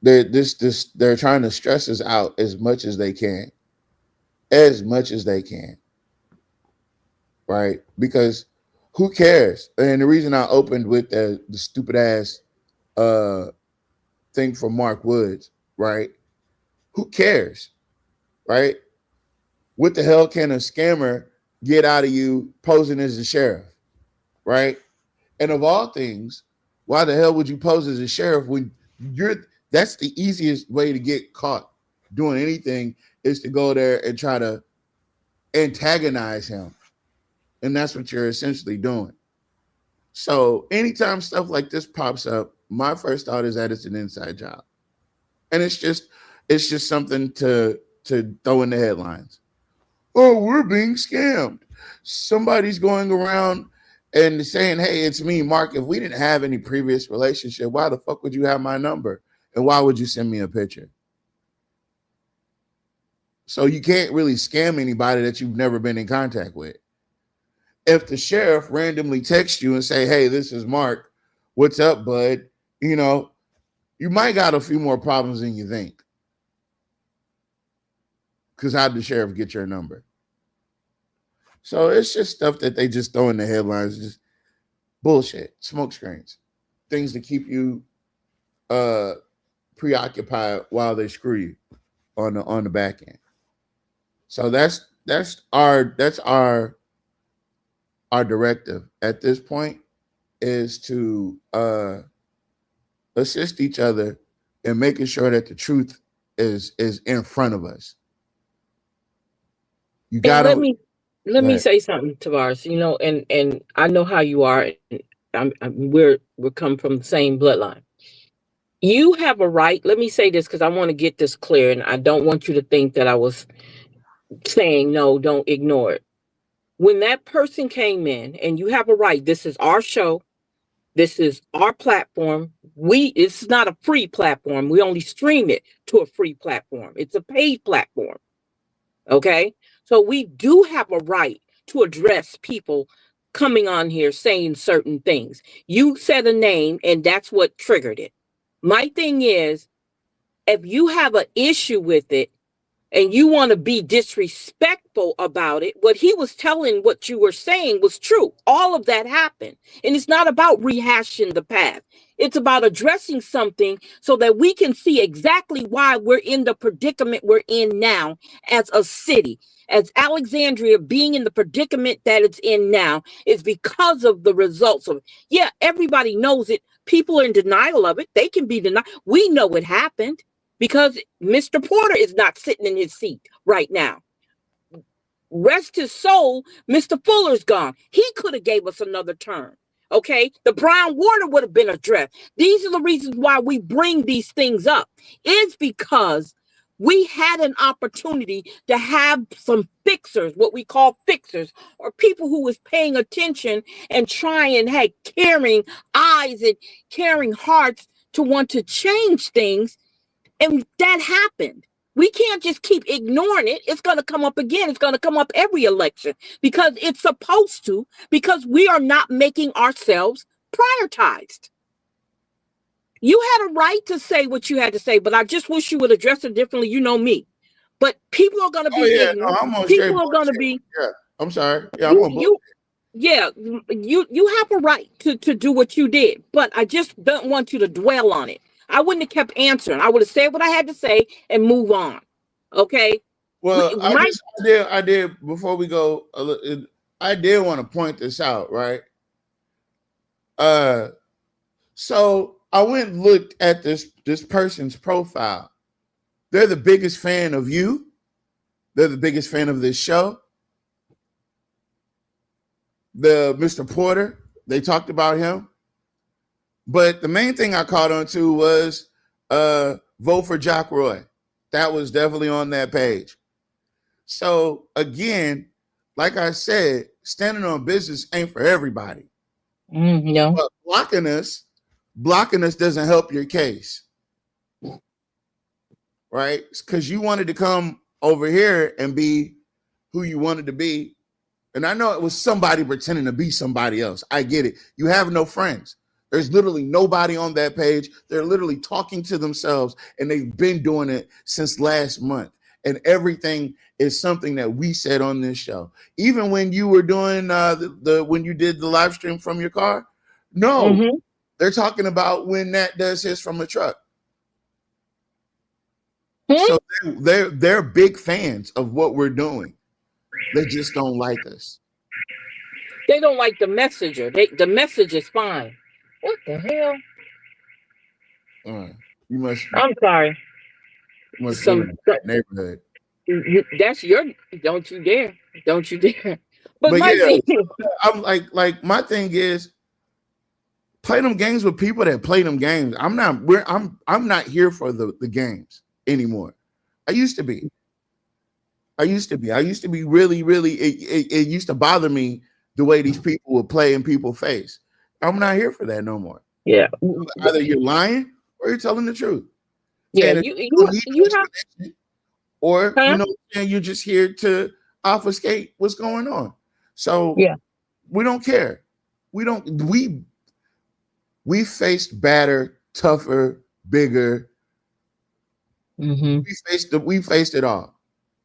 they're trying to stress us out as much as they can. Right? Because who cares? And the reason I opened with the stupid ass thing from Mark Woods, right? Who cares? Right? What the hell can a scammer get out of you posing as a sheriff? Right? And of all things, why the hell would you pose as a sheriff when that's the easiest way to get caught doing anything, is to go there and try to antagonize him. And that's what you're essentially doing. So anytime stuff like this pops up, my first thought is that it's an inside job. And it's just something to throw in the headlines. Oh, we're being scammed. Somebody's going around and saying, hey, it's me, Mark. If we didn't have any previous relationship, why the fuck would you have my number? And why would you send me a picture? So you can't really scam anybody that you've never been in contact with. If the sheriff randomly texts you and say, hey, this is Mark, what's up, bud? You know, you might got a few more problems than you think. Because how did the sheriff get your number? So it's just stuff that they just throw in the headlines, just bullshit, smoke screens, things to keep you preoccupied while they screw you on the back end. So that's our directive at this point, is to assist each other in making sure that the truth is in front of us. You gotta let me say something, Tavares. You know, and I know how you are. We're come from the same bloodline. You have a right. Let me say this because I want to get this clear, and I don't want you to think that I was saying no. Don't ignore it. When that person came in, and you have a right. This is our show. This is our platform. It's not a free platform. We only stream it to a free platform. It's a paid platform. Okay? So we do have a right to address people coming on here saying certain things. You said a name, and that's what triggered it. My thing is, if you have an issue with it and you want to be disrespectful about it, what he was telling, what you were saying was true. All of that happened. And it's not about rehashing the past. It's about addressing something so that we can see exactly why we're in the predicament we're in now as a city. As Alexandria being in the predicament that it's in now is because of the results of it. Yeah, everybody knows it. People are in denial of it. They can be denied. We know it happened because Mr. Porter is not sitting in his seat right now. Rest his soul, Mr. Fuller's gone. He could have gave us another term. Okay, the brown water would have been addressed. These are the reasons why we bring these things up. It's because we had an opportunity to have some fixers, what we call fixers, or people who was paying attention and trying, hey, caring eyes and caring hearts to want to change things. And that happened. We can't just keep ignoring it. It's going to come up again. It's going to come up every election because it's supposed to, because we are not making ourselves prioritized. You had a right to say what you had to say, but I just wish you would address it differently. You know me. But people are going to be ignorant. People are going to be. Yeah, I'm sorry. Yeah, I'm on you have a right to do what you did, but I just don't want you to dwell on it. I wouldn't have kept answering. I would have said what I had to say and move on. Okay? Well, My I did before we go. I did want to point this out, right? So I went and looked at this person's profile. They're the biggest fan of you. They're the biggest fan of this show. The Mr. Porter, they talked about him. But the main thing I caught on to was vote for Jock Roy. That was definitely on that page. So again, like I said, standing on business ain't for everybody. no. But blocking us doesn't help your case. Right? Because you wanted to come over here and be who you wanted to be. And I know it was somebody pretending to be somebody else. I get it. You have no friends. There's literally nobody on that page. They're literally talking to themselves, and they've been doing it since last month. And everything is something that we said on this show. Even when you were doing when you did the live stream from your car, no, they're talking about when Nat does his from the truck. So they're big fans of what we're doing. They just don't like us. They don't like the messenger. The message is fine. What the hell? You must. I'm sorry. Must live in that neighborhood. That's your. Don't you dare! Don't you dare! But my yeah, thing, I'm like my thing is play them games with people that play them games. I'm not here for the games anymore. I used to be really, really. It used to bother me the way these people would play in people's face. I'm not here for that no more. Yeah. Either you're lying or you're telling the truth. Yeah. You have, or you know, you're just here to obfuscate what's going on. So yeah, we don't care. We faced badder, tougher, bigger. We faced it all.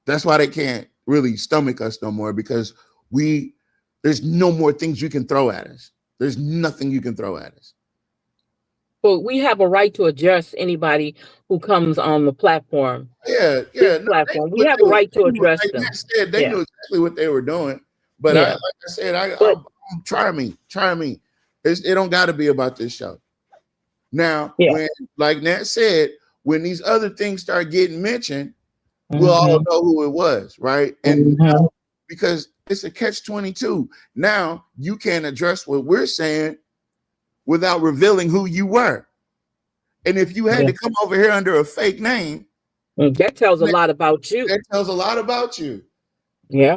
That's why they can't really stomach us no more, because there's no more things you can throw at us. There's nothing you can throw at us. Well, we have a right to address anybody who comes on the platform. Yeah. Platform. We have a right to address them. They knew exactly what they were doing. But like I said, try me. It don't got to be about this show. Now, when, like Nat said, when these other things start getting mentioned, we'll all know who it was, right? And because it's a catch-22. Now you can't address what we're saying without revealing who you were. And if you had to come over here under a fake name, that tells a lot about you. That tells a lot about you. Yeah.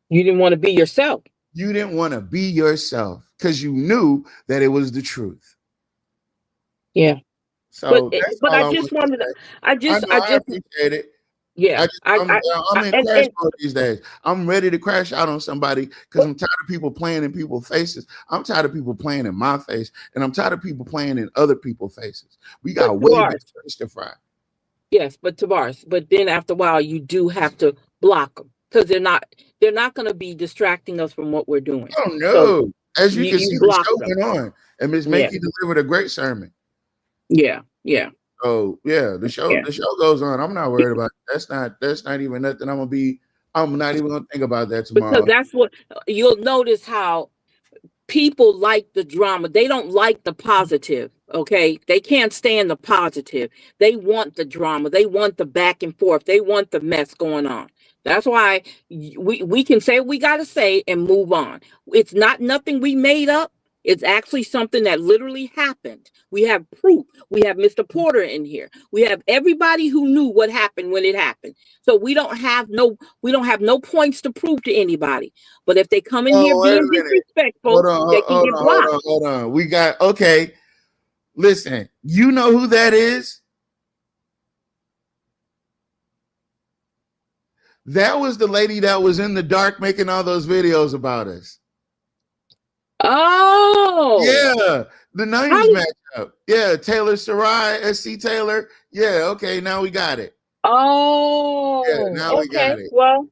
You didn't want to be yourself. You didn't want to be yourself because you knew that it was the truth. Yeah. So, but I just wanted to. I appreciate it. Yeah, I'm in crash mode these days. I'm ready to crash out on somebody because I'm tired of people playing in people's faces. I'm tired of people playing in my face, and I'm tired of people playing in other people's faces. We got way more fish to fry. Yes, but Tavares, but then after a while, you do have to block them because they're not going to be distracting us from what we're doing. Oh no! So as you can see, the show went on, and Ms. Mankey delivered a great sermon. Yeah. Oh yeah, the show goes on. I'm not worried about it. That's not even nothing. I'm not even gonna think about that tomorrow. Because that's what you'll notice, how people like the drama. They don't like the positive. Okay, they can't stand the positive. They want the drama. They want the back and forth. They want the mess going on. That's why we can say what we got to say and move on. It's not nothing we made up. It's actually something that literally happened. We have proof. We have Mr. Porter in here. We have everybody who knew what happened when it happened. So we don't have no points to prove to anybody. But if they come in here being disrespectful, they can get blocked. Hold on. We got Listen, you know who that is? That was the lady that was in the dark making all those videos about us. Oh, yeah, the 90s matchup. Yeah, Taylor Sarai, SC Taylor. Yeah, okay, now we got it. Oh, yeah, now we got it. Well,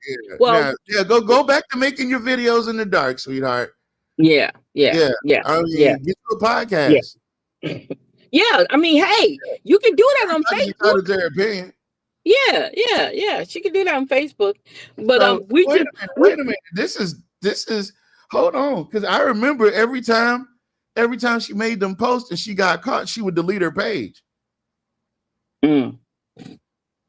go back to making your videos in the dark, sweetheart. Yeah. I mean, get to a podcast. Yeah, I mean, hey, you can do that on Facebook. Their opinion. Yeah. She can do that on Facebook. But So we just wait a minute. This is hold on, because I remember every time she made them posts and she got caught, she would delete her page. Mm.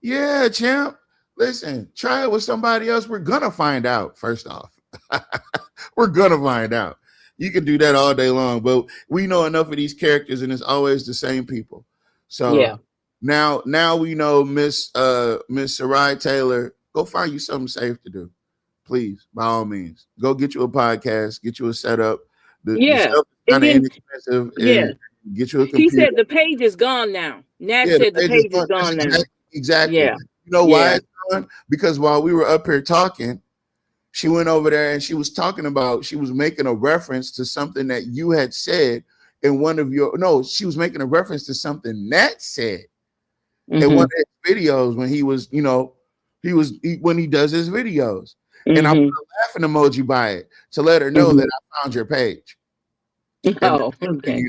Yeah, champ. Listen, try it with somebody else. We're gonna find out. First off, we're gonna find out. You can do that all day long, but we know enough of these characters, and it's always the same people. So Yeah. now we know Miss Sarai Taylor. Go find you something safe to do, please. By all means, go get you a podcast, get you a setup. The stuff is kind of inexpensive, and get you a computer. He said the page is gone now. Nat said the page is gone now. Exactly. Yeah. You know why it's gone? Because while we were up here talking, she went over there and she was making a reference to something that you had said in one of your, she was making a reference to something Nat said in one of his videos when he was, when he does his videos. And I put a laughing emoji by it to let her know that I found your page. Oh, okay.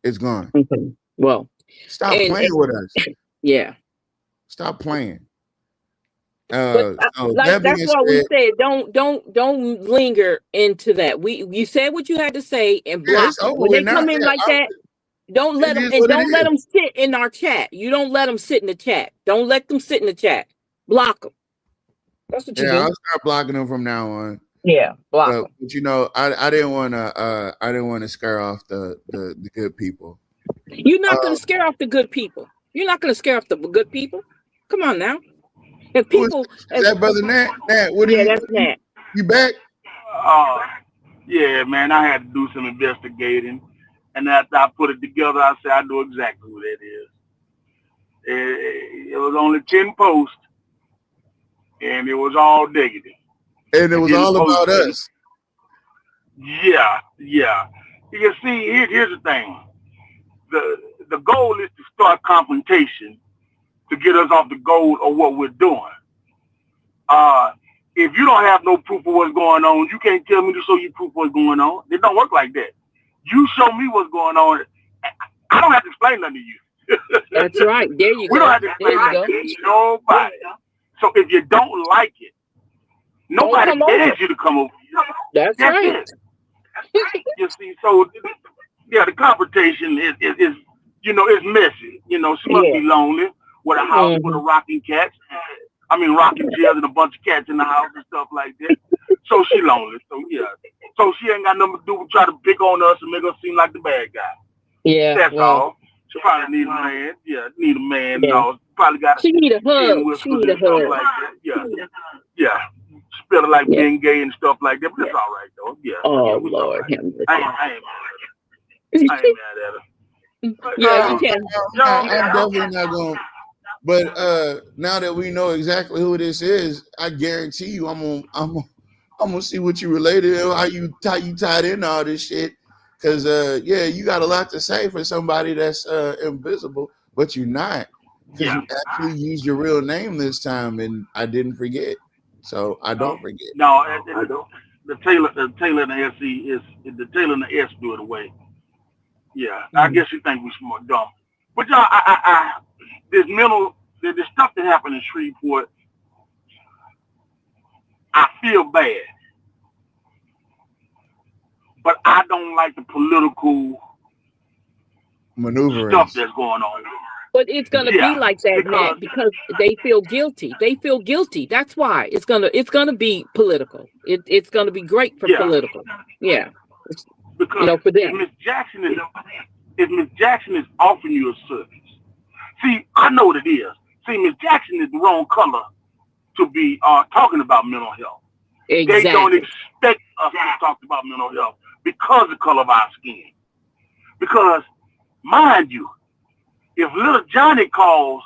It's gone. Okay. Well, stop playing with us. Yeah. Stop playing. That's why we said don't linger into that. You said what you had to say and block them. When they come in like that, don't let them sit in our chat. You don't let them sit in the chat. Don't let them sit in the chat. Block them. That's what you do. I'll start blocking them from now on. Yeah, block them. But I didn't want to scare off the good people. You're not going to scare off the good people. You're not going to scare off the good people. Come on now. If people, is that brother Nat? That's Nat. You back? Yeah, man. I had to do some investigating, and after I put it together, I said I know exactly who that is. It was only 10 posts, and it was all negative. And it was all about us. Yeah. You see, here's the thing. The goal is to start confrontation to get us off the goal of what we're doing. If you don't have no proof of what's going on, you can't tell me to show you proof of what's going on. It don't work like that. You show me what's going on. I don't have to explain nothing to you. That's right. There you go. We don't have to explain nothing to nobody. So if you don't like it, nobody dares you to come over. That's right. You see, so the confrontation is it's messy. She must be lonely with a house with a rocking chairs and a bunch of cats in the house and stuff like that. So she lonely. So she ain't got nothing to do with try to pick on us and make us seem like the bad guy. Yeah, that's all. She probably need a man. Yeah, need a man. Yeah. Probably got. She need a hug. She need a hug. Like that. Yeah. Spell like being gay and stuff like that, but it's all right though. Yeah. Oh Lord, right. I ain't mad at her. Yeah, you can. I'm definitely not going. But now that we know exactly who this is, I guarantee you, I'm gonna see what you related, how you tied in all this shit. Because you got a lot to say for somebody that's invisible, but you're not. Because you actually used your real name this time, and I didn't forget. So I don't forget. No, I don't. The Taylor and the SE is the Taylor and the S do it away. Yeah, I guess you think we're smart, dumb. But y'all, this stuff that happened in Shreveport, I feel bad. But I don't like the political maneuvering stuff that's going on. But it's gonna be like that, Matt, because they feel guilty. They feel guilty. That's why it's gonna be political. It's gonna be great for political. Yeah. Because for them. If Miss Jackson is offering you a service, see, I know what it is. See, Miss Jackson is the wrong color to be talking about mental health. Exactly. They don't expect us to talk about mental health because of the color of our skin. Because, mind you, if little Johnny calls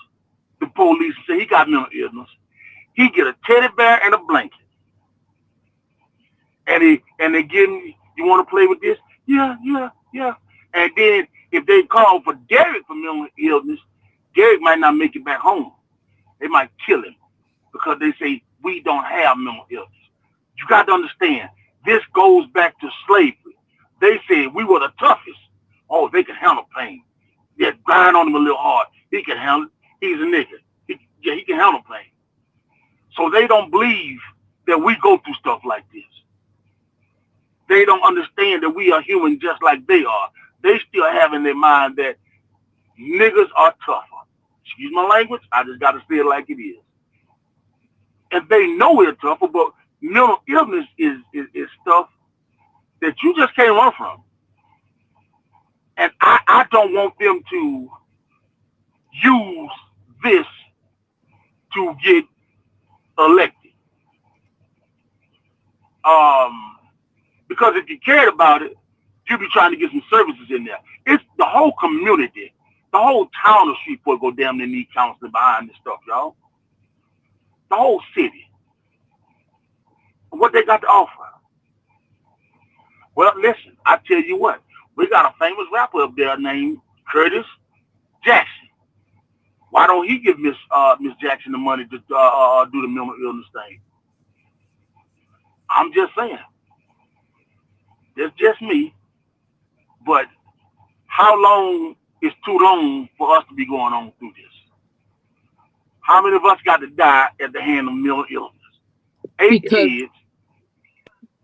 the police and say he got mental illness, he get a teddy bear and a blanket. And they give him, you want to play with this? Yeah. And then if they call for Derek for mental illness, Derek might not make it back home. They might kill him because they say we don't have mental illness. You got to understand, this goes back to slavery. They said we were the toughest. Oh, they can handle pain. Yeah, grind on him a little hard. He can handle it. He's a nigga. Yeah, he can handle pain. So they don't believe that we go through stuff like this. They don't understand that we are human just like they are. They still have in their mind that niggas are tougher. Excuse my language. I just got to say it like it is. And they know we're tougher, but mental illness is stuff that you just can't run from. And I don't want them to use this to get elected. Because if you cared about it, you'd be trying to get some services in there. It's the whole community, the whole town of Shreveport go damn near need counseling behind this stuff, y'all. The whole city. What they got to offer? Well, listen, I tell you what, we got a famous rapper up there named Curtis Jackson. Why don't he give Miss Jackson the money to do the mental illness thing? I'm just saying. It's just me. But how long is too long for us to be going on through this? How many of us got to die at the hand of mental illness? 8 kids.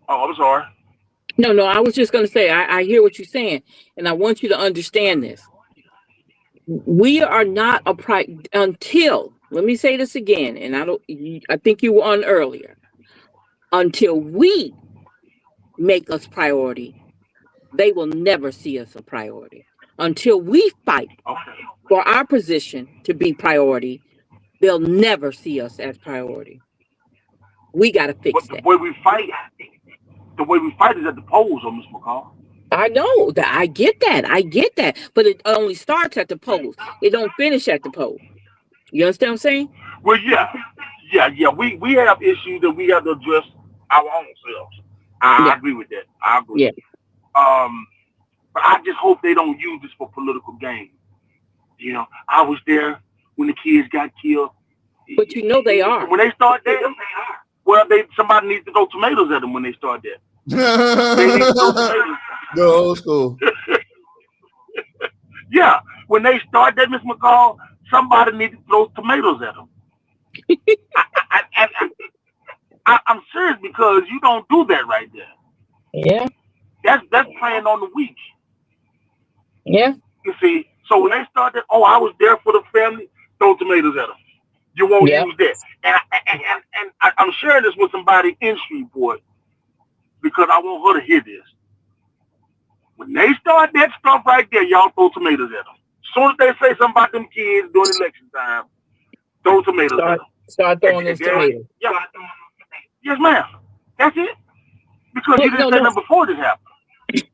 Oh, I'm sorry. No, I was just going to say, I hear what you're saying, and I want you to understand this. We are not until, let me say this again, and I think you were on earlier, until we make us priority, they will never see us a priority. Until we fight for our position to be priority, they'll never see us as priority. We got to fix that. The way we fight is at the polls, Miss McCall. I know that. I get that. But it only starts at the polls. It don't finish at the polls. You understand what I'm saying? Well, yeah. We have issues that we have to address our own selves. I agree with that. I agree. Yeah. But I just hope they don't use this for political gain. You know, I was there when the kids got killed. But you know they are. When they start there, well, somebody needs to throw tomatoes at them when they start there. They need to throw tomatoes. The old school. Yeah, when they start that, Miss McCall, somebody needs to throw tomatoes at them. I'm serious, because you don't do that right there. Yeah. That's playing on the weak. Yeah. You see, so when they start that, I was there for the family, throw tomatoes at them. You won't use that. And I'm sharing this with somebody in Shreveport because I want her to hear this. When they start that stuff right there, y'all throw tomatoes at them. As soon as they say something about them kids during election time, throw tomatoes at them. Start throwing those tomatoes. Yeah. Yes, ma'am. That's it. Because you didn't say that before this happened.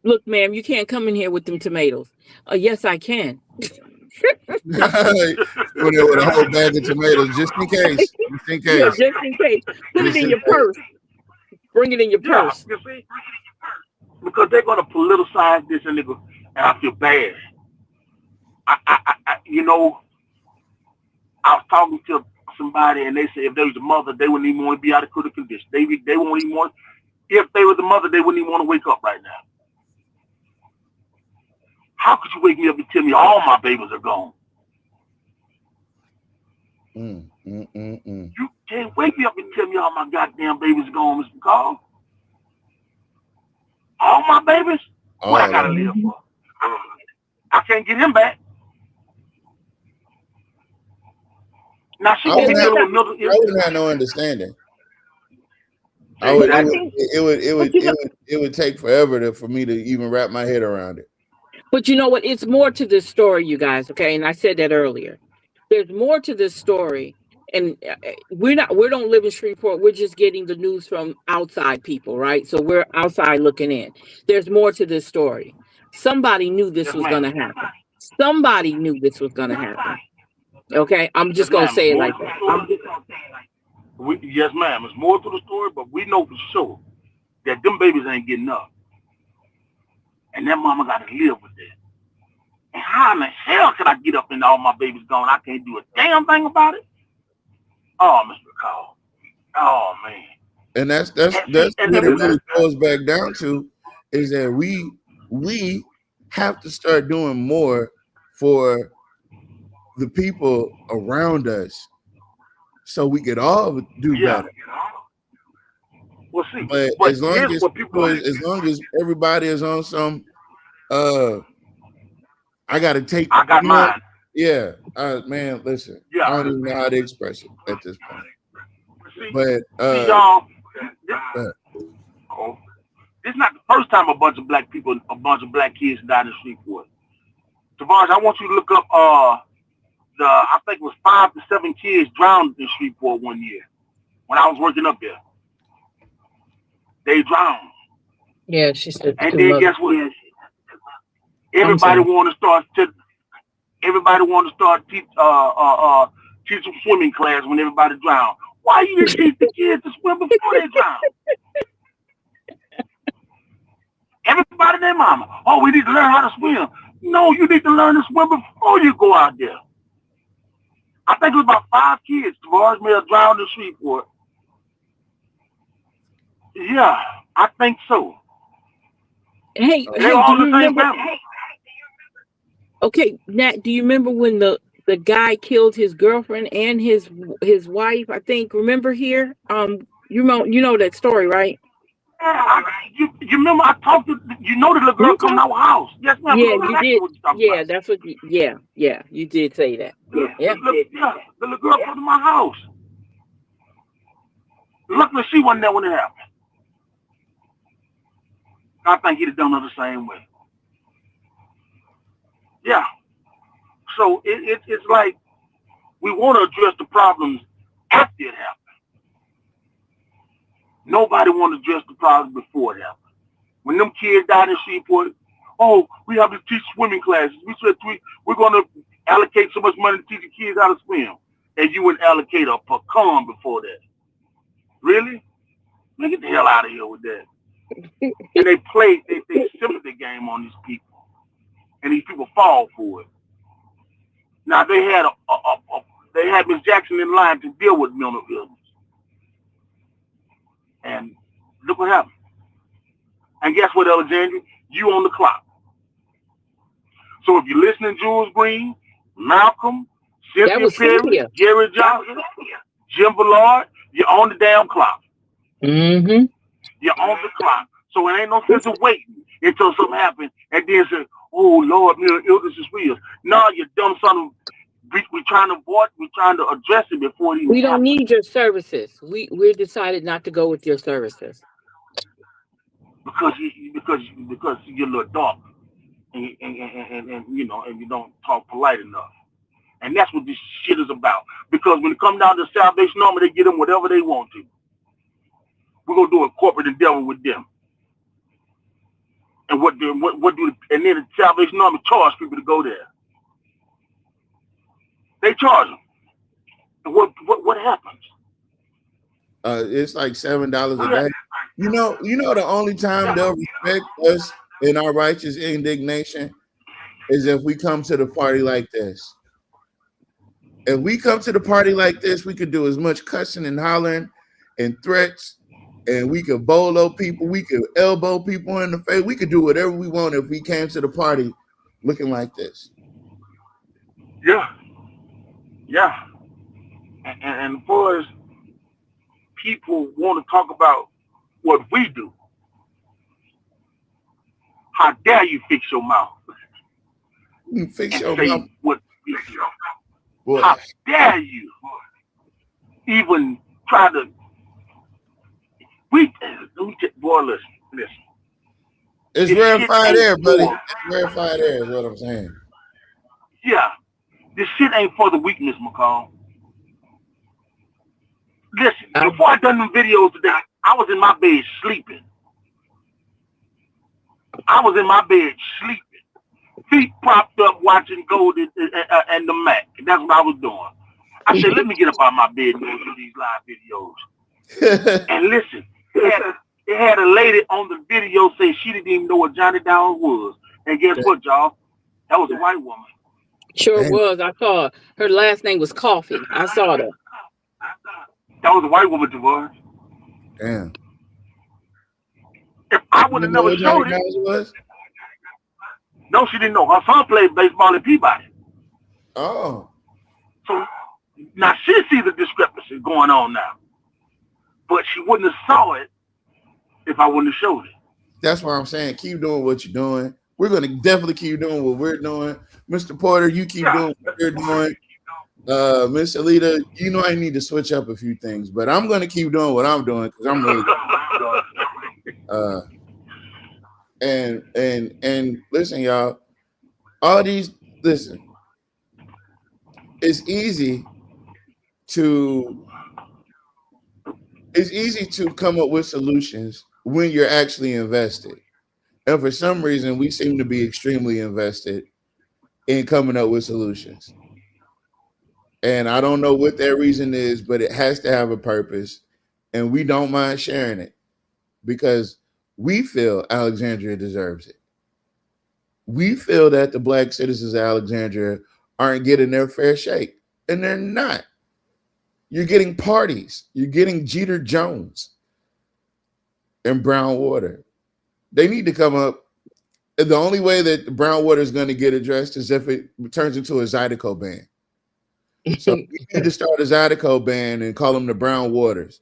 Look, ma'am, you can't come in here with them tomatoes. Yes, I can. With a whole bag of tomatoes, just in case. Yeah, just in case. Put it in your purse. Bring it in your purse. You see? Because they're going to politicize this, and I feel bad. I was talking to somebody, and they said if they was the mother, they wouldn't even want to be out of critical condition. They won't even want. If they were the mother, they wouldn't even want to wake up right now. How could you wake me up and tell me all my babies are gone? You can't wake me up and tell me all my goddamn babies are gone, Mr. McCall. All my babies? What I gotta live for? I can't get him back. Now she can't get another. I wouldn't have no understanding. It would take forever for me to even wrap my head around it. But you know what? It's more to this story, you guys. Okay, and I said that earlier. There's more to this story, and we don't live in Shreveport. We're just getting the news from outside people, right? So we're outside looking in. There's more to this story. Somebody knew this was going to happen. Somebody knew this was going to happen. Okay, I'm just going to say it like that. Yes, ma'am. It's more to the story, but we know for sure that them babies ain't getting up. And that mama got to live with that. And how in the hell could I get up and all my babies gone? I can't do a damn thing about it. Oh, Mr. McCall. Oh, man. And that's what it really goes back down to, is that we have to start doing more for the people around us so we could all do better. Well, see, But as long here's as what people as long as everybody is on some, I got to take. I got mine. Yeah, man. Listen, Yeah. I don't even know how to express it at this point. See, But see, y'all, this is not the first time a bunch of black kids died in Shreveport. Tavares, I want you to look up I think it was 5 to 7 kids drowned in Shreveport one year when I was working up there. They drowned. Yeah, she said. And then guess what? Everybody want to start teach a swimming class when everybody drowned. Why you didn't teach the kids to swim before they drowned? Everybody and their mama. Oh, we need to learn how to swim. No, you need to learn to swim before you go out there. I think it was about 5 kids. Tavares may have drowned in Shreveport. Yeah, I think so. Hey, They're all the same family. Okay, Nat, do you remember when the guy killed his girlfriend and his wife? I think. Remember here? You know that story, right? Yeah, you remember I talked to the little girl come to our house. Yes, ma'am. Yeah, you did. Yeah, that's what. Yeah, you did say that. Yeah. The little girl come to my house. Luckily, she wasn't there when it happened. I think he'd have done it the same way. Yeah. So it's like we want to address the problems after it happened. Nobody want to address the problems before it happened. When them kids died in Shreveport, oh, we have to teach swimming classes. We said we're going to allocate so much money to teach the kids how to swim. And you would allocate a pecan before that. Really? Man, get the hell out of here with that. And they sympathy game on these people. And these people fall for it. Now they had they had Miss Jackson in line to deal with mental illness. And look what happened. And guess what, Alexandria? You on the clock. So if you're listening, Jules Green, Malcolm, Cynthia Perry, Jerry Johnson, Jim Ballard, you're on the damn clock. Mm-hmm. You're on the clock. So it ain't no sense of waiting until something happens and then say, oh, Lord, mental illness is real. No, you dumb son of... We're trying to address it before it even We don't happens. need your services. We decided not to go with your services. Because you're a little dark and you know, and you don't talk polite enough. And that's what this shit is about. Because when it comes down to Salvation Army, they get them whatever they want to. We're gonna do a corporate endeavor with them. And then the Salvation Army charge people to go there. They charge them. And what happens? It's like $7 a day. You know the only time they'll respect us in our righteous indignation is if we come to the party like this. If we come to the party like this, we could do as much cussing and hollering and threats, and we could bolo people, we could elbow people in the face, we could do whatever we want if we came to the party looking like this. Yeah. And as far as people want to talk about what we do, how dare you fix your mouth? You fix your say mouth. What we do. Boy. How dare you even try to... Boy, listen. It's rarefied air, buddy. It's rarefied air is what I'm saying. Yeah. This shit ain't for the weakness, McCall. Listen, before I done them videos today, I was in my bed sleeping. Feet propped up watching Gold and the Mac. That's what I was doing. I said, let me get up out of my bed and go do these live videos. And listen, they had a lady on the video say she didn't even know what Johnny Downs was. And guess what, y'all? That was a white woman. Sure was. I saw her last name was Coffee. I saw that. That was a white woman, Tavares. Damn. If I would have never showed it. Was? No, she didn't know. Her son played baseball in Peabody. Oh. So Now she sees the discrepancy going on now, but she wouldn't have saw it if I wouldn't have showed it. That's why I'm saying keep doing what you're doing. We're going to definitely keep doing what we're doing. Mr. Porter, you keep doing what you're doing. Miss Alita, you know I need to switch up a few things, but I'm going to keep doing what I'm doing because I'm really and listen, y'all, listen, it's easy to come up with solutions when you're actually invested. And for some reason, we seem to be extremely invested in coming up with solutions. And I don't know what that reason is, but it has to have a purpose. And we don't mind sharing it because we feel Alexandria deserves it. We feel that the Black citizens of Alexandria aren't getting their fair shake, and they're not. You're getting parties. You're getting Jeter Jones and Brown Water. They need to come up. The only way that Brown Water is going to get addressed is if it turns into a Zydeco ban. So we need to start a Zydeco ban and call them the Brown Waters,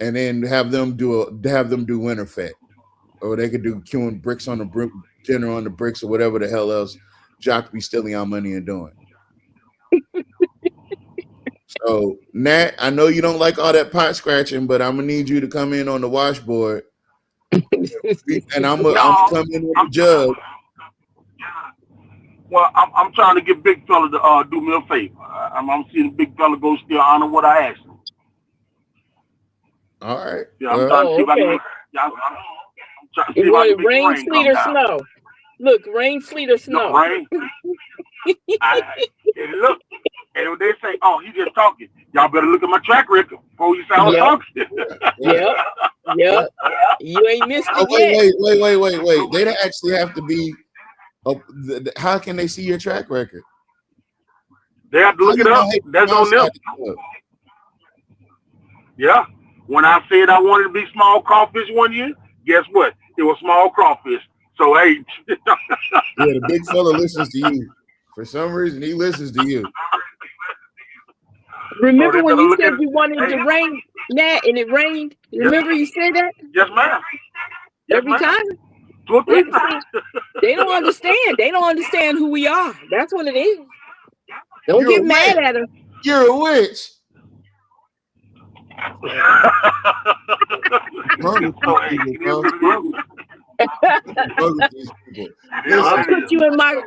and then have them do Winterfett, or they could do queuing bricks on the dinner on the bricks or whatever the hell else Jock be stealing our money and doing. So Nat, I know you don't like all that pot scratching, but I'm gonna need you to come in on the washboard, and I'm gonna come in with the jug. Well, I'm trying to get Big Fella to do me a favor. I'm seeing Big Fella go still honor what I asked him. All right. Yeah, I'm trying to see if I can. I'm trying to see if I can make rain, sleet, or snow. Look, rain, sleet, or snow. Rain. Look, and they say, "Oh, he just talking." Y'all better look at my track record before you sound talking. Yep. You ain't missed it yet. Wait. They actually have to be. How can they see your track record? They have to look it up. That's on them. Yeah. When I said I wanted to be small crawfish one year, guess what? It was small crawfish. So hey. Yeah, the Big Fella listens to you. For some reason, he listens to you. Remember when you said you wanted to rain, Nat, and it rained? Remember you said that? Yes, ma'am. Every time. They don't understand. They don't understand who we are. That's what it is. Don't get mad at us. You're a witch. I'm gonna put you in my.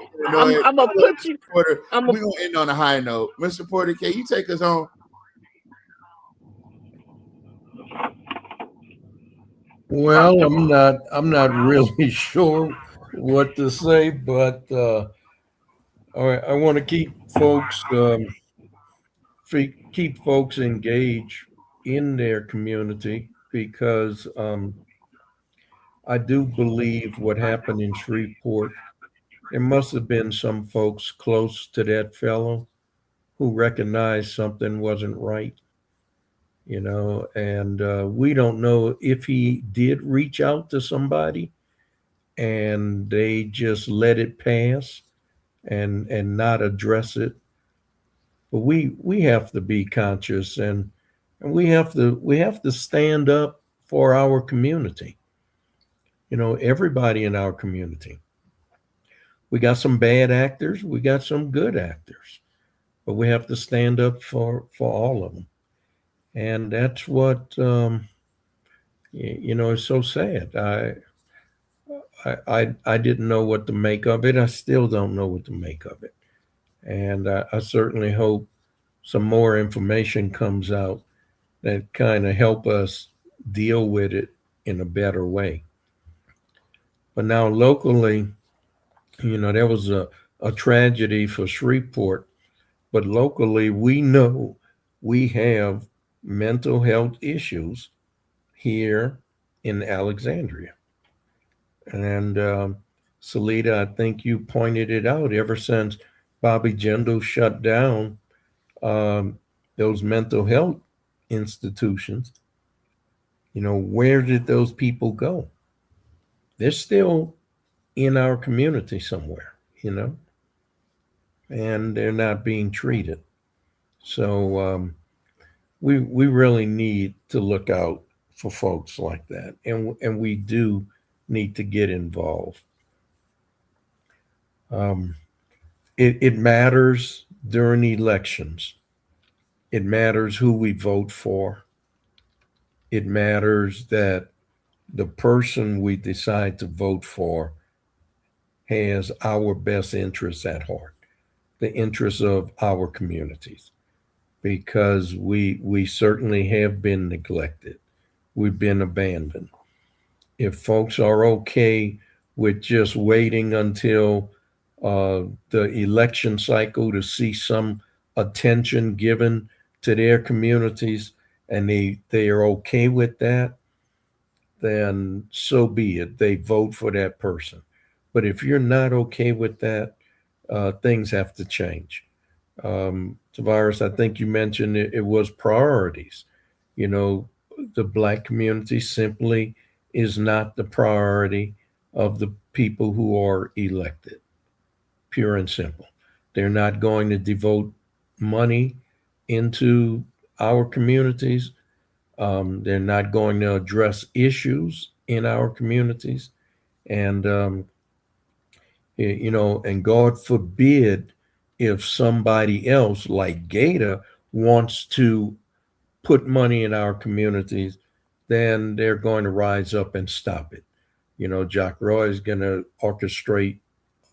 I'm gonna put you. We're gonna end on a high note. Mr. Porter, can you take us home? Well, I'm not really sure what to say, but I want to keep folks engaged in their community because I do believe what happened in Shreveport, there must have been some folks close to that fellow who recognized something wasn't right. And we don't know if he did reach out to somebody and they just let it pass and not address it. But we have to be conscious and we have to stand up for our community. Everybody in our community. We got some bad actors, we got some good actors, but we have to stand up for all of them. And that's what, it's so sad. I didn't know what to make of it. I still don't know what to make of it. And I certainly hope some more information comes out that kind of help us deal with it in a better way. But now locally, there was a tragedy for Shreveport, but locally we know we have mental health issues here in Alexandria. And Salita, I think you pointed it out ever since Bobby Jindal shut down those mental health institutions. Where did those people go? They're still in our community somewhere, and they're not being treated. So we really need to look out for folks like that, and we do need to get involved. Um, it matters during elections. It matters who we vote for. It matters that the person we decide to vote for has our best interests at heart, the interests of our communities, because we certainly have been neglected. We've been abandoned. If folks are okay with just waiting until the election cycle to see some attention given to their communities, and they are okay with that, then so be it. They vote for that person. But if you're not okay with that, things have to change. Tavares, I think you mentioned it was priorities. You know, the Black community simply is not the priority of the people who are elected, pure and simple. They're not going to devote money into our communities. They're not going to address issues in our communities. And, and God forbid if somebody else like Gator wants to put money in our communities, then they're going to rise up and stop it. You know, Jack Roy is going to orchestrate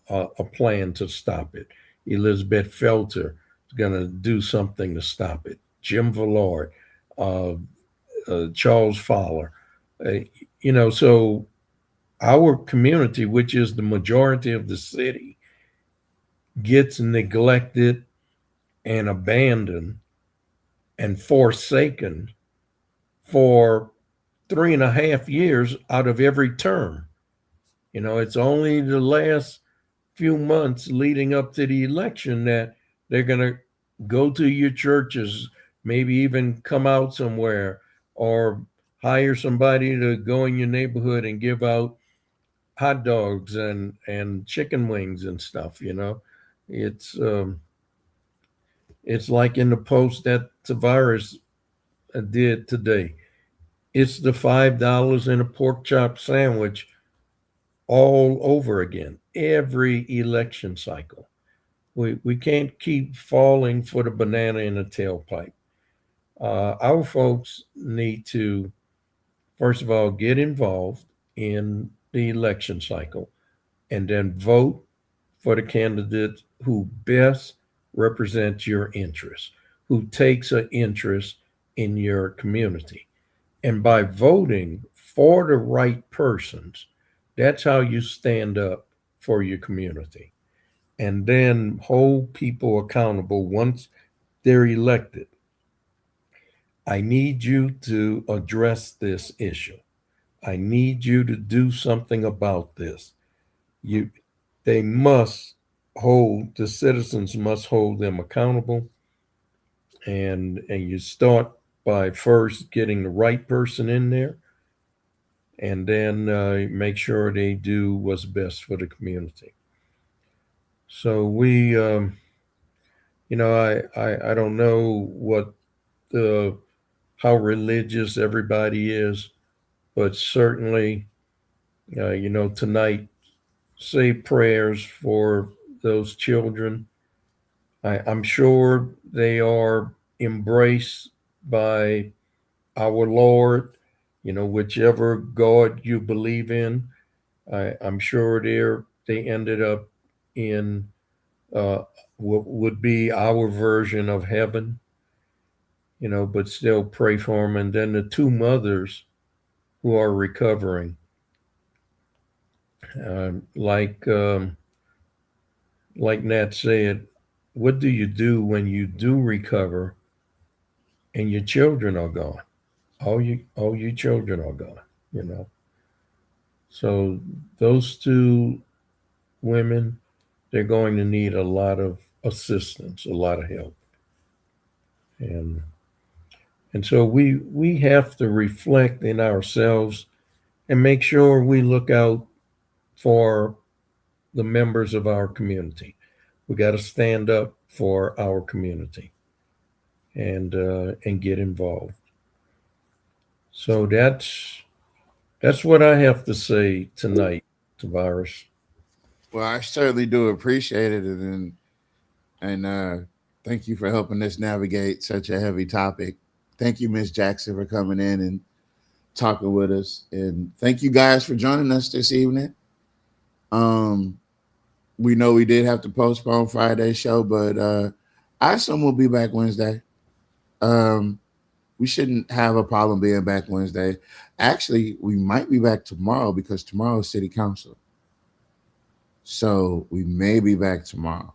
a plan to stop it. Elizabeth Felter is going to do something to stop it. Jim Villard, uh, Charles Fowler. So our community, which is the majority of the city, gets neglected and abandoned and forsaken for 3.5 years out of every term. You know, it's only the last few months leading up to the election that they're going to go to your churches, maybe even come out somewhere or hire somebody to go in your neighborhood and give out hot dogs and chicken wings and stuff. It's like in the post that Tavares did today. It's the $5 in a pork chop sandwich all over again, every election cycle. We can't keep falling for the banana in the tailpipe. Our folks need to, first of all, get involved in the election cycle and then vote for the candidate who best represents your interests, who takes an interest in your community. And by voting for the right persons, that's how you stand up for your community. And then hold people accountable once they're elected. I need you to address this issue. I need you to do something about this. They must the citizens must hold them accountable. And you start by first getting the right person in there, and then make sure they do what's best for the community. So I don't know how religious everybody is, but certainly, tonight, say prayers for those children. I'm sure they are embraced by our Lord, whichever God you believe in. I'm sure they ended up in what would be our version of heaven, but still pray for them. And then the two mothers who are recovering, like Nat said, what do you do when you do recover and your children are gone? All your children are gone. So those two women, they're going to need a lot of assistance, a lot of help. And so we have to reflect in ourselves and make sure we look out for the members of our community. We got to stand up for our community. and get involved. So that's what I have to say tonight, Tavares. Well, I certainly do appreciate it, and thank you for helping us navigate such a heavy topic. Thank you, Miss Jackson, for coming in and talking with us, and thank you guys for joining us this evening. Um, we know we did have to postpone Friday's show, but I assume we'll be back Wednesday. Um, we shouldn't have a problem being back Wednesday. Actually, we might be back tomorrow because tomorrow is City Council. So we may be back tomorrow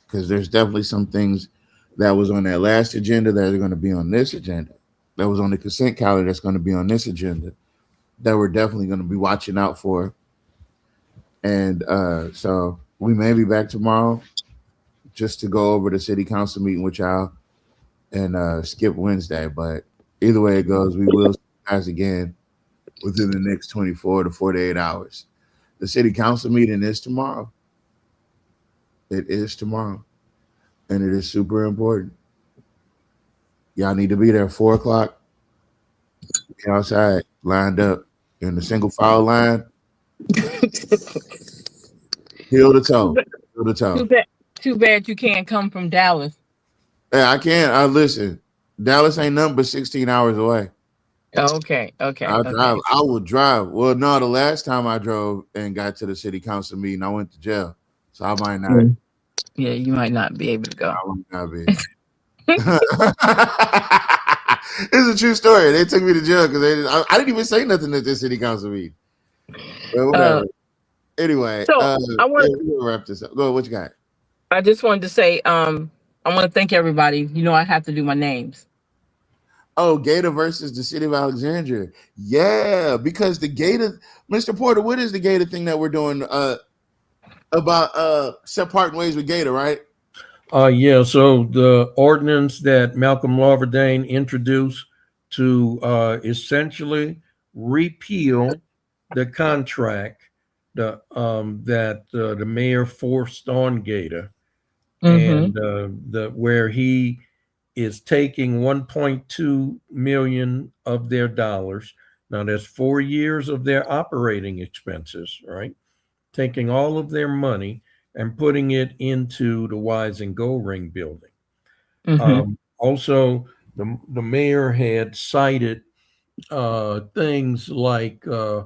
because there's definitely some things that was on that last agenda that are going to be on this agenda. That was on the consent calendar that's going to be on this agenda that we're definitely going to be watching out for. And so we may be back tomorrow just to go over the city council meeting with y'all and skip Wednesday. But either way it goes, we will see you guys again within the next 24 to 48 hours. The city council meeting is tomorrow. It is tomorrow. And it is super important. Y'all need to be there 4 o'clock. Be outside, lined up in the single file line. Heel to toe. Heel to toe. Too bad you can't come from Dallas. Yeah, I can't. I listen. Dallas ain't nothing but 16 hours away. Okay. I'll drive. I will drive. Well, no, the last time I drove and got to the city council meeting, I went to jail. So I might not. Yeah, you might not be able to go. I might not be. It's a true story. They took me to jail because I didn't even say nothing at this city council meeting. But whatever. Anyway, so I want to wrap this up. Go ahead, what you got? I just wanted to say, I want to thank everybody. You know, I have to do my names. Oh, Gator versus the city of Alexandria. Yeah, because the Gator, Mr. Porter, what is the Gator thing that we're doing about set parting ways with Gator, right? Yeah, so the ordinance that Malcolm Lawverdane introduced to essentially repeal the contract that the mayor forced on Gator, and where he is taking 1.2 million of their dollars. Now that's 4 years of their operating expenses, right? Taking all of their money and putting it into the Wise and Gold Ring building. Also, the mayor had cited things like I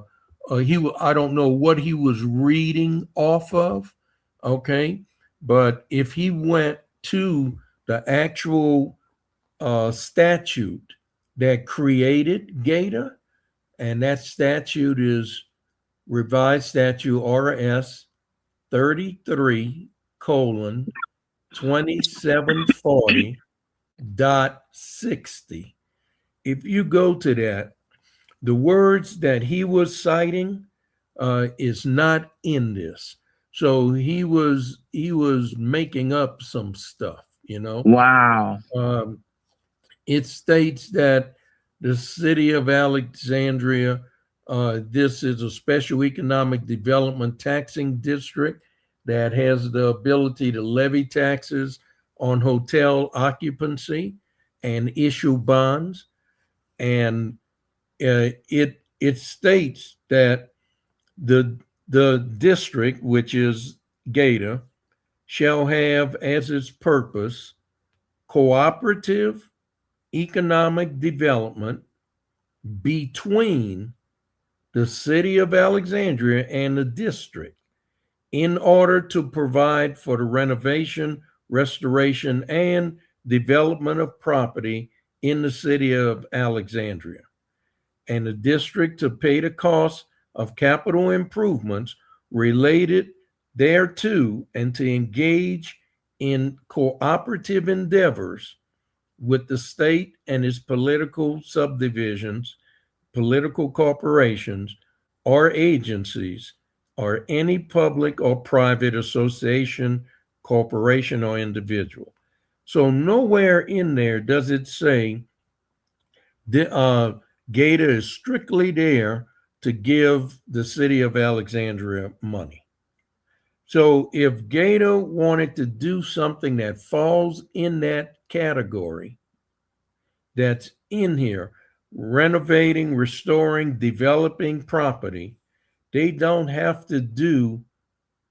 don't know what he was reading off of, okay, but if he went to the actual statute that created Gator, and that statute is Revised Statute RS 33:2740.60. If you go to that, the words that he was citing is not in this. So he was making up some stuff, you know. Wow. It states that the city of Alexandria, this is a special economic development taxing district that has the ability to levy taxes on hotel occupancy and issue bonds. And it states that the district, which is Gator, shall have as its purpose cooperative economic development between the city of Alexandria and the district in order to provide for the renovation, restoration, and development of property in the city of Alexandria, and the district to pay the cost of capital improvements related thereto, and to engage in cooperative endeavors with the state and its political subdivisions, political corporations, or agencies, or any public or private association, corporation, or individual. So nowhere in there does it say Gator is strictly there to give the city of Alexandria money. So if Gator wanted to do something that falls in that category, that's in here, renovating, restoring, developing property, they don't have to do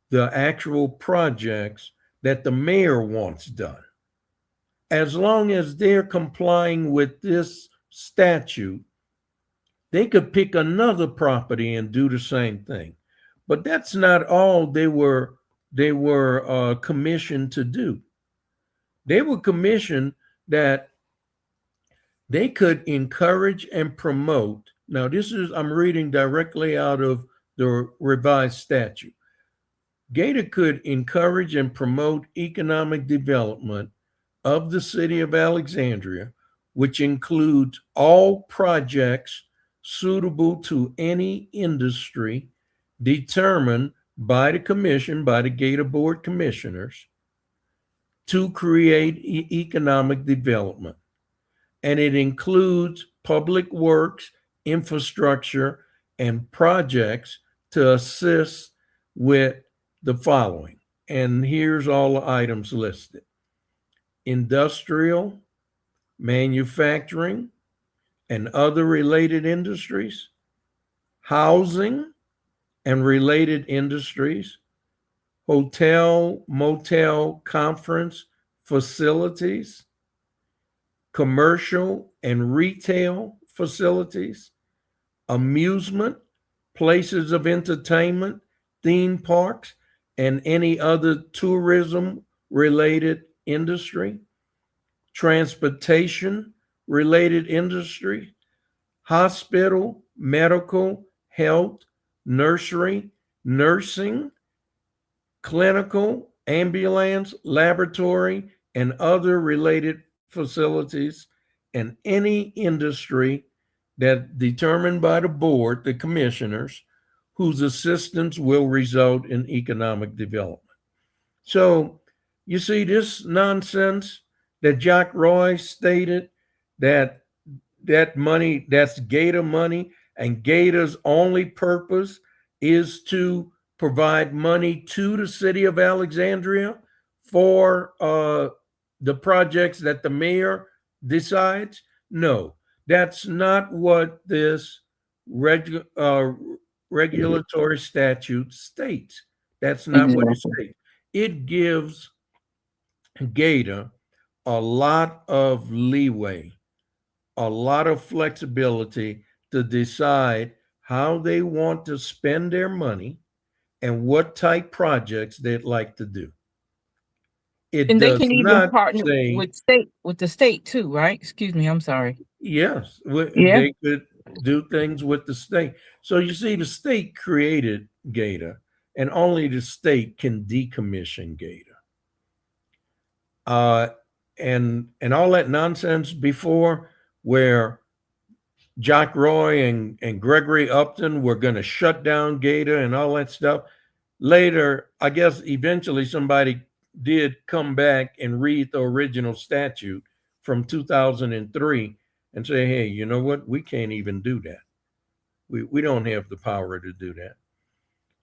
the actual projects that the mayor wants done. As long as they're complying with this statute, they could pick another property and do the same thing. But that's not all they were commissioned to do. They were commissioned that they could encourage and promote. Now, I'm reading directly out of the revised statute. Gator could encourage and promote economic development of the city of Alexandria, which includes all projects suitable to any industry determined by the commission, by the Gator Board commissioners, to create economic development. And it includes public works, infrastructure, and projects to assist with the following. And here's all the items listed: industrial, manufacturing, and other related industries, housing and related industries, hotel, motel, conference facilities, commercial and retail facilities, amusement, places of entertainment, theme parks, and any other tourism-related industry, transportation-related industry, hospital, medical, health, nursery, nursing, clinical, ambulance, laboratory, and other related facilities, and any industry that determined by the board, the commissioners, whose assistance will result in economic development. So you see this nonsense that Jack Roy stated, that money, that's Gator money, and Gator's only purpose is to provide money to the city of Alexandria for the projects that the mayor decides? No, that's not what this regulatory statute states. That's not what it states. It gives Gator a lot of leeway, a lot of flexibility to decide how they want to spend their money and what type projects they'd like to do. And they can even partner with the state too, right? Excuse me, I'm sorry. Yes, they could do things with the state. So you see, the state created Gator, and only the state can decommission Gator. And all that nonsense before, where Jack Roy and Gregory Upton were going to shut down Gator and all that stuff. Later, I guess eventually somebody did come back and read the original statute from 2003 and say, hey, you know what? We can't even do that. We don't have the power to do that.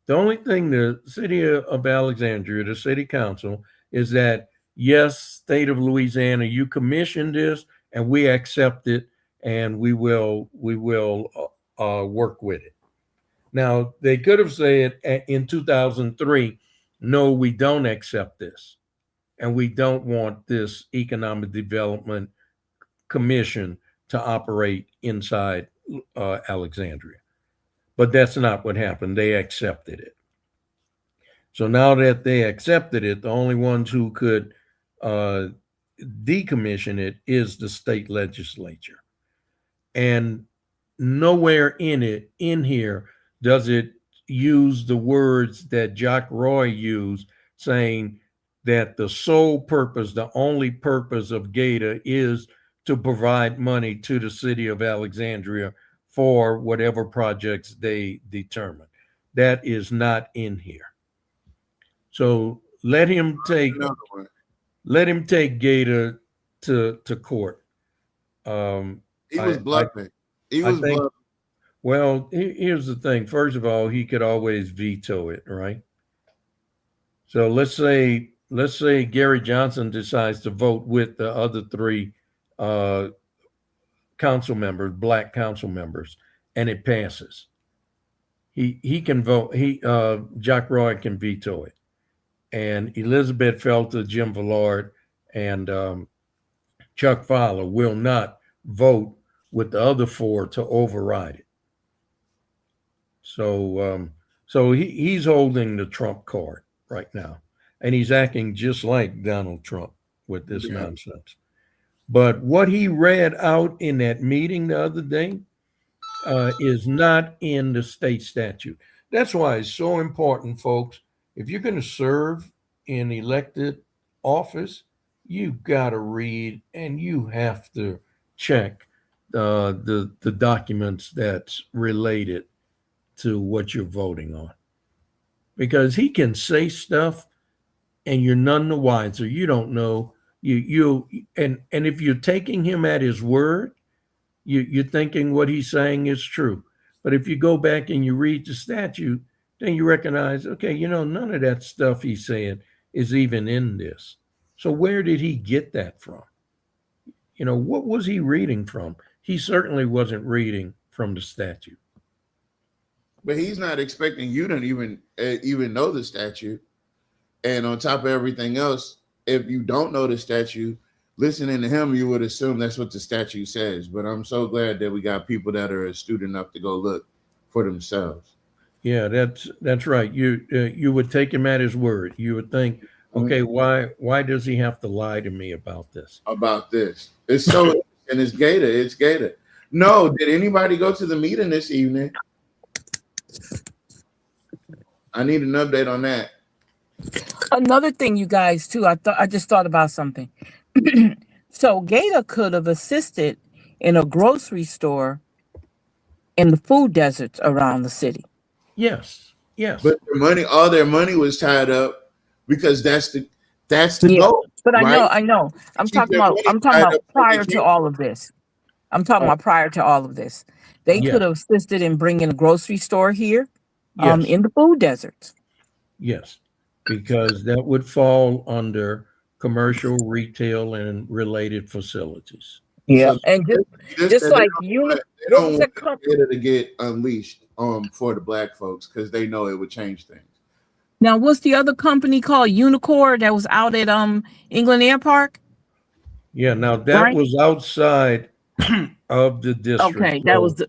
The only thing the city of Alexandria, the city council, is that, yes, state of Louisiana, you commissioned this and we accept it, and we will work with it. Now, they could have said in 2003, no, we don't accept this, and we don't want this economic development commission to operate inside Alexandria. But that's not what happened. They accepted it. So now that they accepted it, the only ones who could decommission it is the state legislature. And nowhere in here does it use the words that Jack Roy used, saying that the sole purpose, the only purpose of Gator is to provide money to the city of Alexandria for whatever projects they determine. That is not in here. So let him take Gator to court. He was bluffing. Well, here's the thing. First of all, he could always veto it, right? So let's say Gary Johnson decides to vote with the other three council members, black council members, and it passes. He can vote. Jack Roy can veto it, and Elizabeth Felter, Jim Villard, and Chuck Fowler will not vote with the other four to override it. So he's holding the Trump card right now, and he's acting just like Donald Trump with this nonsense. But what he read out in that meeting the other day is not in the state statute. That's why it's so important, folks. If you're going to serve in elected office, you got to read and you have to check the documents that's related to what you're voting on, because he can say stuff and you're none the wiser. You don't know. And if you're taking him at his word, you're thinking what he's saying is true. But if you go back and you read the statute, then you recognize, okay, none of that stuff he's saying is even in this. So where did he get that from? What was he reading from? He certainly wasn't reading from the statute. But he's not expecting you to even know the statute. And on top of everything else, if you don't know the statute, listening to him, you would assume that's what the statute says. But I'm so glad that we got people that are astute enough to go look for themselves. Yeah, that's right. You would take him at his word. You would think, okay, why does he have to lie to me about this? It's so and it's Gator. No, did anybody go to the meeting this evening? I need an update on that. Another thing, you guys, too, I just thought about something. So Gator could have assisted in a grocery store in the food deserts around the city. Yes. But all their money was tied up because that's the goal. But right? I know. I'm talking about prior to all of this. They could have assisted in bringing a grocery store here in the food deserts. Yes, because that would fall under commercial, retail, and related facilities. Yeah, So and just like you, they don't want Gator to get unleashed for the black folks because they know it would change things. Now, what's the other company called? Unicorn that was out at England Air Park? Yeah, now that was outside of the district. Okay, that was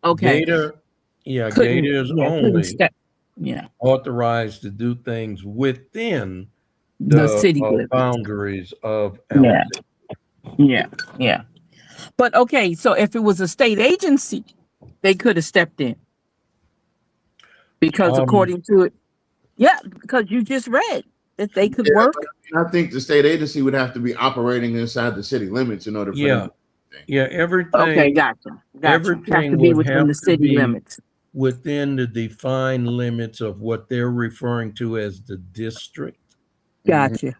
okay. Gator is only authorized to do things within the city boundaries of Alexandria. Yeah. But okay, so if it was a state agency, they could have stepped in. Because according to it, because you just read that they could work. I think the state agency would have to be operating inside the city limits in order for them. Everything. Okay, gotcha. Everything have to be within the city limits. Within the defined limits of what they're referring to as the district. Gotcha.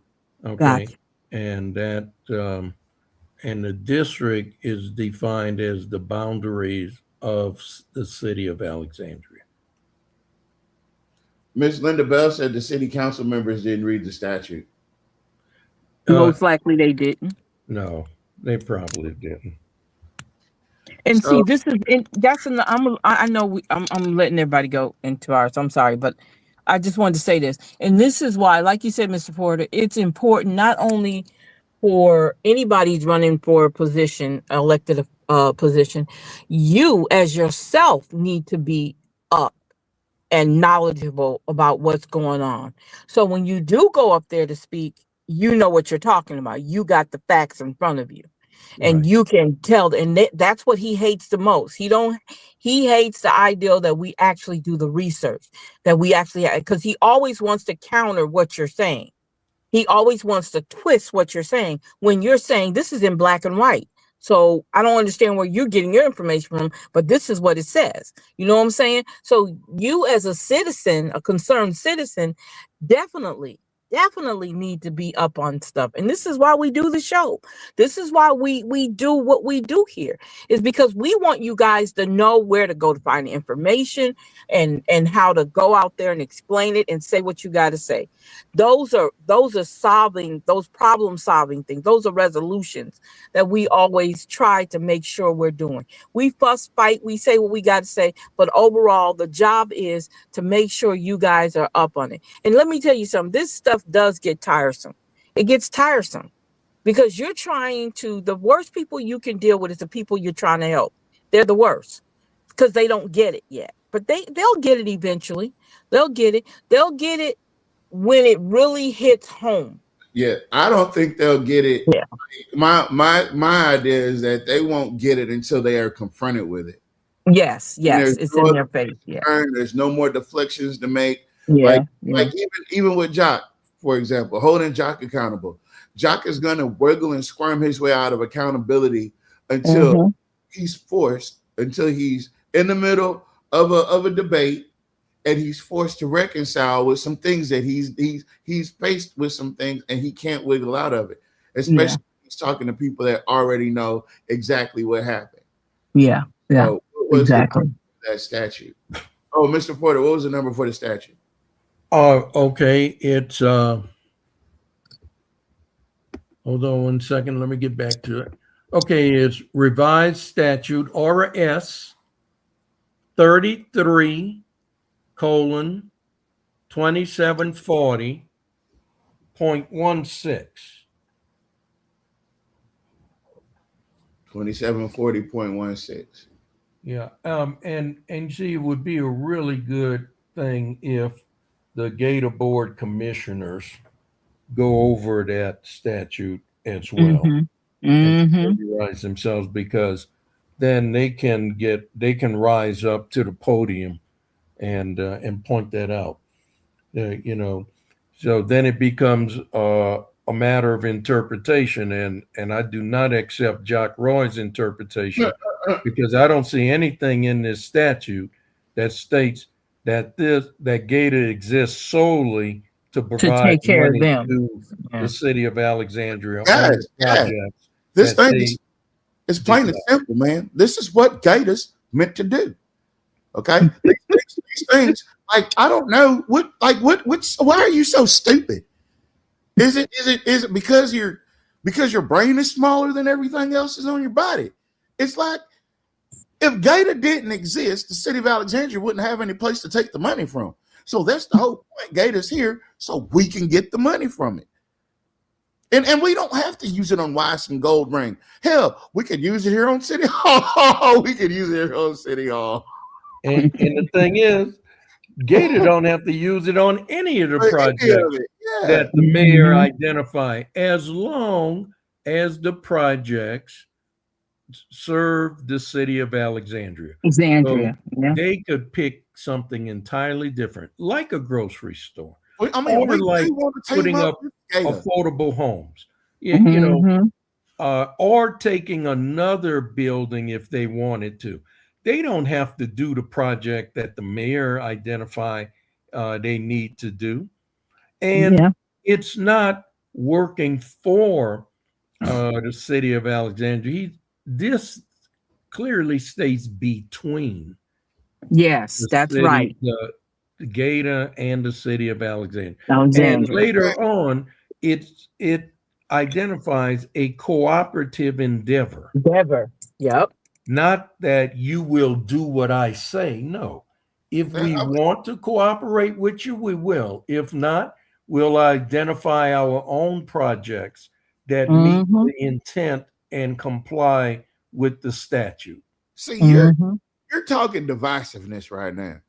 Okay. Gotcha. And that and the district is defined as the boundaries of the city of Alexandria. Ms. Linda Bell said the city council members didn't read the statute. Most likely they didn't. No, they probably didn't. And see, I'm letting everybody go into ours. I'm sorry, but I just wanted to say this. And this is why, like you said, Mr. Porter, it's important not only for anybody who's running for a position, elected position, you as yourself need to be up and knowledgeable about what's going on. So when you do go up there to speak, you know what you're talking about. You got the facts in front of you. And you can tell, and that's what he hates the most. He hates the idea that we actually do the research, that we actually, because he always wants to counter what you're saying. He always wants to twist what you're saying when you're saying this is in black and white. So I don't understand where you're getting your information from, but this is what it says. You know what I'm saying? So you as a citizen, a concerned citizen, definitely definitely need to be up on stuff. And this is why we do the show. This is why we do what we do here, is because we want you guys to know where to go to find the information and how to go out there and explain it and say what you got to say. Those are solving, those problem solving things. Those are resolutions that we always try to make sure we're doing. We fuss, fight, we say what we got to say, but overall the job is to make sure you guys are up on it. And let me tell you something, this stuff does get tiresome. It gets tiresome because you're trying to, the worst people you can deal with is the people you're trying to help. They're the worst because they don't get it yet, but they'll get it eventually. They'll get it. They'll get it when it really hits home. Yeah, I don't think they'll get it. Yeah. My idea is that they won't get it until they are confronted with it. Yes, it's in their face. Yeah. There's no more deflections to make. Yeah, like even with Jock, for example, holding Jock accountable. Jock is gonna wiggle and squirm his way out of accountability until he's forced, until he's in the middle of a debate and he's forced to reconcile with some things that he's faced with some things and he can't wiggle out of it. Especially when he's talking to people that already know exactly what happened. Yeah. So Exactly. That statute. Oh, Mr. Porter, what was the number for the statute? Okay, it's hold on one second. Let me get back to it. Okay, it's revised statute RS 33:2740.16. 2740.16. Yeah, and see, it would be a really good thing if the Gator Board commissioners go over that statute as well and familiarize themselves, because then they can rise up to the podium and point that out. So then it becomes a matter of interpretation, and I do not accept Jock Roy's interpretation because I don't see anything in this statute that states that Gator exists solely to provide take care of money them. to the city of Alexandria. Guys, this thing is plain and simple, man. This is what Gator's meant to do. Okay, these things, like, I don't know why are you so stupid? Is it because your brain is smaller than everything else is on your body? It's like, if Gator didn't exist, the city of Alexandria wouldn't have any place to take the money from. So that's the whole point. Gator's here so we can get the money from it. And we don't have to use it on Weiss and Gold Ring. Hell, we could use it here on City Hall. We could use it here on City Hall. And the thing is, Gator don't have to use it on any of the projects that the mayor identify, as long as the projects serve the city of Alexandria. So they could pick something entirely different, like a grocery store, or like putting up affordable homes, or taking another building if they wanted to. They don't have to do the project that the mayor identify they need to do. And it's not working for the city of Alexandria. This clearly states between. Yes, that's right. The Gator and the city of Alexandria. And later on, it identifies a cooperative endeavor. Yep. Not that you will do what I say. No. If we want to cooperate with you, we will. If not, we'll identify our own projects that meet the intent and comply with the statute. See, you're talking divisiveness right now.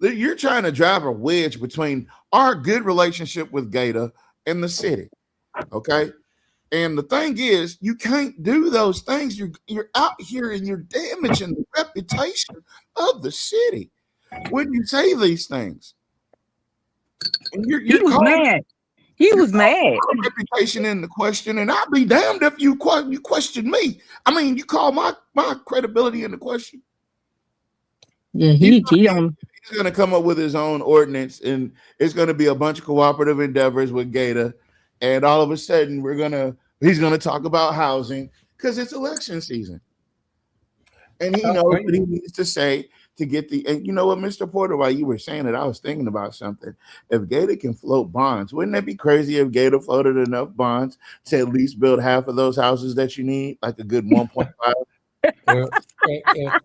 You're trying to drive a wedge between our good relationship with Gator and the city. Okay. And the thing is, you can't do those things. You're out here and you're damaging the reputation of the city when you say these things. And he was mad. He was mad. Reputation in the question, and I'd be damned if you question me. I mean, you call my credibility in the question. Yeah, He's he on. going to come up with his own ordinance, and it's going to be a bunch of cooperative endeavors with Gator, and all of a sudden he's going to talk about housing because it's election season, and he knows what he needs to say to get the. And you know what, Mr. Porter, while you were saying it, I was thinking about something. If Gator can float bonds, wouldn't that be crazy if Gator floated enough bonds to at least build half of those houses that you need, like a good 1.5? Well,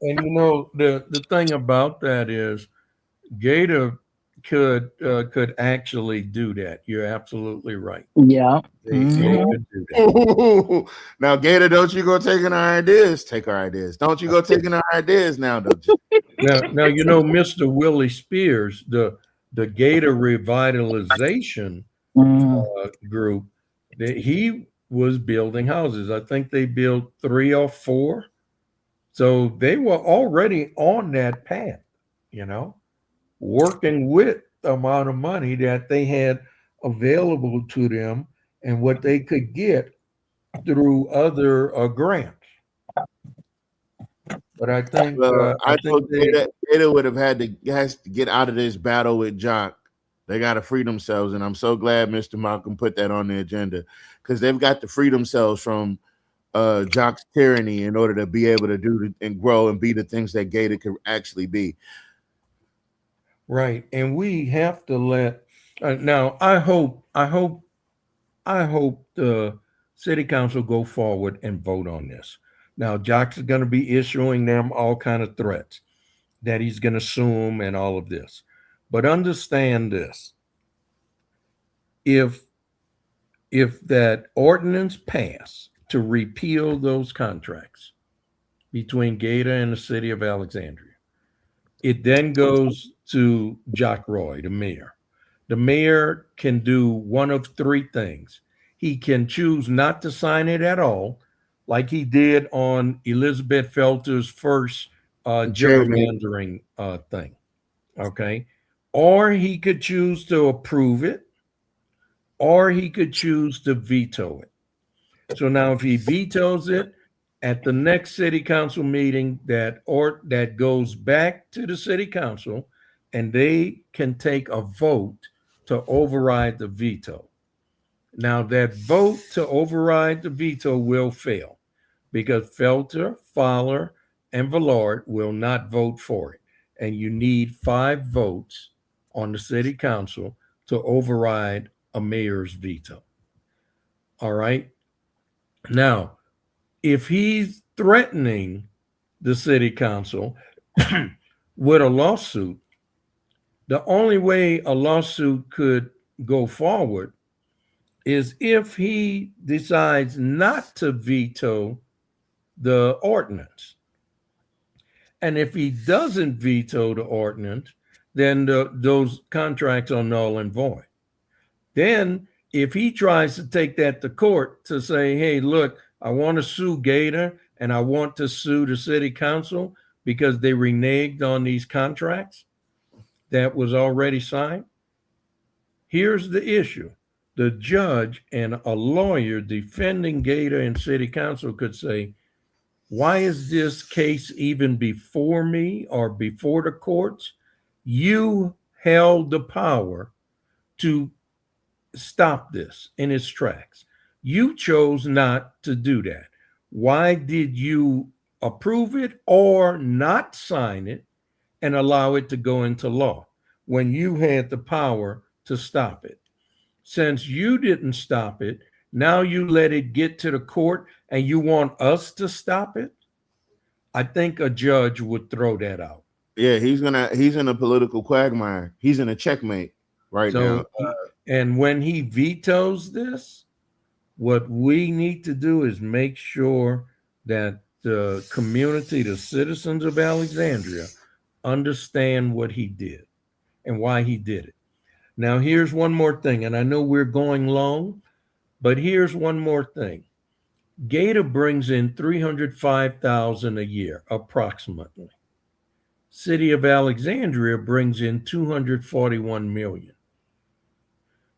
and you know the thing about that is Gator could actually do that. You're absolutely right. Yeah. They could do that. Ooh. Now, Gator, don't you go taking our ideas. Take our ideas. Don't you go taking our ideas now, don't you? Now you know Mr. Willie Spears, the Gator Revitalization group, that he was building houses. I think they built 3 or 4. So they were already on that path, you know, working with the amount of money that they had available to them and what they could get through other grants. But I think I think Gator would have has to get out of this battle with Jock. They got to free themselves, and I'm so glad Mr. Malcolm put that on the agenda because they've got to free themselves from Jock's tyranny in order to be able to do and grow and be the things that Gator could actually be. Right, and we have to let. Now, I hope the city council go forward and vote on this. Now, Jock's is going to be issuing them all kind of threats that he's going to sue them and all of this. But understand this: if that ordinance passed to repeal those contracts between Gator and the city of Alexandria, it then goes to Jock Roy, the mayor. The mayor can do one of 3 things. He can choose not to sign it at all, like he did on Elizabeth Felter's first gerrymandering thing. Okay. Or he could choose to approve it, or he could choose to veto it. So now if he vetoes it, at the next city council meeting, that goes back to the city council, and they can take a vote to override the veto. Now that vote to override the veto will fail because Felter, Fowler, and Villard will not vote for it. And you need 5 votes on the city council to override a mayor's veto. All right. Now, if he's threatening the city council with a lawsuit, the only way a lawsuit could go forward is if he decides not to veto the ordinance. And if he doesn't veto the ordinance, then those contracts are null and void. Then if he tries to take that to court to say, hey, look, I want to sue Gator and I want to sue the city council because they reneged on these contracts that was already signed. Here's the issue. The judge and a lawyer defending Gator and city council could say, why is this case even before me or before the courts? You held the power to stop this in its tracks. You chose not to do that. Why did you approve it or not sign it and allow it to go into law when you had the power to stop it? Since you didn't stop it, now you let it get to the court and you want us to stop it? I think a judge would throw that out. Yeah, he's in a political quagmire. He's in a checkmate right now. And when he vetoes this, what we need to do is make sure that the community, the citizens of Alexandria, understand what he did and why he did it. Now, here's one more thing, and I know we're going long, but here's one more thing. Gator brings in $305,000 a year, approximately. City of Alexandria brings in $241 million.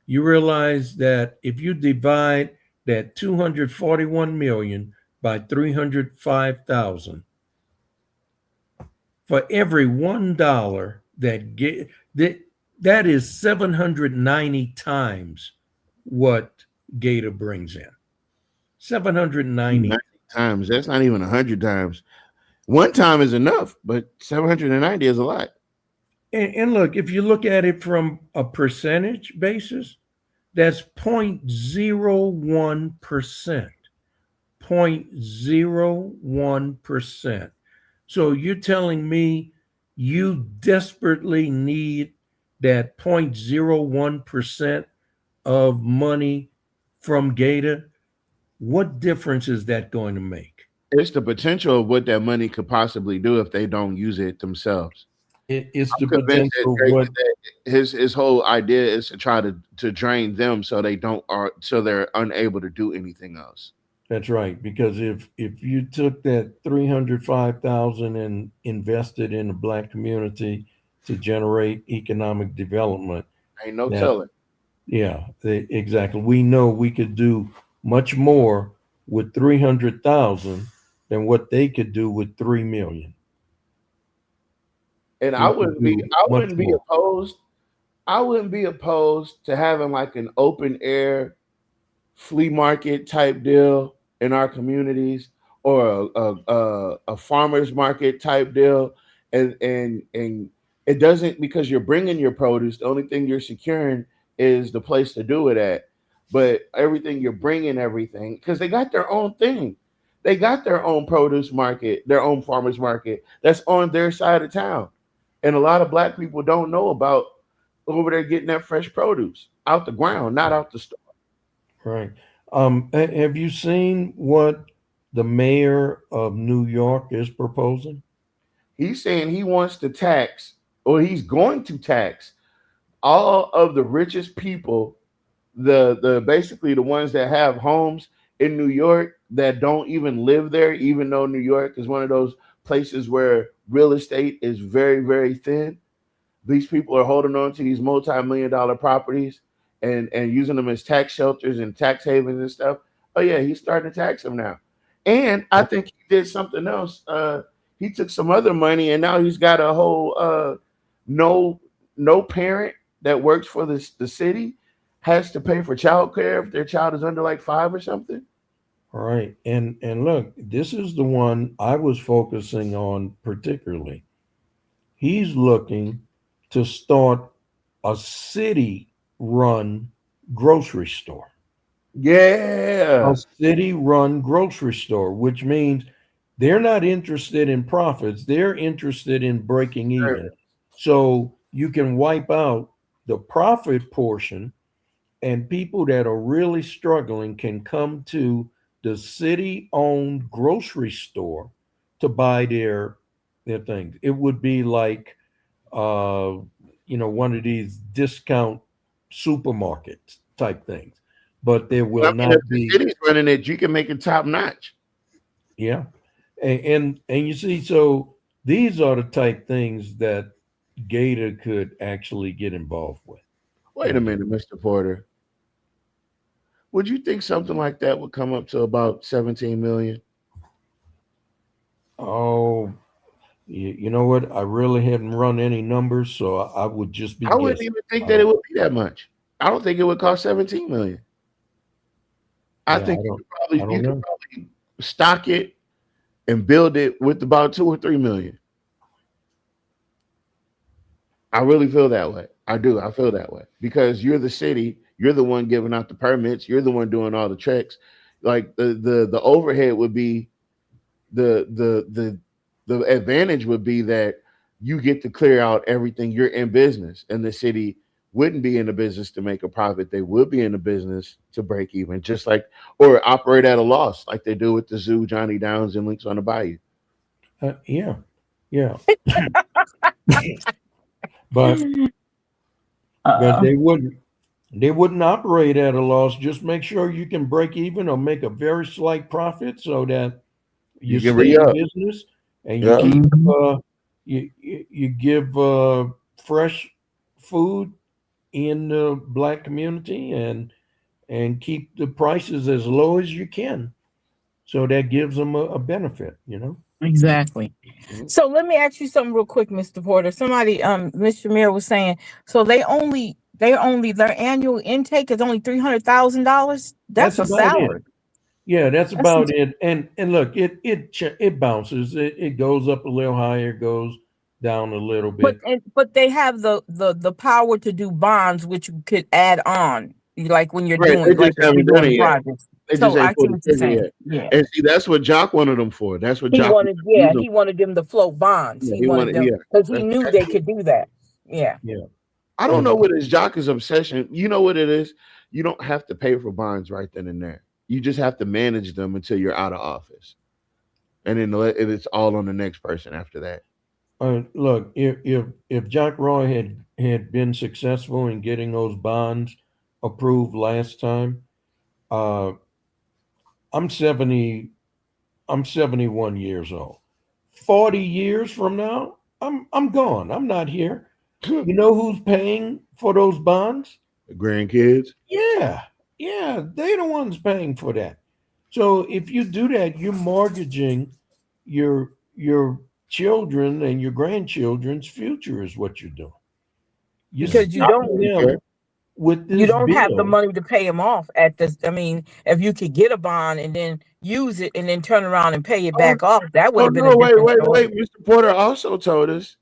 You realize that if you divide that $241 million by $305,000, For every $1 that is 790 times what Gator brings in. 790. 90 times. That's not even 100 times. One time is enough, but 790 is a lot. And look, if you look at it from a percentage basis, that's 0.01%. 0.01%. So you're telling me you desperately need that 0.01% of money from Gator? What difference is that going to make? It's the potential of what that money could possibly do if they don't use it themselves. It's the I'm convinced potential that, what that his whole idea is to try to drain them so they're unable to do anything else. That's right. Because if you took that 305,000 and invested in the Black community to generate economic development, Ain't no telling. Yeah, exactly. We know we could do much more with 300,000 than what they could do with 3 million. And I wouldn't be opposed. I wouldn't be opposed to having like an open air flea market type deal in our communities, or a farmers market type deal, and it doesn't, because you're bringing your produce. The only thing you're securing is the place to do it at, but everything you're bringing, everything, because they got their own thing. They got their own produce market, their own farmers market that's on their side of town, and a lot of Black people don't know about over there getting that fresh produce out the ground, not out the store. Right. Have you seen what the mayor of New York is proposing? He's saying he wants to tax, or he's going to tax, all of the richest people, the basically the ones that have homes in New York that don't even live there, even though New York is one of those places where real estate is very, very thin. These people are holding on to these multi-million-dollar properties and using them as tax shelters and tax havens and stuff. Oh yeah, he's starting to tax them now. And I think he did something else. He took some other money, and now he's got a whole no parent that works for the city has to pay for child care if their child is under like 5 or something. All right. And look, this is the one I was focusing on particularly. He's looking to start a city-run grocery store. Yeah. A city-run grocery store, which means they're not interested in profits. They're interested in breaking even. So you can wipe out the profit portion, and people that are really struggling can come to the city-owned grocery store to buy their things. It would be like one of these discount supermarkets type things, but there will not be. If the city's running it, you can make it top notch. Yeah, and you see, so these are the type things that Gator could actually get involved with. Wait a minute, Mr. Porter. Would you think something like that would come up to about 17 million? Oh, you know what? I really hadn't run any numbers, so I would just be. I wouldn't even think that it would be that much. I don't think it would cost 17 million. I think you could probably stock it and build it with about 2 or 3 million. I really feel that way. I do. I feel that way because you're the city. You're the one giving out the permits. You're the one doing all the checks. Like the overhead would be the advantage would be that you get to clear out everything. You're in business, and the city wouldn't be in the business to make a profit. They would be in the business to break even, just like, or operate at a loss like they do with the zoo, Johnny Downs, and Links on the Bayou. Yeah. But they wouldn't operate at a loss. Just make sure you can break even or make a very slight profit so that you stay in business and you keep you give fresh food in the Black community and keep the prices as low as you can. So that gives them a benefit, Exactly. Mhm. So let me ask you something real quick, Mr. Porter. Somebody, Mr. Shamir was saying, so they only their annual intake is only $300,000. That's That's a about it. salary. Yeah, that's That's about it. And look, it bounces. It goes up a little higher, goes down a little bit. but they have the power to do bonds, which you could add on, like when you're Right. They doing just like if you're haven't done doing it yet. projects. They just So I ain't see pulled the what you're trigger saying. yet. Yeah. And see, that's what Jock wanted them for. That's what He Jock wanted, used yeah, them. he wanted them to float bonds. Yeah, He he wanted wanted. them Yeah, because he that's knew they exactly. could do that. Yeah. Yeah. I don't know And what is Jock's obsession. You know what it is? You don't have to pay for bonds right then and there. You just have to manage them until you're out of office, and then it's all on the next person after that. look, if Jack Roy had been successful in getting those bonds approved last time, uh, I'm 70. I'm 71 years old. 40 years from now, I'm gone. I'm not here. You know who's paying for those bonds? The grandkids. Yeah, yeah, they're the ones paying for that. So if you do that, you're mortgaging your children and your grandchildren's future is what you're doing. You're Because you Jock don't stuffing doesn't them care. with you this don't have the bill. money to pay him off at this. I mean, if you could get a bond and then use it and then turn around and pay it Oh, back off, that would oh have been a no! Wait, different wait, story. wait! Mr. Porter also told us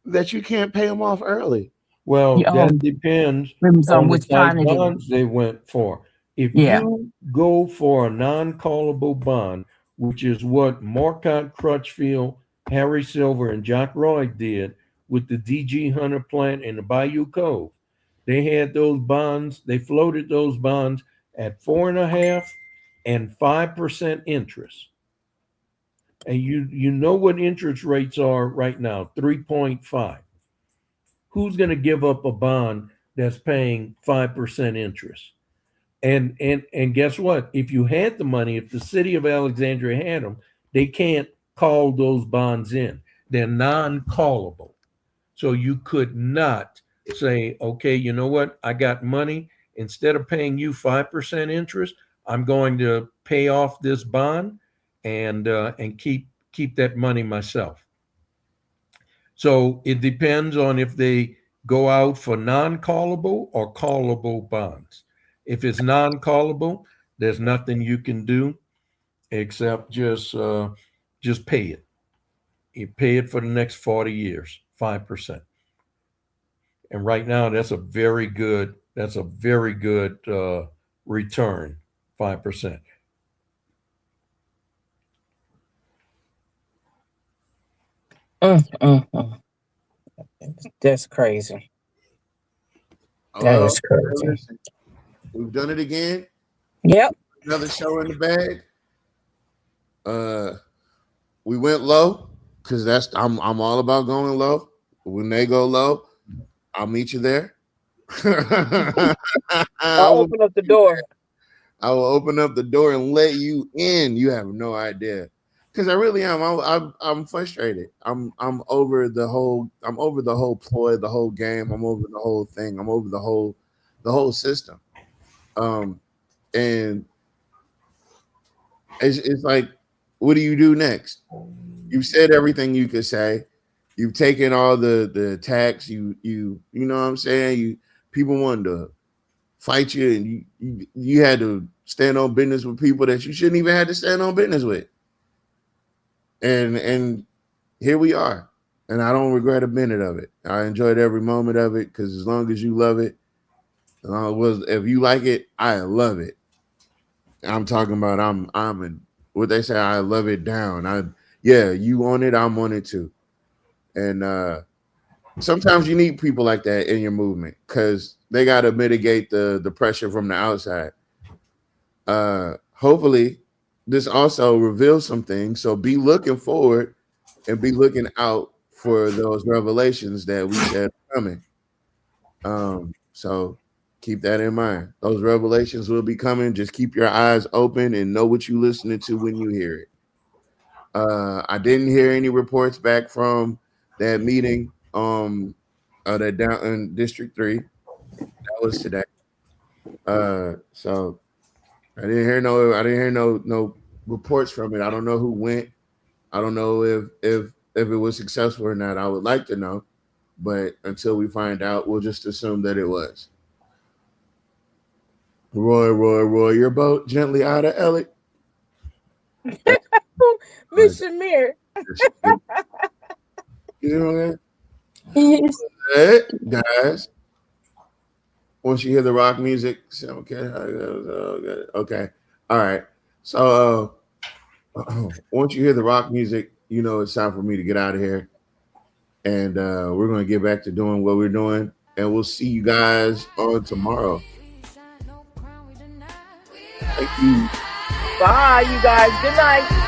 that you can't pay them off early. Well, Yeah, that depends depends on on the which type kind it is. bonds they went for. If Yeah. you go for a non-callable bond, which is what Marquette Crutchfield, Harry Silver, and Jack Roy did with the DG Hunter plant in the Bayou Cove, they had those bonds. They floated those bonds at 4.5% and 5% interest. And you know what interest rates are right now, 3.5. Who's going to give up a bond that's paying 5% interest? And guess what? If you had the money, if the city of Alexandria had them, they can't call those bonds in. They're non-callable. So you could not say, okay, you know what? I got money. Instead of paying you 5% interest, I'm going to pay off this bond and keep that money myself. So it depends on if they go out for non-callable or callable bonds. If it's non-callable, there's nothing you can do except just pay it. You pay it for the next 40 years, 5%. And right now, that's a very good return, 5%. Mm. That's crazy. That Well, is crazy. listen, we've done it again. Yep. Another show in the bag. Uh, we went low because I'm all about going low. When they go low, I'll meet you there. I I'll will open up the door. I will open up the door and let you in. You have no idea, because I really am. I'm frustrated. I'm over the whole. I'm over the whole ploy, the whole game. I'm over the whole thing. I'm over the whole system. Um, and it's like, what do you do next? You've said everything you could say. You've taken all the attacks. You know what I'm saying. People wanted to fight you, and you had to stand on business with people that you shouldn't even have to stand on business with. And here we are, and I don't regret a minute of it. I enjoyed every moment of it because as long as you love it, if you like it, I love it. I'm talking about I'm in what they say. I love it down. Yeah, you on it, I'm on it too. And sometimes you need people like that in your movement because they got to mitigate the pressure from the outside. Hopefully this also reveals some things. So be looking forward and be looking out for those revelations that we said are coming. So keep that in mind. Those revelations will be coming. Just keep your eyes open and know what you're listening to when you hear it. I didn't hear any reports back from that meeting that down in District 3. That was today. So I didn't hear no reports from it. I don't know who went. I don't know if it was successful or not. I would like to know, but until we find out, we'll just assume that it was. Roy, your boat gently out of Ellie. Miss Shamir. You know Yes. that? Guys. Once you hear the rock music, say, okay. Okay. All right. So once you hear the rock music, you know it's time for me to get out of here. And we're going to get back to doing what we're doing. And we'll see you guys on tomorrow. Thank you. Bye, you guys. Good night.